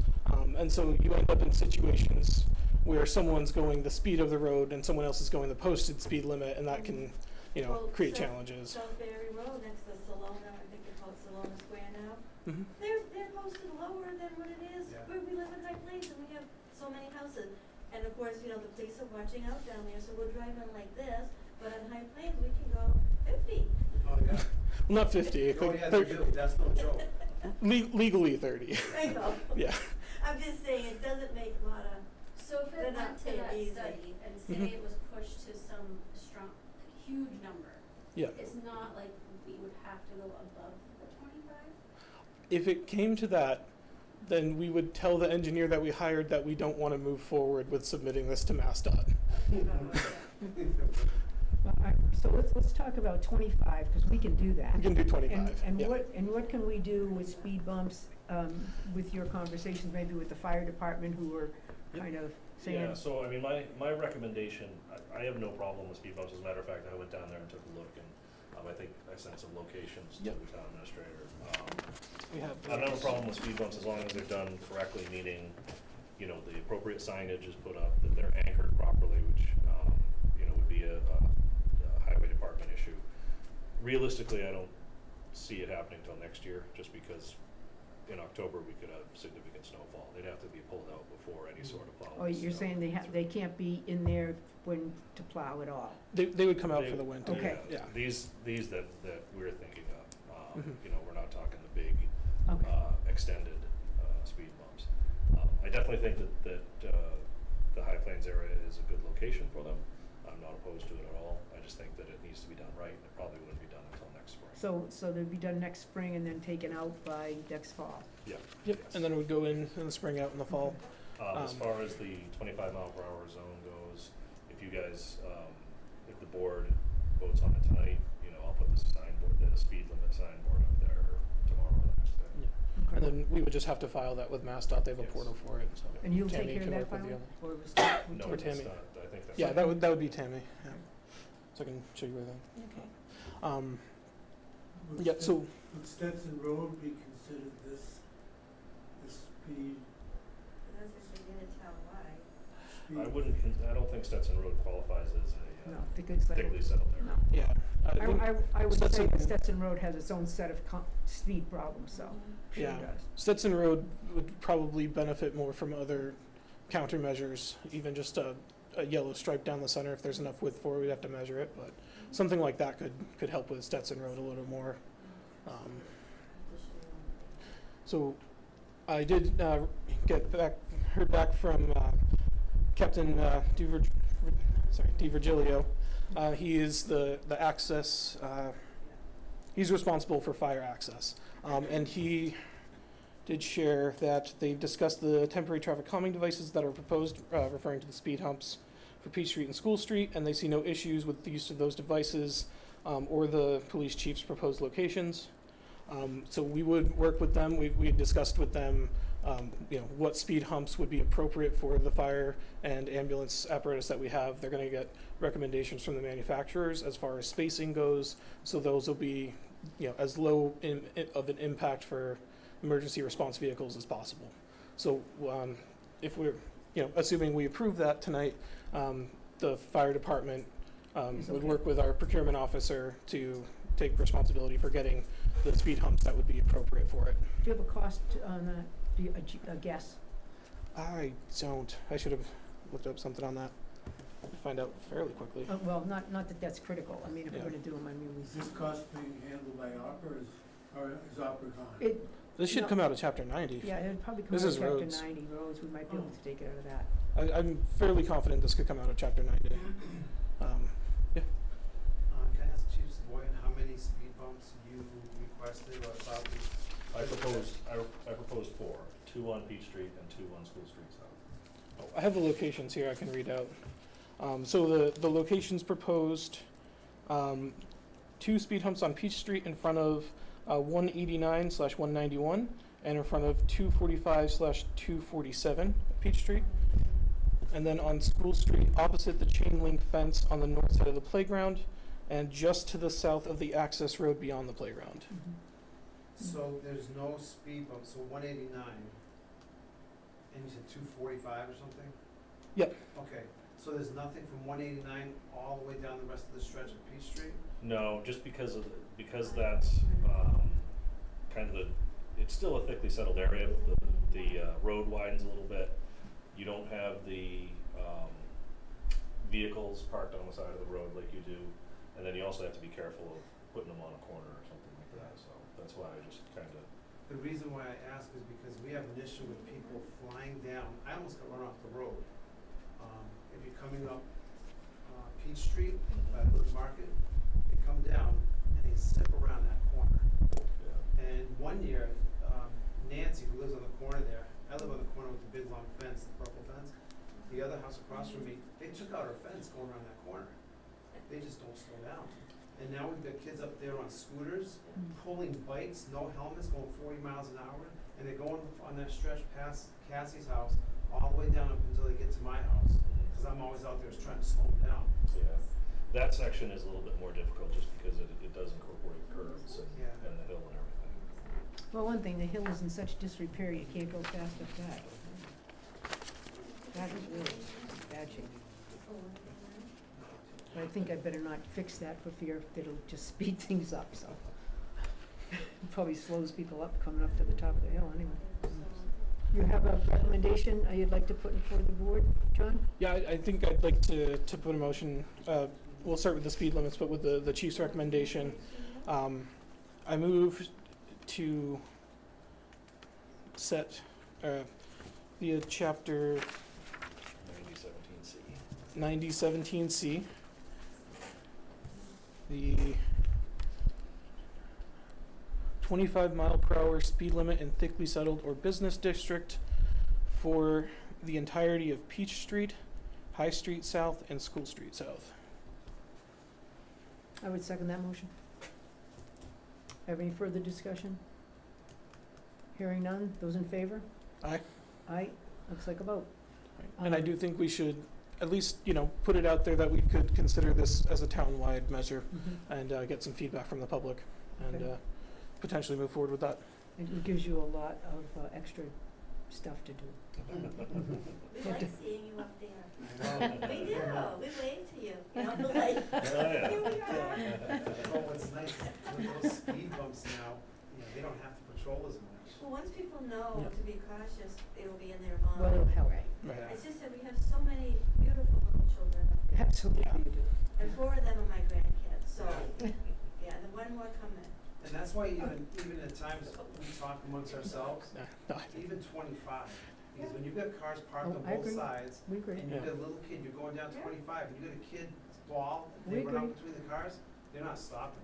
And so you end up in situations where someone's going the speed of the road and someone else is going the posted speed limit, and that can, create challenges. South Barry Road next to Salona, I think they call it Salona Square now. Mhm. They're posted lower than what it is, Yeah. where we live in High Plains and we have so many houses. And of course, the police are watching out down there, so we're driving like this, but on High Plains, we can go 50. Oh, yeah. Well, not 50. Oh, yeah, they do. That's no joke. Legally 30. I know. Yeah. I'm just saying, it doesn't make a lot of, So if They're it not went to paid that easy. study and say Mhm. it was pushed to some huge number, Yeah. it's not like we would have to go above the 25? If it came to that, then we would tell the engineer that we hired that we don't want to move forward with submitting this to MassDOT. So let's talk about 25, because we can do that. We can do 25. And yeah. what can we do with speed bumps, with your conversations, maybe with the fire department, who are kind of saying? Yeah, so I mean, my recommendation, I have no problem with speed bumps. As a matter of fact, I went down there and took a look, and I think I sent some locations to Yep. the town administrator. We have. I don't have a problem with speed bumps as long as they're done correctly, meaning, the appropriate signage is put up, that they're anchored properly, which, would be a highway department issue. Realistically, I don't see it happening till next year, just because in October we could have significant snowfall. They'd have to be pulled out before any sort of plowing. Oh, you're saying they can't be in there to plow at all? They would come out for the winter. Okay. Yeah. These that we're thinking of, Mhm. we're not talking the big, Okay. extended, speed bumps. I definitely think that the High Plains area is a good location for them. I'm not opposed to it at all. I just think that it needs to be done right, and it probably wouldn't be done until next spring. So they'd be done next spring and then taken out by next fall? Yeah. Yep. yes. And then it would go in the spring, out in the fall. As far as the 25-mile-per-hour zone goes, if you guys, if the board votes on it tonight, I'll put the speed limit signboard up there tomorrow or the next day. Yeah. And then we would just have to file that with MassDOT. They have a Yes. portal for it. So And you'll Tammy take care of can that work with filing? the Or was that? No, Or it's Tammy. not. I think that's. Yeah, that would be Tammy. Yeah. So I can show you where that. Okay. Would Yeah, Stet- so, Would Stetson Road be considered this speed? That's if they did it townwide. speed? I wouldn't, I don't think Stetson Road qualifies as a No, because like, thickly settled area. no. yeah. I think I would say Stetson- that Stetson Road has its own set of speed problems, so, sure Yeah. it does. Stetson Road would probably benefit more from other countermeasures, even just a yellow stripe down the center. If there's enough width for it, we'd have to measure it, but something like that could help with Stetson Road a little more. So I did heard back from Captain DiVirgilio. He is the access, he's responsible for fire access. And he did share that they've discussed the temporary traffic calming devices that are proposed, referring to the speed humps for Peach Street and School Street, and they see no issues with the use of those devices or the police chief's proposed locations. So we would work with them. We had discussed with them, what speed humps would be appropriate for the fire and ambulance apparatus that we have. They're going to get recommendations from the manufacturers as far as spacing goes. So those will be, as low of an impact for emergency response vehicles as possible. So if we're, assuming we approve that tonight, the fire department would work with our procurement officer to take responsibility for getting the speed humps that would be appropriate for it. Do you have a cost on that? Do you, a guess? I don't. I should have looked up something on that. I'd find out fairly quickly. Well, not that that's critical. I mean, if we're Yeah. gonna do them, Is this cost being handled by Opera, or is Opera gone? It, This should No. come out of Chapter 90. yeah, it'd probably come This out is of chapter roads. 90 roads. We might be able to take it out of that. I'm fairly confident this could come out of Chapter 90. Can I ask Chief Savoy how many speed bumps you requested or thought we? I proposed 4, 2 on Peach Street and 2 on School Street South. I have the locations here I can read out. So the locations proposed, 2 speed humps on Peach Street in front of 189/191 and in front of 245/247 Peach Street. And then on School Street, opposite the chain link fence on the north side of the playground and just to the south of the access road beyond the playground. So there's no speed bump, so 189, and you said 245 or something? Yep. Okay, so there's nothing from 189 all the way down the rest of the stretch of Peach Street? No, just because that's kind of it's still a thickly settled area. The road widens a little bit. You don't have the vehicles parked on the side of the road like you do, and then you also have to be careful of putting them on a corner or something like that. So that's why I just kind of. The reason why I ask is because we have an issue with people flying down. I almost got run off the road. If you're coming up Peach Street by Village Market, they come down and they zip around that corner. And one year, Nancy, who lives on the corner there, I live on the corner with the big long fence, the purple fence. The other house across from me, they took out her fence going around that corner. They just don't slow down. And now we've got kids up there on scooters, pulling bikes, no helmets, going 40 miles an hour, and they're going on that stretch past Cassie's house, all the way down up until they get to my house, because I'm always out there trying to slow them down. Yeah, that section is a little bit more difficult just because it does incorporate curves and the hill and everything. Well, one thing, the hill is in such disrepair, you can't go fast up that. That is really bad shape. But I think I better not fix that for fear that it'll just speed things up, so. It probably slows people up coming up to the top of the hill anyway. You have a recommendation you'd like to put before the board, John? Yeah, I think I'd like to put a motion, we'll start with the speed limits, but with the chief's recommendation. I move to set the chapter 9017C, the 25-mile-per-hour speed limit in thickly settled or business district for the entirety of Peach Street, High Street South, and School Street South. I would second that motion. Have any further discussion? Hearing none, those in favor? Aye. Aye, looks like a vote. And I do think we should at least, put it out there that we could consider this as a town-wide measure and get some feedback from the public and Okay. potentially move forward with that. It gives you a lot of extra stuff to do. We like seeing you up there. I know. We do, we wave to you, you know, like, yeah. here we are. Well, what's nice, with those speed bumps now, you know, they don't have to patrol as much. Well, once people know Yeah. to be cautious, they will be in their Well, it'll help. Right. Right. It's just that we have so many beautiful little children up there. Absolutely you do. And 4 of them are my grandkids, so, yeah, the one more coming. And that's why even at times we talk amongst ourselves, No, even 25, because when you've got cars parked Oh, on I both agree. sides, We agree. and you've Yeah. got a little kid, you're going down Yeah. 25, and you got a kid's ball, We they run out agree. between the cars, they're not stopping.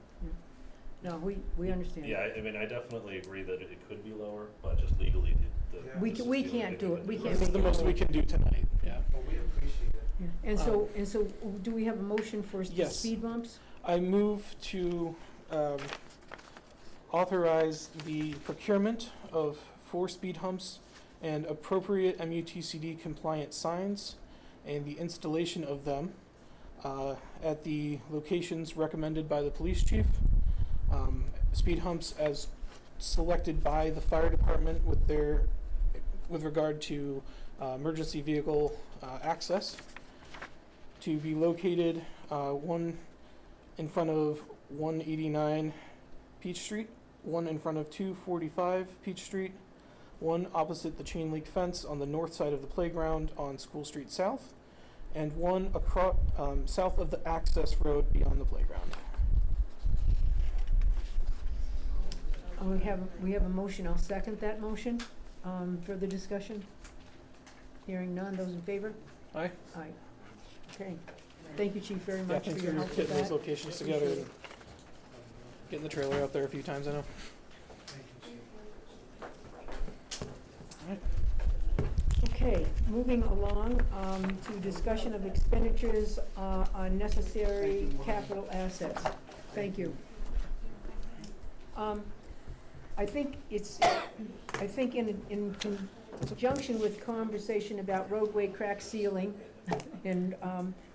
No, we understand. Yeah, I mean, I definitely agree that it could be lower, but just legally, Yeah. We this can- is we the only can't thing do it. We can can't This is make the it most we more. can do tonight, yeah. But we appreciate it. Yeah. And so, do we have a motion for the Yes. speed bumps? I move to authorize the procurement of 4 speed humps and appropriate MUTCD compliant signs and the installation of them at the locations recommended by the police chief. Speed humps as selected by the fire department with regard to emergency vehicle access, to be located one in front of 189 Peach Street, one in front of 245 Peach Street, one opposite the chain link fence on the north side of the playground on School Street South, and one across south of the access road beyond the playground. We have a motion. I'll second that motion. Further discussion? Hearing none. Those in favor? Aye. Aye. Okay. Thank you, Chief, very Yeah, much for thanks your for help with getting those that. locations together and getting the trailer out there a few times, I know. Thank you, Chief. Okay, moving along to discussion of expenditures on necessary capital assets. Thank you. I think in conjunction with conversation about roadway crack sealing and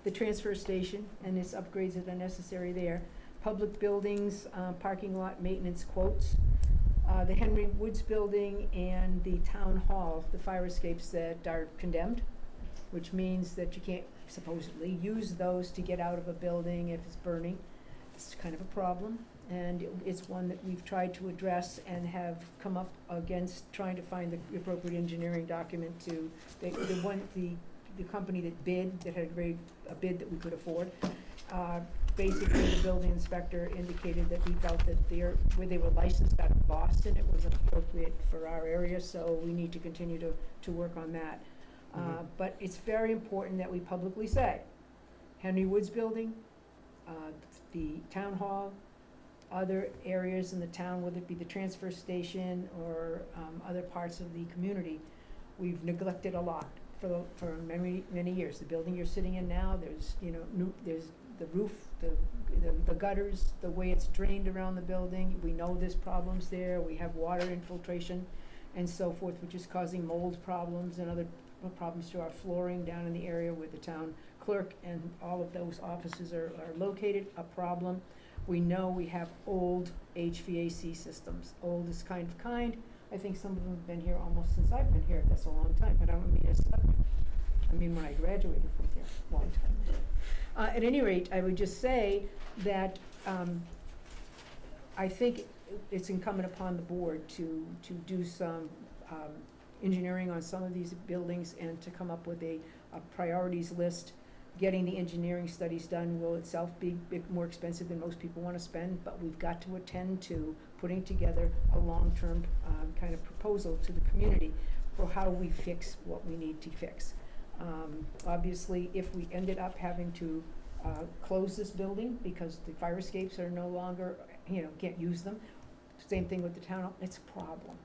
the transfer station and its upgrades that are necessary there, public buildings, parking lot maintenance quotes, the Henry Woods Building and the Town Hall, the fire escapes that are condemned, which means that you can't supposedly use those to get out of a building if it's burning. It's kind of a problem, and it's one that we've tried to address and have come up against trying to find the appropriate engineering document to, the company that bid, that had a bid that we could afford. Basically, the building inspector indicated that he felt that where they were licensed out of Boston, it wasn't appropriate for our area, so we need to continue to work on that. But it's very important that we publicly say, Henry Woods Building, the town hall, other areas in the town, whether it be the transfer station or other parts of the community, we've neglected a lot for many, many years. The building you're sitting in now, there's the roof, the gutters, the way it's drained around the building. We know there's problems there. We have water infiltration and so forth, which is causing mold problems and other problems to our flooring down in the area where the town clerk and all of those offices are located, a problem. We know we have old HVAC systems, old is kind of kind. I think some of them have been here almost since I've been here. That's a long time, but I don't mean as I mean when I graduated from here, long time. At any rate, I would just say that I think it's incumbent upon the board to do some engineering on some of these buildings and to come up with a priorities list. Getting the engineering studies done will itself be more expensive than most people want to spend, but we've got to attend to putting together a long-term kind of proposal to the community for how we fix what we need to fix. Obviously, if we ended up having to close this building because the fire escapes are no longer, can't use them, same thing with the town hall, it's a problem.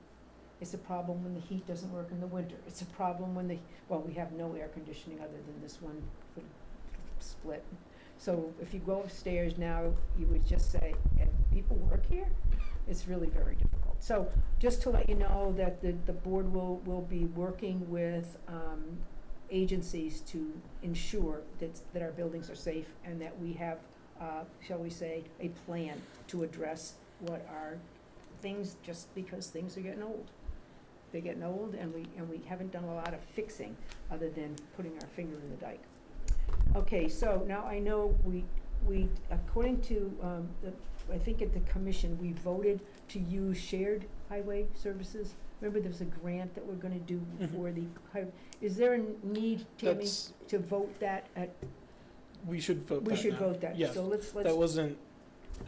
It's a problem when the heat doesn't work in the winter. It's a problem when we have no air conditioning other than this one split. So if you go upstairs now, you would just say, "And people work here?" It's really very difficult. So just to let you know that the board will be working with agencies to ensure that our buildings are safe and that we have, shall we say, a plan to address what are things, just because things are getting old. They're getting old, and we haven't done a lot of fixing, other than putting our finger in the dike. Okay, so now I know we, according to, I think at the commission, we voted to use shared highway services. Remember, there was a grant that we're gonna do for the, is there a need, Tammy, That's- to vote that at, We should vote that we should now. vote that, Yeah, so let's, that wasn't,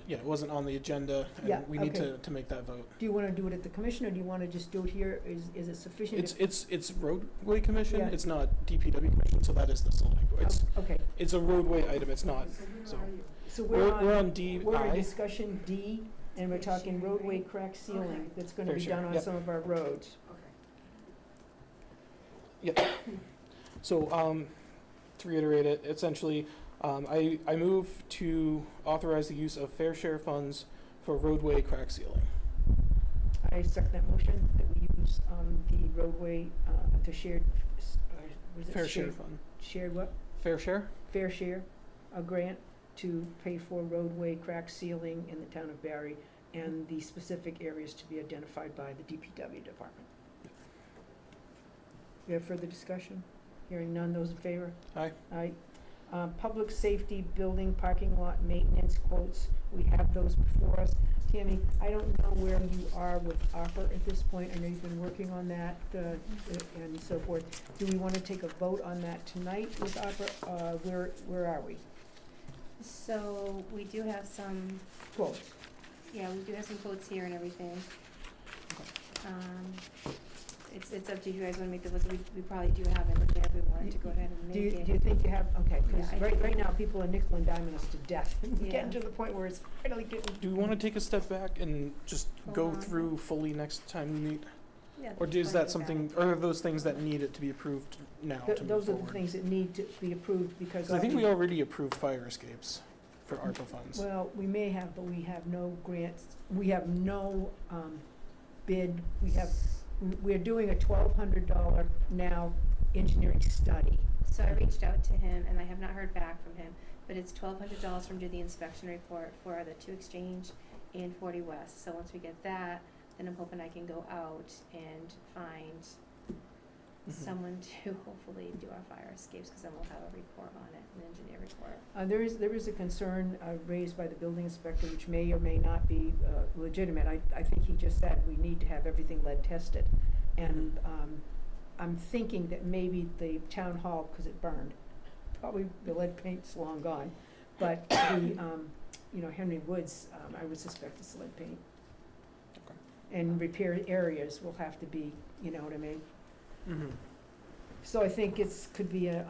yeah, it wasn't on the agenda, Yeah, and we need okay. to make that vote. do you wanna do it at the commission, or do you wanna just do it here? Is it sufficient? It's roadway commission, Yeah. it's not DPW commission, so that is the select board. Okay, It's a roadway item, it's not, so. so We're on we're in DI. discussion D, and we're talking roadway crack sealing, that's gonna Fair be share, done on yep. some of our roads. So, to reiterate it, essentially, I move to authorize the use of fair share funds for roadway crack sealing. I second that motion, that we use, the roadway, the shared, was it Fair share shared- fund. Shared what? Fair share? Fair share, a grant to pay for roadway crack sealing in the town of Barry, and the specific areas to be identified by the DPW department. We have further discussion? Hearing none, those in favor? Aye. Aye. Public safety building parking lot maintenance quotes, we have those before us. Tammy, I don't know where you are with ARPA at this point, I know you've been working on that, and so forth. Do we wanna take a vote on that tonight with ARPA, where are we? So we do have some, Quotes, yeah, we do have some quotes here and everything. It's up to you guys wanna make the list, we probably do have everything if we wanted to go ahead and do make you, it. do you think you have, okay, cause Yeah, I right think- now, people are nickel and diming us to death, Yeah. getting to the point where it's really getting. Do we wanna take a step back and just go Hold on. through fully next time we meet? Yeah, Or that's is fine that with something, or are those things that need it to be approved now to move Those are forward? the things that need to be approved, because. 'Cause I think we all already approved fire escapes for ARPA funds. Well, we may have, but we have no grants, we have no, bid, we're doing a $1,200 now engineering study. So I reached out to him and I have not heard back from him, but it's $1,200 from do the inspection report for the 2 Exchange and 40 West. So once we get that, then I'm hoping I can go out and find someone to hopefully do our fire escapes, cause then we'll have a report on it, an engineer report. There is a concern raised by the building inspector, which may or may not be legitimate. I think he just said we need to have everything lead tested. And I'm thinking that maybe the town hall, because it burned, probably the lead paint's long gone, but the, Henry Woods, I would suspect it's lead paint. Okay. And repair areas will have to be, you know what I mean? Mhm. So I think could be a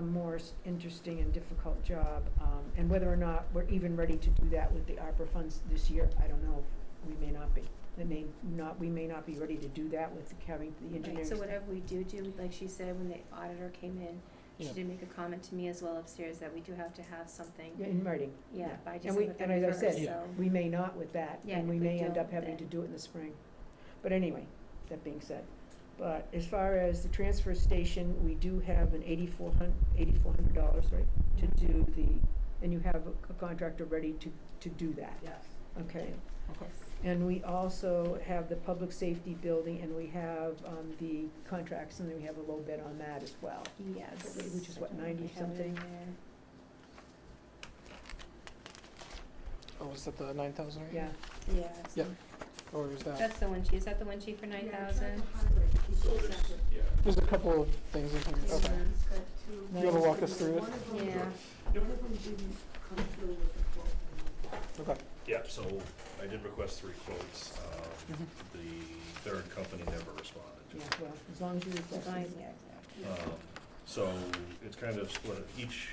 more interesting and difficult job, and whether or not we're even ready to do that with the ARPA funds this year, I don't know, we may not be. We may not be ready to do that with having the engineering. Right, so whatever we do, like she said, when the auditor came in, she Yeah. did make a comment to me as well upstairs that we do have to have something, Yeah, in writing. yeah, by And December 31st, and as I said, so. we may not with that, Yeah, and we if we may end up don't, having to then- do it in the spring. But anyway, that being said, but as far as the transfer station, we do have an $8,400, right, to do and you have a contractor ready to do that. Yes. Okay. Okay. And we also have the public safety building, and we have, the contracts, and then we have a low bid on that as well. Yes. Which is what, I don't know 90 if I have it in something? there. Oh, is that the 9,000 right? Yeah, Yeah, it's Yep. Or is that? that's the one sheet, is that the one sheet for 9,000? So there's, yeah. There's a couple of things in here, okay. You wanna walk us through it? Yeah, One of them didn't come through with the quote. Okay. Yeah, so I did request 3 quotes. Mhm. The third company never responded. yeah, well, as long as you request fine, it. yeah, exactly. So it's kind of split, each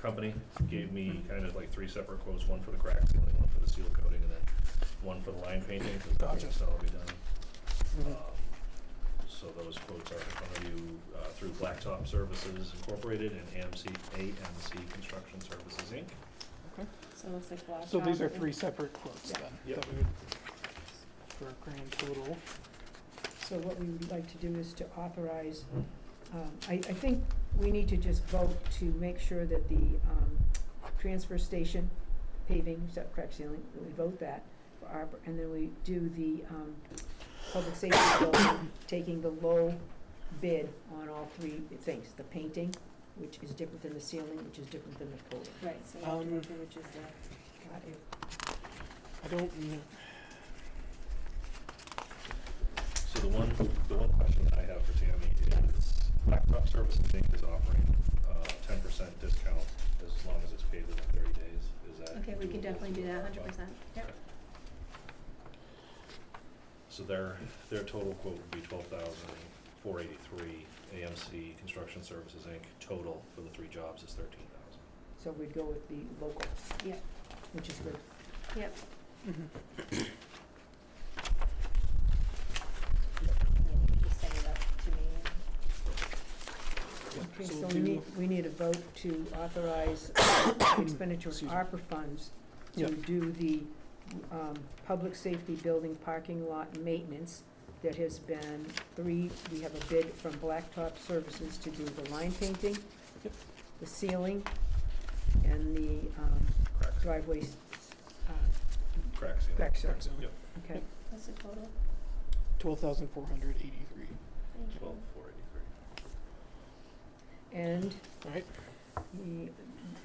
company gave me kind of like 3 separate quotes, one for the crack sealing, one for the seal coating, and then one for the line painting, because Gotcha. that's all be done. Mhm. So those quotes are in front of you through Blacktop Services Incorporated and AMC Construction Services, Inc. So it looks like Blacktop. So these are 3 separate quotes Yeah. then? Yep. That we would, for a grand total. So what we would like to do is to authorize, I think we need to just vote to make sure that the transfer station paving, crack ceiling, we vote that for ARPA, and then we do the, public safety building, taking the low bid on all three things, the painting, which is different than the ceiling, which is different than the coating. Right, so you have to go through which is the, Got it. I don't know. So the one question I have for Tammy is, Blacktop Services Inc. is offering 10% discount as long as it's paid within 30 days. Is that? okay, we can doable definitely do for that, Blacktop? 100%, yep. Okay. So their total quote would be $12,483. AMC Construction Services Inc. total for the 3 jobs is $13,000. So we'd go with the local, Yep, which is good. yep. Just send it up to me Okay, So so we'll we do- need a vote to authorize expenditure of Excuse me. ARPA funds to Yep. do the, public safety building parking lot maintenance. That has been we have a bid from Blacktop Services to do the line painting, Yep. the ceiling, and the, Correct. driveway, Correct. Yeah. crack ceiling. Correct, so, Yep. Okay, in. What's the total? 12,483. Thank you. 12,483. and All right. you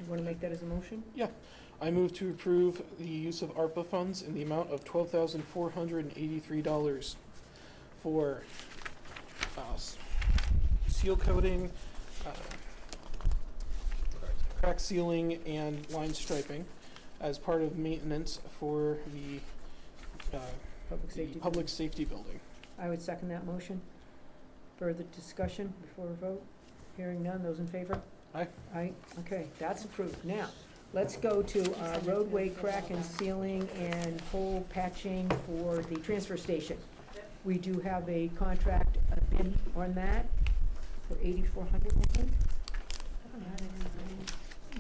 wanna make that as a motion? I move to approve the use of ARPA funds in the amount of $12,483 for seal coating, Correct. crack sealing, and line striping as part of maintenance for the Public safety. public safety building. I would second that motion. Further discussion before a vote? Hearing none, those in favor? Aye. Aye, okay, that's approved. Now, let's go to roadway crack and sealing and hole patching for the transfer station. We do have a contract, a bid on that for $8,400, I think. I don't have it in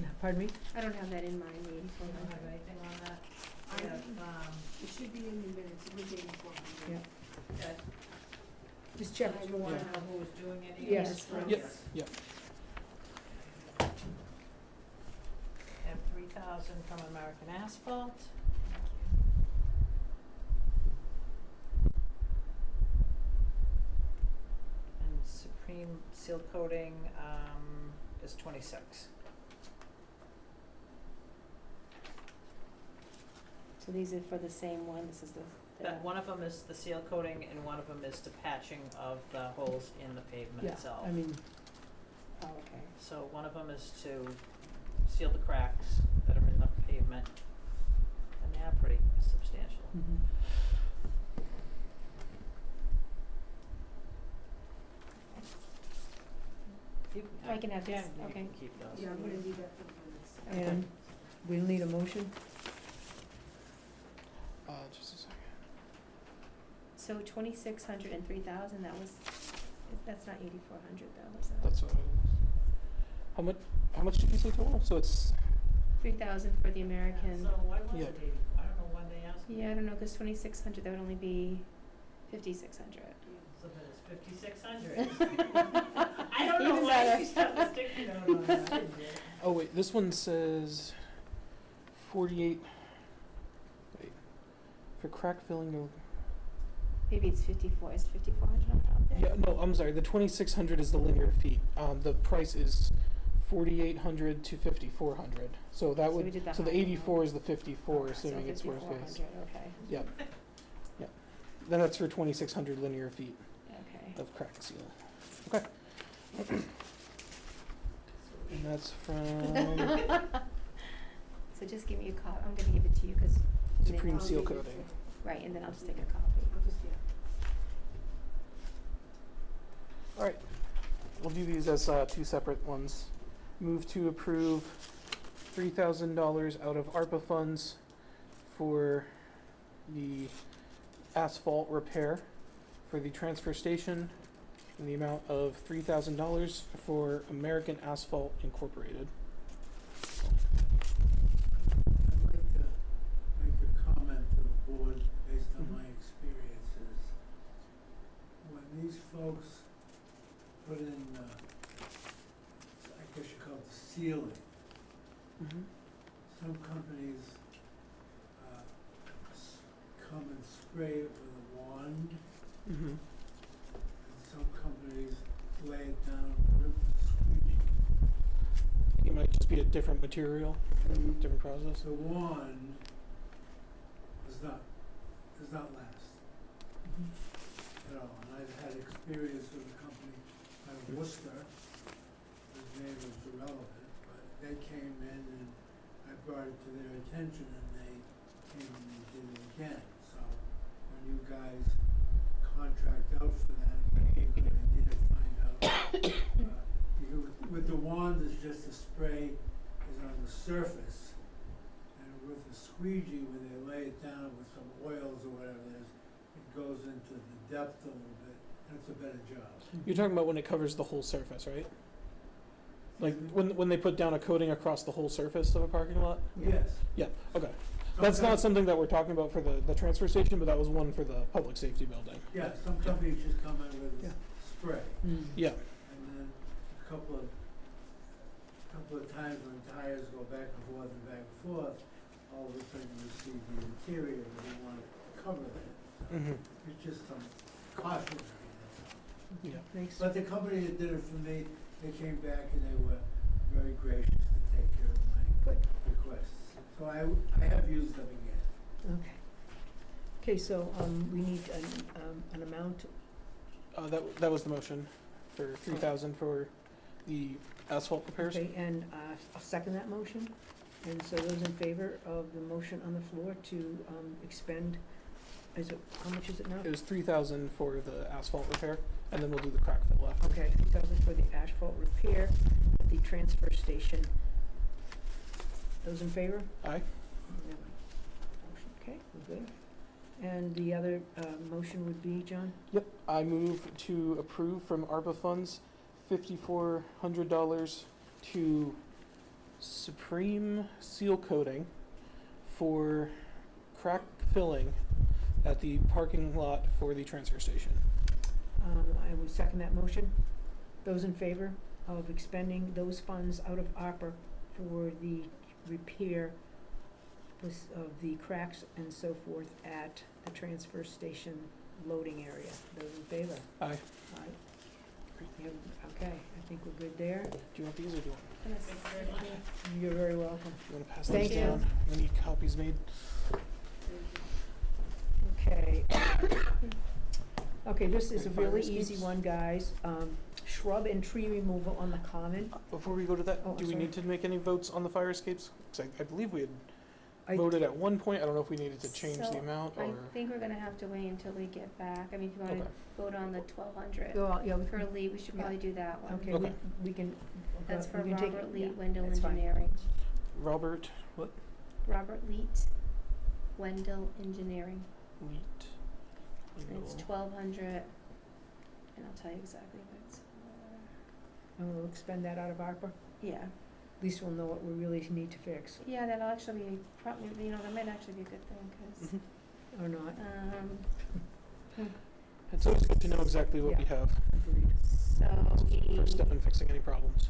mind. Pardon me? I don't have that in mind, the I don't 8,400. have anything on that. I have, it should be in the minutes, it was 8,400. Yeah. Okay. Just check. So you wanna know who was doing any of Yes. this? for Yep. us? Yep. Have 3,000 from American Asphalt. And Supreme Seal Coating, is 26. So these are for the same one, this is the. That one of them is the seal coating and one of them is the patching of the holes in the pavement Yeah, itself. I mean, Oh, okay. So one of them is to seal the cracks that are in the pavement, and they are pretty substantial. mhm. I can have this, Yeah, you okay. can keep those. Yeah, I'm gonna leave that for the minutes. And we'll need a motion. Just a second. So 2,600 and 3,000, that's not 8,400 though, is that? That's what. How much did you say total? So it's 3,000 for the American. So why was Yeah. it 80? I don't know why they asked me. Yeah, I don't know, cause 2,600, that would only be 5,600. So then it's 5,600. I don't know Even why better. you stuck the sticky note on that. oh wait, this one says 48. Wait, for crack filling. No, Maybe it's 54, is 5,400 on top there? yeah, no, I'm sorry. The 2,600 is the linear feet. The price is 4,800 to 5,400. So that So we would. did the So the high 84 one. is the 54, So assuming it's worst case. 5,400, okay, Yep. Yep. Then that's for 2,600 linear feet okay. of crack seal. Okay. And that's from So just give me a copy, I'm gonna give it to you, cause. Supreme I'll Seal leave it Coating. Right, and then I'll just take a copy. I'll just, yeah. All right. We'll do these as 2 separate ones. Move to approve $3,000 out of ARPA funds for the asphalt repair for the transfer station in the amount of $3,000 for American Asphalt Incorporated. I'd like to make a comment to the board based on my experiences. When these folks put in, I guess you call it the ceiling, Mm-hmm. some companies spray it with a wand, Mm-hmm. and some companies lay it down with a squeegee. It might just be a different material, different process. The wand does not last at all. And I've had experience with a company out of Worcester, whose name is irrelevant, but they came in and I brought it to their attention and they came and they did it again. So when you guys contract out for that, it'd be a good idea to find out. With the wand, it's just the spray is on the surface. And with the squeegee, when they lay it down with some oils or whatever it is, it goes into the depth a little bit, and it's a better job. You're talking about when it covers the whole surface, right? Like when they put down a coating across the whole surface of a parking lot? Yes. Yeah, okay. That's not Sometimes- something that we're talking about for the transfer station, but that was one for the public safety building. Yeah, some companies just come in with Yeah. spray, Yeah, and then a couple of times when tires go back and forth, all of a sudden you see the interior, but they want to cover that. So mm-hmm, it's just some cautionary, that's all. yeah. Thanks. But the company that did it for me, they came back and they were very gracious to take care of my Good. requests. So I have used them again. Okay. Okay, so, we need an amount. That was the motion for 3,000 for the asphalt repairs. Okay, and, I'll second that motion. And so those in favor of the motion on the floor to, expend, how much is it now? It was 3,000 for the asphalt repair, and then we'll do the crack fill after. Okay, 3,000 for the asphalt repair at the transfer station. Those in favor? Aye. Motion, okay, we're good. And the other, motion would be, John? Yep, I move to approve from ARPA funds $5,400 to Supreme Seal Coating for crack filling at the parking lot for the transfer station. I would second that motion. Those in favor of expending those funds out of ARPA for the repair of the cracks and so forth at the transfer station loading area. Those in favor? Aye. Aye. Okay, I think we're good there. Do you want these or do you want? You're very welcome. You want to pass Thank these you. down? We need copies made. Okay. Okay, this is a Fire really escapes? easy one, guys. Shrub and tree removal on the common. Before we go to that, Oh, do we sorry. need to make any votes on the fire escapes? 'Cause I believe we had I- voted at one point. I don't know if we needed to change the So, amount or. I think we're gonna have to wait until we get back. I mean, if you wanna Okay. vote on the 1,200 Oh, yeah, we for can, Lee, we should yeah. probably do that one. okay, Okay. we can. That's for we can take- Robert yeah, Lee, Wendell that's fine. Engineering. Robert, what? Robert Leet, Wendell Engineering. Wheat. And it's 1,200, and I'll tell you exactly what it's And we'll expend that out of ARPA. yeah. At least we'll know what we really need to fix, Yeah, that'll actually be, probably, you know, that might actually be a good thing, 'cause, Mhm. or not. It's always good to know exactly what we Yeah. have. Agreed. so First step in fixing any problems.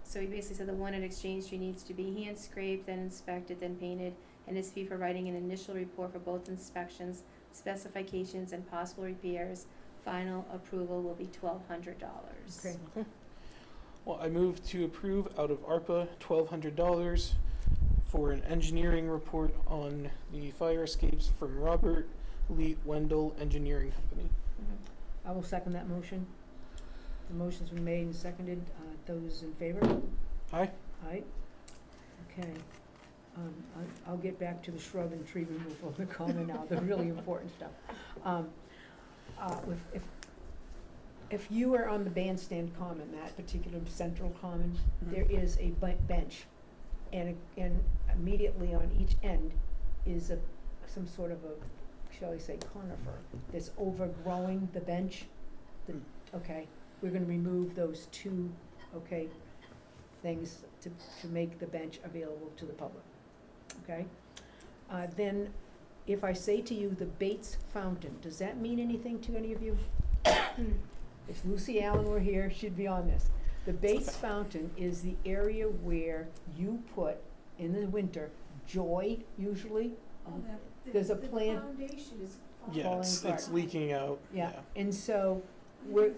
So he basically said the one at Exchange Street needs to be hand scraped, then inspected, then painted, and his fee for writing an initial report for both inspections, specifications, and possible repairs. Final approval will be $1,200. Okay. Well, I move to approve out of ARPA $1,200 for an engineering report on the fire escapes from Robert Lee Wendell Engineering Company. Mhm. I will second that motion. The motion's been made and seconded. Those in favor? Aye. Aye. Okay. I'll get back to the shrub and tree removal, the common now, the really important stuff. If you are on the bandstand common, that particular central common, there is a bench. And immediately on each end is some sort of a, shall we say, conifer that's overgrowing the bench. Okay, we're gonna remove those two, okay, things to make the bench available to the public, okay? Then, if I say to you the Bates Fountain, does that mean anything to any of you? If Lucy Allen were here, she'd be on this. The Bates Fountain is the area where you put, in the winter, joy usually. Oh, There's a plan. The foundation is falling. Yeah, it's apart. leaking out. Yeah, and so we're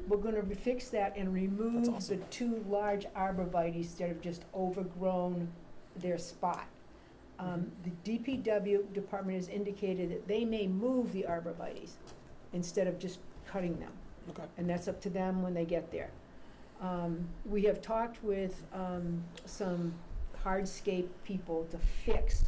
gonna fix that and remove the awesome. 2 large arborvitaes that have just overgrown their spot. The DPW department has indicated that they may move the arborvitaes instead of just cutting them. Okay. And that's up to them when they get there. We have talked with some hardscape people to fix.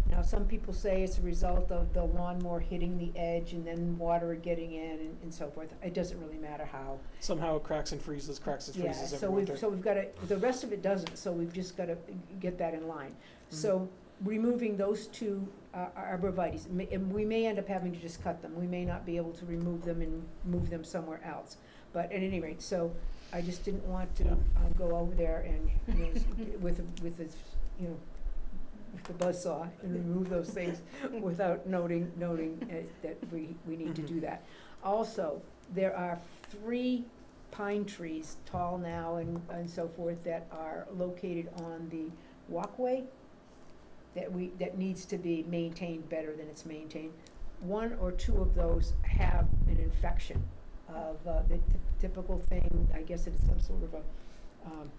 Now, some people say it's a result of the lawnmower hitting the edge and then water getting in and so forth. It doesn't really matter how. Somehow it cracks and freezes Yeah, every so winter. we've gotta, the rest of it doesn't, so we've just gotta get that in line. So removing those 2 arborvitaes, and we may end up having to just cut them. We may not be able to remove them and move them somewhere else. But at any rate, so I just didn't want to go over there and, with this, with the buzzsaw and remove those things without noting that we need to do that. Also, there are 3 pine trees, tall now and so forth, that are located on the walkway that needs to be maintained better than it's maintained. 1 or 2 of those have an infection of the typical thing. I guess it's some sort of a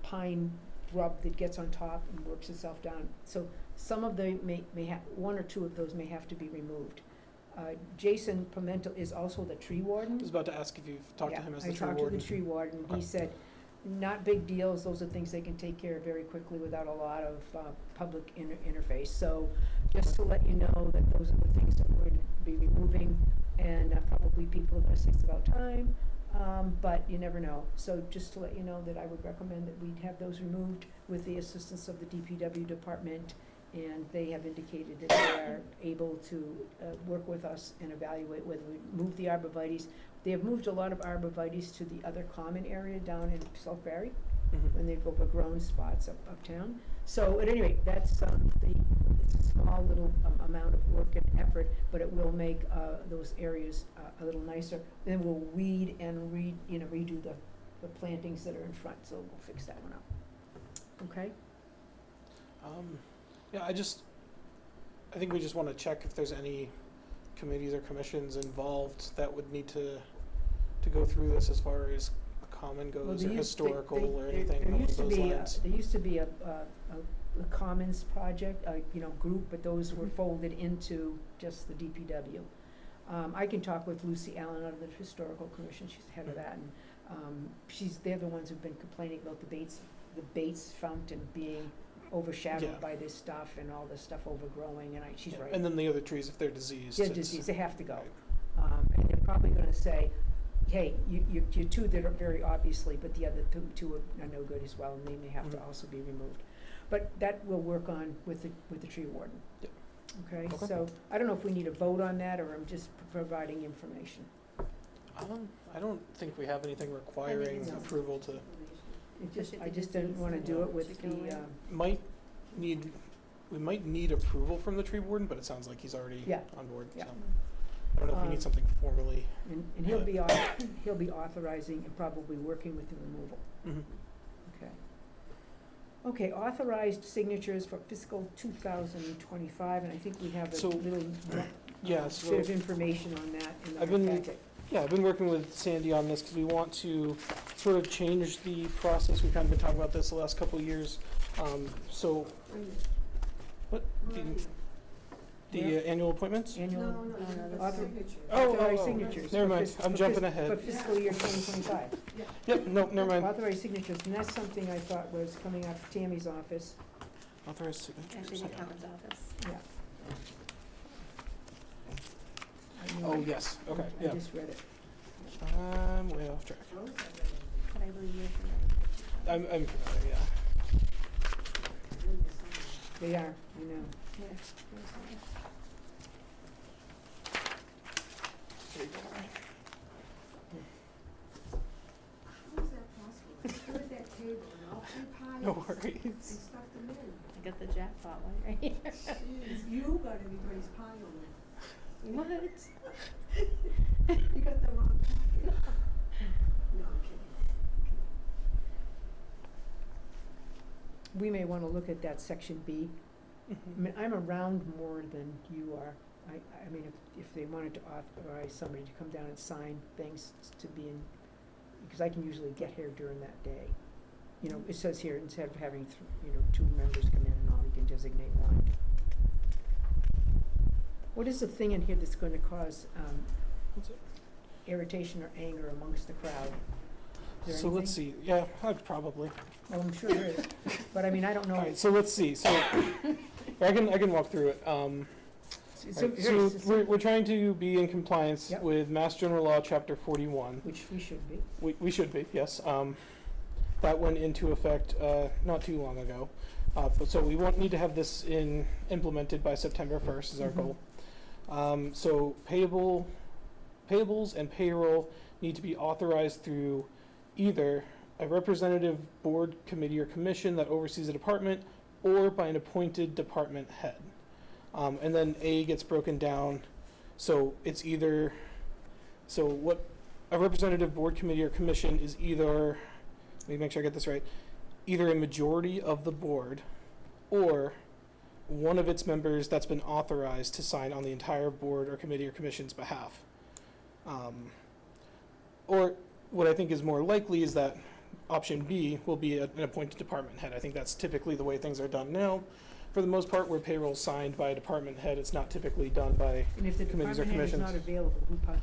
pine grub that gets on top and works itself down. So some of them may have, 1 or 2 of those may have to be removed. Jason Pimentel is also the tree warden. I was about to ask if you've talked to him as the tree I talked warden. to the tree warden. He Okay. said, not big deals, those are things they can take care of very quickly without a lot of public interface. So just to let you know that those are the things that we're going to be removing, and probably people are going to say it's about time, but you never know. So just to let you know that I would recommend that we have those removed with the assistance of the DPW department, and they have indicated that they are able to work with us and evaluate whether we move the arborvitaes. They have moved a lot of arborvitaes to the other common area down in South Barry, when they've overgrown spots uptown. So at any rate, that's it's a small little amount of work and effort, but it will make those areas a little nicer. Then we'll weed and redo the plantings that are in front, so we'll fix that one up. Okay? Yeah, I think we just want to check if there's any committees or commissions involved that would need to go through this as far as common goes, or historical, or anything along those lines. There used to be a commons project, group, but those were folded into just the DPW. I can talk with Lucy Allen out of the Historical Commission, she's the head of that, and they're the ones who've been complaining about the Bates fountain being overshadowed by this stuff and all this stuff overgrowing, and she's right. And then the other trees, if they're diseased. They're diseased, they have to go. And they're probably gonna say, hey, you 2 that are very obviously, but the other two are no good as well, and they may have to also be removed. But that we'll work on with the tree warden. Yep. Okay, Okay. so I don't know if we need a vote on that, or I'm just providing information. I don't think we have anything requiring so. approval to, I just didn't wanna do it with the, we might need approval from the tree warden, but it sounds like he's already Yeah. on board, Yeah. so. I don't know if we need something formally. and he'll be authorizing and probably working with the removal. Mhm. Okay. Okay, authorized signatures for fiscal 2025, and I think we have a So, little Yeah, so. bit of information on that in I've our been- packet. Yeah, I've been working with Sandy on this because we want to sort of change the process. We've kind of been talking about this the last couple of years. So, what, the annual appointments? Annual. No, Author- signatures. Authorized signatures. Never for mind, I'm jumping ahead. For fiscal year 2025. Yep, no, never mind. Authorized signatures, and that's something I thought was coming out of Tammy's office. Authorized signatures. Actually, the accountant's office. Yeah. Oh, yes, okay, I yeah. just read it. I'm way off track. But I believe you're familiar. I'm familiar, yeah. They are, I know. Yeah. There you go, Ryan. How is that possible? I stood at that table and all 3 piles. No worries. And stuffed them in. I got the jackpot one right here. Jeez, you got everybody's pile in. What? You got the wrong packet. No, I'm kidding. We may wanna look at that section B I mean, I'm around more than you are. I mean, if they wanted to authorize somebody to come down and sign things to be in, because I can usually get here during that day. You know, it says here, instead of having, two members come in and all, you can designate one. What is the thing in here that's gonna cause, irritation or anger amongst the crowd? Is there So let's anything? see, yeah, probably. Well, I'm sure there is, but I mean, I don't know. Alright, so let's see, so, I can walk through it. So, Right, so we're trying to be in compliance Yep. with Mass General Law, Chapter 41. which we should be. We should be, yes. That went into effect not too long ago. So we won't need to have this implemented by September 1st is our Mhm. goal. So payables and payroll need to be authorized through either a representative board, committee, or commission that oversees a department, or by an appointed department head. And then A gets broken down, so it's either, so what a representative board, committee, or commission is either, let me make sure I get this right, either a majority of the board or one of its members that's been authorized to sign on the entire board or committee or commission's behalf. Or what I think is more likely is that option B will be an appointed department head. I think that's typically the way things are done now. For the most part, where payroll's signed by a department head, it's not typically done by, And if the committees or department head is commissions. not available,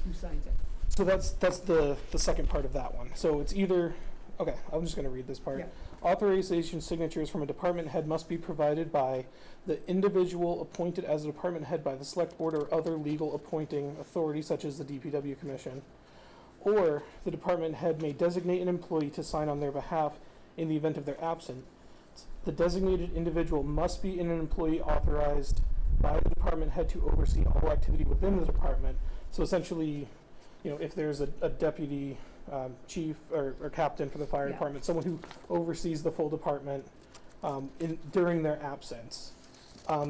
who signs it? so that's the second part of that one. So it's either, okay, I'm just gonna read this part. Yeah. Authorization signatures from a department head must be provided by the individual appointed as a department head by the select board or other legal appointing authority such as the DPW commission. Or the department head may designate an employee to sign on their behalf in the event of their absence. The designated individual must be an employee authorized by the department head to oversee all activity within the department. So essentially, if there's a deputy chief or captain for the fire Yeah. department, someone who oversees the full department during their absence.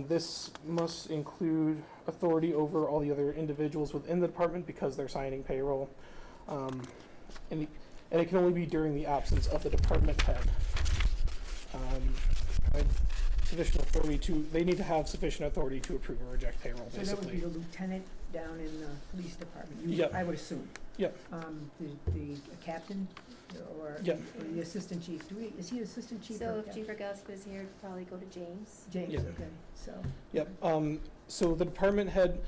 This must include authority over all the other individuals within the department because they're signing payroll. And it can only be during the absence of the department head. Sufficient authority they need to have sufficient authority to approve or reject payroll, So that would be basically. the lieutenant down in the police department, Yep. I would assume. Yep. The captain or Yep. or the assistant chief, is he assistant chief or So if captain? Chief Rogowski was here, it'd probably go to James. James, Yeah. okay, so. Yep, so the department head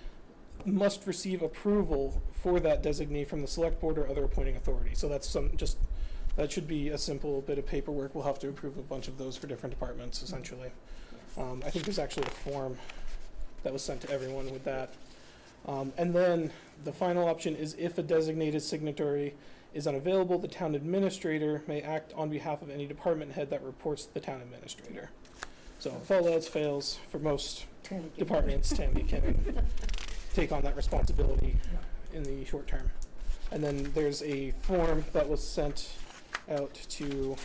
must receive approval for that designee from the select board or other appointing authority. So that's that should be a simple bit of paperwork. We'll have to approve a bunch of those for different departments, essentially. I think there's actually a form that was sent to everyone with that. And then the final option is if a designated signatory is unavailable, the town administrator may act on behalf of any department head that reports to the town administrator. So if all else fails, for most Tammy can- departments, Tammy can take on that responsibility in the short term. And then there's a form that was sent out to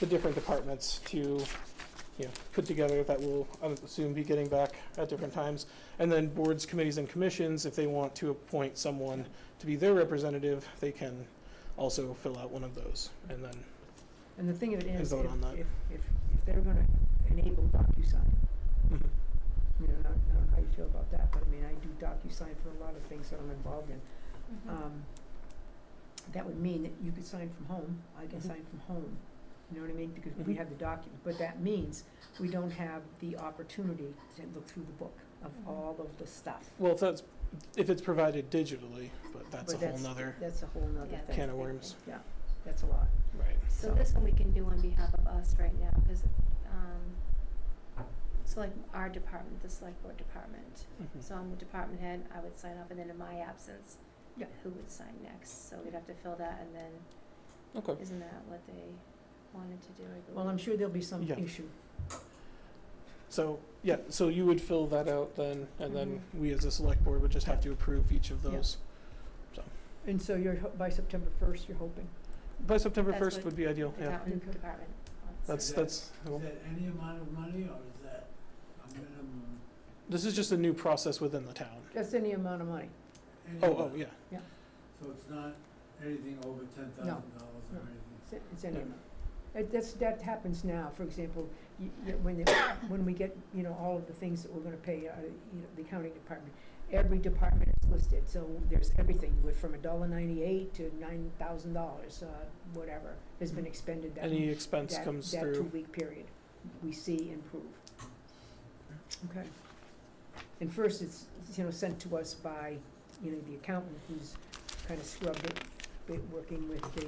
the different departments to put together that we'll, I would assume, be getting back at different times. And then boards, committees, and commissions, if they want to appoint someone to be their representative, they can also fill out one of those. And then, And the thing of it And is, vote on that. if they're gonna enable DocuSign, mhm. I don't know how you feel about that, but I mean, I do DocuSign for a lot of things that I'm involved in. That would mean that you could sign from home, I can Mhm. sign from home, you know what I mean? Because we Mhm. have the document, but that means we don't have the opportunity to look through the book of Mhm. all of the stuff. Well, if it's provided digitally, but that's But a whole nother That's a whole nother Yeah, thing. can of worms. Yeah, that's a lot. Right. So this one we can do on behalf of us right now, because, so like our department, the select board department. Mhm. So I'm the department head, I would sign off, and then in my absence, Yeah. who would sign next? So we'd have to fill that, and then, Okay. isn't that what they wanted to do, I believe? Well, I'm sure there'll be some Yeah. issue. So, yeah, so you would fill that out then, and then Mm-hmm. we as a select board would just have to approve each of Yeah. those. And so by September 1st, you're hoping? By September That's 1st what would be ideal, The yeah. town Okay. department wants. That's, Is that's, that any amount of money, or is that a minimum? this is just a new process within the town. Just any amount of money. Any Oh, amount? yeah. So it's not anything over $10,000 or No. anything? It's any Yeah. amount. That happens now, for example, when we get, all of the things that we're gonna pay, the accounting department, every department is listed, so there's everything, from $1.98 to $9,000, whatever, has been expended that. Any expense comes That through. 2-week period, we see improve. Okay. And first, it's, sent to us by, the accountant who's kind of scrubbed it, working with the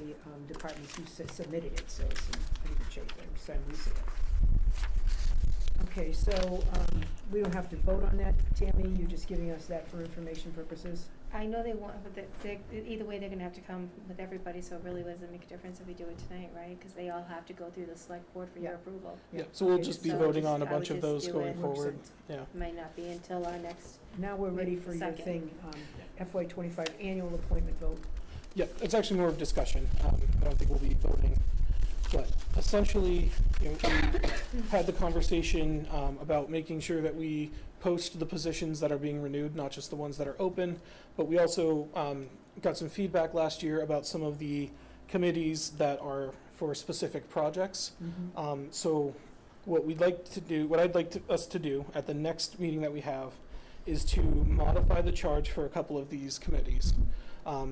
departments who submitted it, so it's in pretty good shape every time we see it. Okay, so we don't have to vote on that, Tammy, you're just giving us that for information purposes? I know they want, but either way, they're gonna have to come with everybody, so it really doesn't make a difference if we do it tonight, right? Because they all have to go through the select board for your Yeah. approval. Yeah, so we'll Okay, just be so voting just- on a I bunch would of just those do going it. forward, yeah. Might not be until our next, Now we're ready for your Second. thing, FY '25 annual appointment vote. Yeah, it's actually more of discussion. I don't think we'll be voting. But essentially, we had the conversation about making sure that we post the positions that are being renewed, not just the ones that are open. But we also got some feedback last year about some of the committees that are for specific projects. So what I'd like us to do at the next meeting that we have is to modify the charge for a couple of these committees.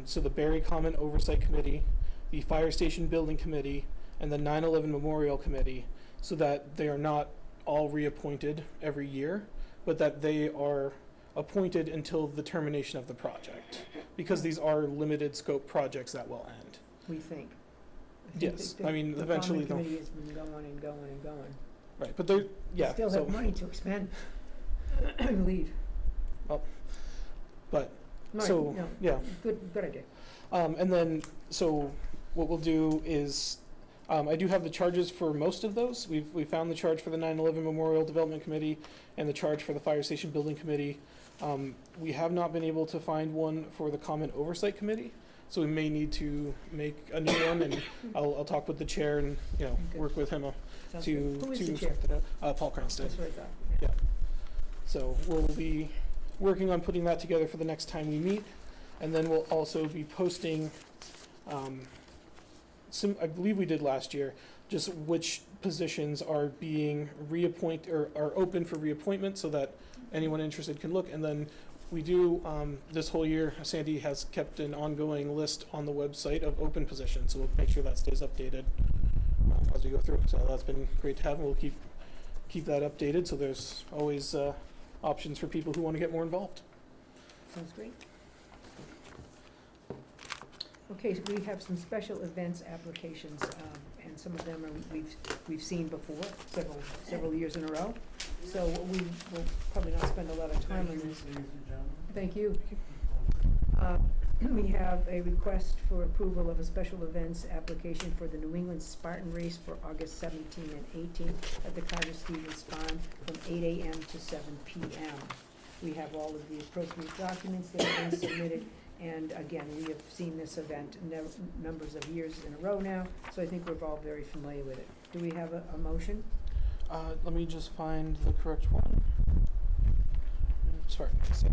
So the Barry Common Oversight Committee, the Fire Station Building Committee, and the 9/11 Memorial Committee, so that they are not all reappointed every year, but that they are appointed until the termination of the project, because these are limited scope projects that will end. We think. Yes, I mean, eventually The they'll- common committee has been going and going and going. Right, but they're, yeah, They still so, have money to expend, I believe. but, Right, so, no, yeah. Good idea. And then, so what we'll do is, I do have the charges for most of those. We found the charge for the 9/11 Memorial Development Committee and the charge for the Fire Station Building Committee. We have not been able to find one for the Common Oversight Committee, so we may need to make a new one, and I'll talk with the chair and, Okay. work with him Sounds to, good. Who is the chair? sort that out. Paul Cranston. That's what I thought. Yeah. So we'll be working on putting that together for the next time we meet, and then we'll also be posting, I believe we did last year, just which positions are being or are open for reappointment, so that anyone interested can look. And then we do, this whole year, Sandy has kept an ongoing list on the website of open positions, so we'll make sure that stays updated as we go through. So that's been great to have, and we'll keep that updated, so there's always options for people who want to get more involved. Sounds great. Okay, so we have some special events applications, and some of them we've seen before, several years in a row. So we will probably not spend a lot of time on this. Thank you. We have a request for approval of a special events application for the New England Spartan Race for August 17 and 18 at the Carter Stevens Farm from 8 a.m. to 7 p.m. We have all of the appropriate documents that have been submitted, and again, we have seen this event numbers of years in a row now, so I think we're all very familiar with it. Do we have a motion? Let me just find the correct one. Sorry, just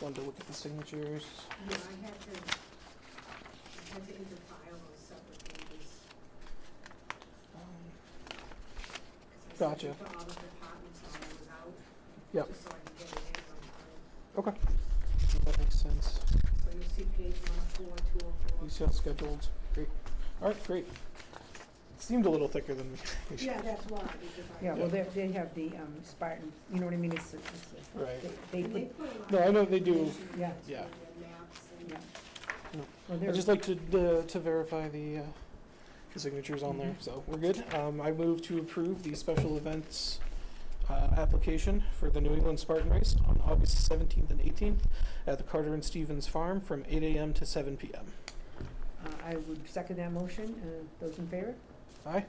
wanted to look at the signatures. Yeah, I had to interfile those separate pages. Gotcha. 'Cause I sent it to all the departments while I was out. Yep. Just so I can get it in on time. Okay. That makes sense. So you'll see page 104, 204. You see how scheduled. Great. All right, great. It seemed a little thicker than we. Yeah, that's why, because I. Yeah, well, they have the Spartan, you know what I mean, Right. they And put, they put a lot No, I know of they do. information Yeah. in Yeah. their maps and. yeah. No. Well, I'd they're, just like to verify the signatures on there, so we're good. I move to approve the special events application for the New England Spartan Race on August 17th and 18th at the Carter and Stevens Farm from 8 a.m. to 7 p.m. I would second that motion. Those in favor? Aye?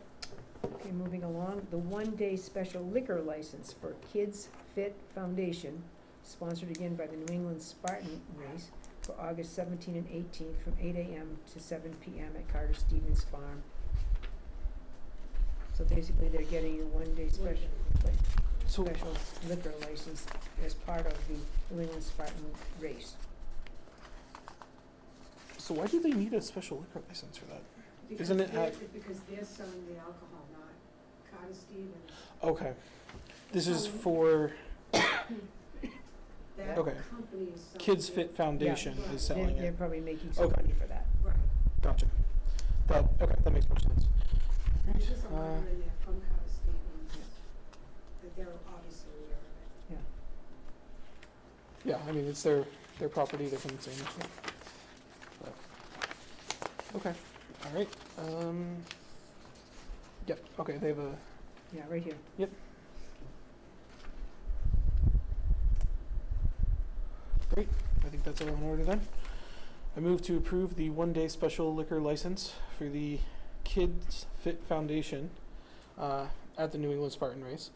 Okay, moving along, the one-day special liquor license for Kids Fit Foundation, sponsored again by the New England Spartan Race, for August 17 and 18 from 8 a.m. to 7 p.m. at Carter Stevens Farm. So basically, they're getting a one-day special. So- special liquor license as part of the New England Spartan race. So why do they need a special liquor license for that? Isn't it at- Because they're selling the alcohol, not Carter Stevens. Okay. This is for That Okay. company is selling. Kids it. Fit Foundation right. is selling They're it. probably making some Okay. money for that. Right. Gotcha. That makes more sense. There's just a Uh, letter in there from Carter Stevens that they're obviously aware of it. Yeah. Yeah, I mean, it's their property, they're from the same. But- Okay, all right. Yep, okay, they have a, Yeah, right here. great, I think that's all in order then. I move to approve the one-day special liquor license for the Kids Fit Foundation at the New England Spartan Race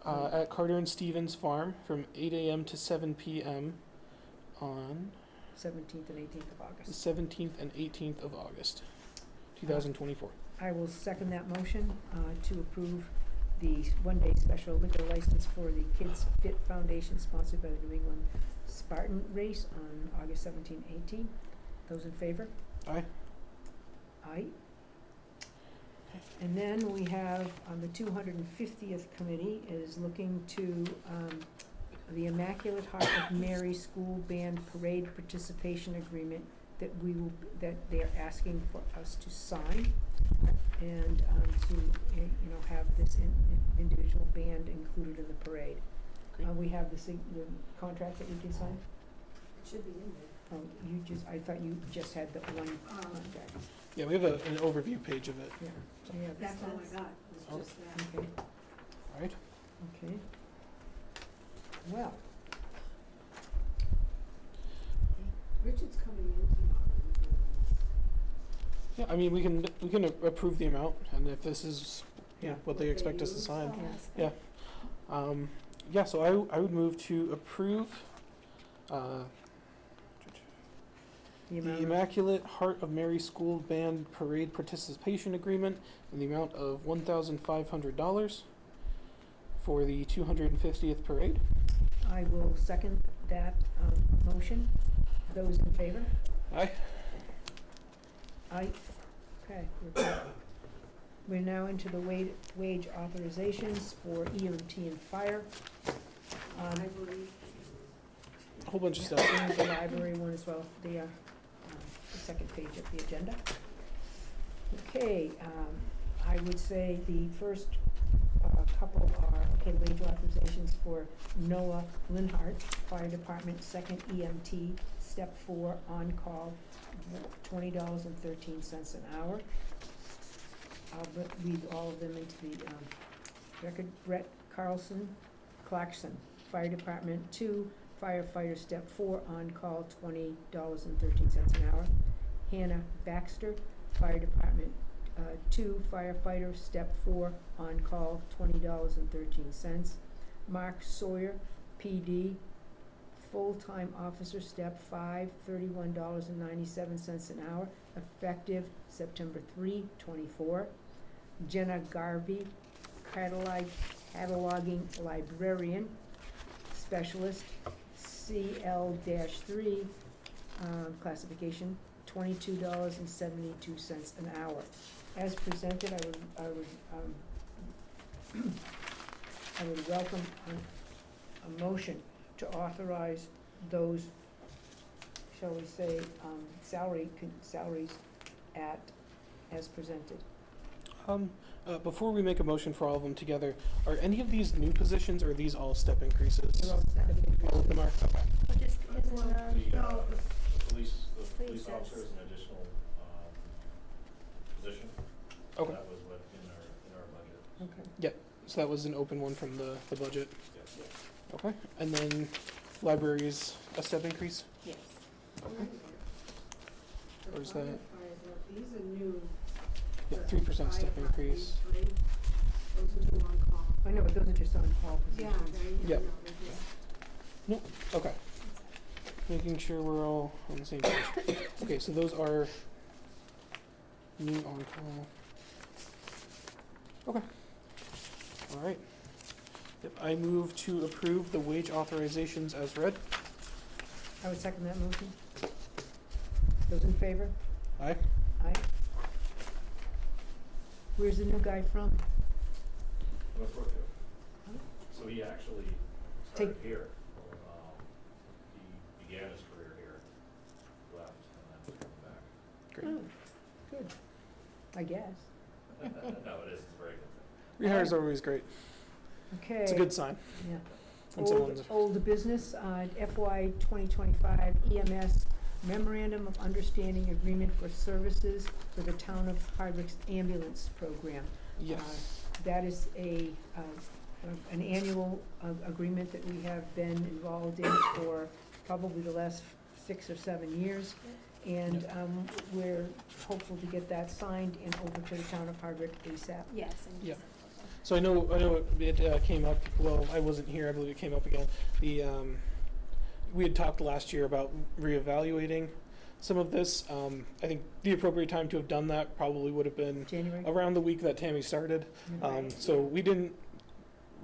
at Carter and Stevens Farm from 8 a.m. to 7 p.m. on 17th and 18th of the August. 17th and 18th of August, 2024. I will second that motion to approve the one-day special liquor license for the Kids Fit Foundation sponsored by the New England Spartan Race on August 17, 18. Those in favor? Aye. Aye. And then we have, the 250th committee is looking to, the Immaculate Heart of Mary School Band Parade Participation Agreement that that they're asking for us to sign, and, to, have this individual band included in the parade. Great. We have the contract that we can sign? It should be in there. I thought you just had the one contract. Yeah, we have an overview page of it. Yeah, so yeah, That's all I got, Oh. was just that. okay, All right. okay. Well, Richard's coming in tomorrow. Yeah, I mean, we can approve the amount, and if this is Yeah. what they expect us to use. sign. yeah. Yeah, so I would move to approve The the amount of- Immaculate Heart of Mary School Band Parade Participation Agreement in the amount of $1,500 for the 250th parade. I will second that motion. Those in favor? Aye. Aye. Okay, we're good. We're now into the wage authorizations for EMT and fire. Library. A whole bunch of Yeah, stuff. and the library one as well, the second page of the agenda. Okay, I would say the first couple are, wage authorizations for Noah Linhart, Fire Department, second EMT, step 4, on-call, $20.13 an hour. I'll read all of them into the record. Brett Clarkson, Fire Department 2, firefighter, step 4, on-call, $20.13 an hour. Hannah Baxter, Fire Department 2, firefighter, step 4, on-call, $20.13. Mark Sawyer, PD, full-time officer, step 5, $31.97 an hour, effective September 3, 24. Jenna Garvey, cataloging librarian, specialist, CL-3, classification, $22.72 an hour. As presented, I would welcome a motion to authorize those, shall we say, salaries as presented. Before we make a motion for all of them together, are any of these new positions, or are these all step increases? They're all step increases. All of them are? Okay. Well, just, isn't, The police Police officer says- is an additional, position. Okay. That was what, in our budget. Okay. So that was an open one from the budget. Yes. Okay. And then libraries, a step increase? Yes. Okay. The Or is that- firefighters, these are new. Yeah, the 3% step firefighter, increase. these three, those are new on call. I know, but those are just on-call Yeah, positions. they, Yep. they're just- Okay. Making sure we're all on the same page. Okay, so those are new on call. Okay. All right. Yep, I move to approve the wage authorizations as read. I would second that motion. Those in favor? Aye. Aye. Where's the new guy from? North Brookfield. So he actually started Take- here. He began his career here, left, and then coming back. Great. Oh, good, I guess. No, it is, it's a very good thing. Rehires are always great. Okay. It's a good sign. Yeah. when someone's- Old business, FY 2025 EMS Memorandum of Understanding Agreement for Services for the Town of Hardwick's Ambulance Program. Yes. That is an annual agreement that we have been involved in for probably the last 6 or 7 years. And we're hopeful to get that signed and over to the town of Hardwick ASAP. Yes, and Yeah. So I know it came up, well, I wasn't here, I believe it came up again. We had talked last year about reevaluating some of this. I think the appropriate time to have done that probably would have been January? around the week that Tammy started. So we didn't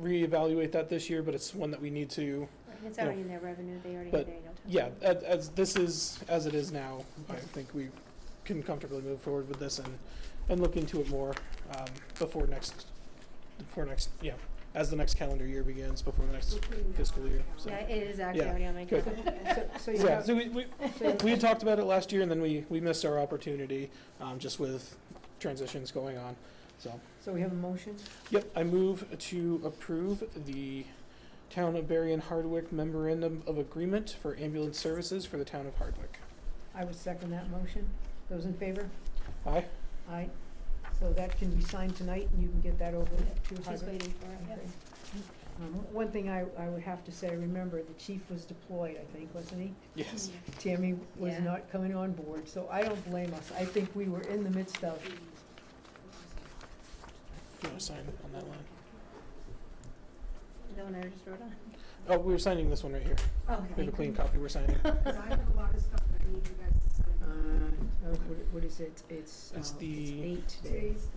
reevaluate that this year, but it's one that we need to, it's you know, already in their revenue, they already but, have their annual tax. yeah, as this is, as it is now, I think we can comfortably move forward with this and look into it more before next, as the next calendar year begins, before the next fiscal year. So. Yeah, it is actually Yeah, already on my good. calendar. So you Yeah, have, so we had talked about it last year, and then we missed our opportunity just with transitions going on. so we have a motion? Yep, I move to approve the Town of Barry and Hardwick Memorandum of Agreement for Ambulance Services for the Town of Hardwick. I would second that motion. Those in favor? Aye. Aye. So that can be signed tonight, and you can get that over to Hardwick? She's waiting for it, yep. Okay. One thing I would have to say, remember, the chief was deployed, I think, wasn't he? Yes. Tammy was Yeah. not coming on board, so I don't blame us. I think we were in the midst of, Do you want to sign on that line? The one I just wrote on. Oh, we were signing this one right here. We have a clean copy we're signing. Because I have a lot of stuff that I need you guys to sign. what is it? It's It's the- 8 today. Today's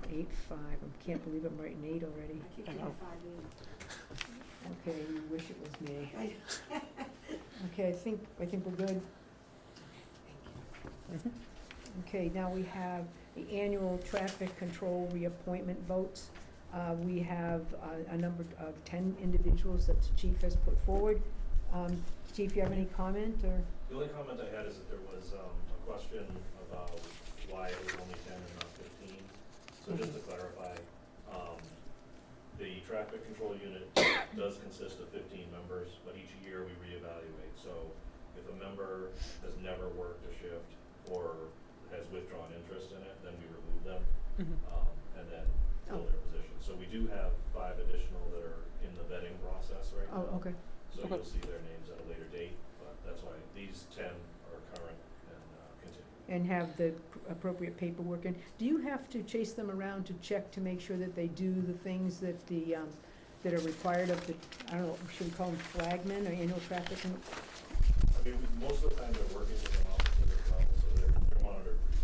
the, 8/5. I can't believe I'm writing 8 already. I keep I getting know. 5 in. Okay, you wish it was me. Okay, I think we're good. Okay, now we have the annual traffic control reappointment votes. We have a number of 10 individuals that the chief has put forward. Chief, you have any comment, or? The only comment I had is that there was a question about why it was only 10 and not 15. So just to clarify, the traffic control unit does consist of 15 members, but each year we reevaluate. So if a member has never worked a shift or has withdrawn interest in it, then we remove them and then fill their position. So we do have 5 additional that are in the vetting process right now. Oh, okay. So Okay. you'll see their names at a later date, but that's why these 10 are current and continue. And have the appropriate paperwork in. Do you have to chase them around to check to make sure that they do the things that that are required of the, I don't know, should we call them flagmen or annual traffic? I mean, most of the time they're working with an officer as well, so they're monitored pretty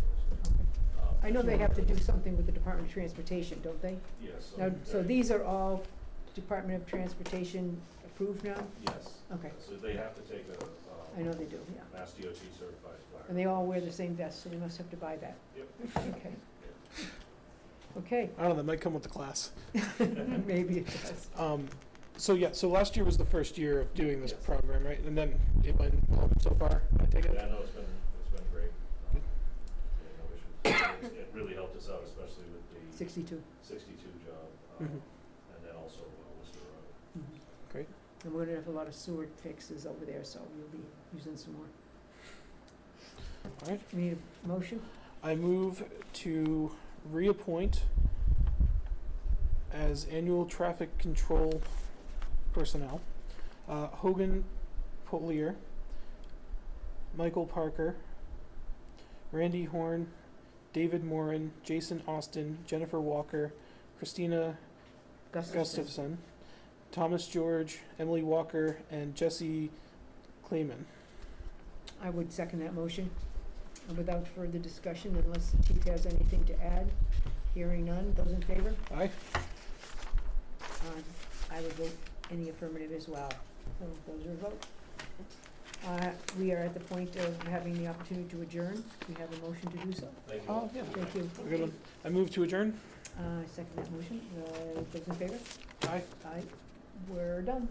closely. I know they have to do something with the Department of Transportation, don't they? Yes. Now, so these are all Department of Transportation approved now? Yes. Okay. So they have to take a, I know they do, yeah. Mass DOT certified flagger. And they all wear the same vest, so they must have to buy that. Yep. Okay. Okay, I don't know, that might come with the class. maybe it does. So last year was the first year of doing this Yes. program, right? And then it went well so far, I take it? Yeah, no, it's been great. Yeah, no issues. It really helped us out, especially with the 62. 62 job, Mhm. and then also Worcester Road. Great. And we're gonna have a lot of sewer fixes over there, so we'll be using some more. All right. We need a motion? I move to reappoint as annual traffic control personnel, Hogan Polier, Michael Parker, Randy Horn, David Morin, Jason Austin, Jennifer Walker, Christina Gustafson, Thomas George, Emily Walker, and Jesse Clayman. I would second that motion. And without further discussion, unless the chief has anything to add, hearing none, those in favor? Aye. I would vote in the affirmative as well. So those are votes. We are at the point of having the opportunity to adjourn. We have a motion to do so. Thank you. Oh, yeah. Thank you. A good one. I move to adjourn. Second that motion. Those in favor? Aye. Aye. We're done.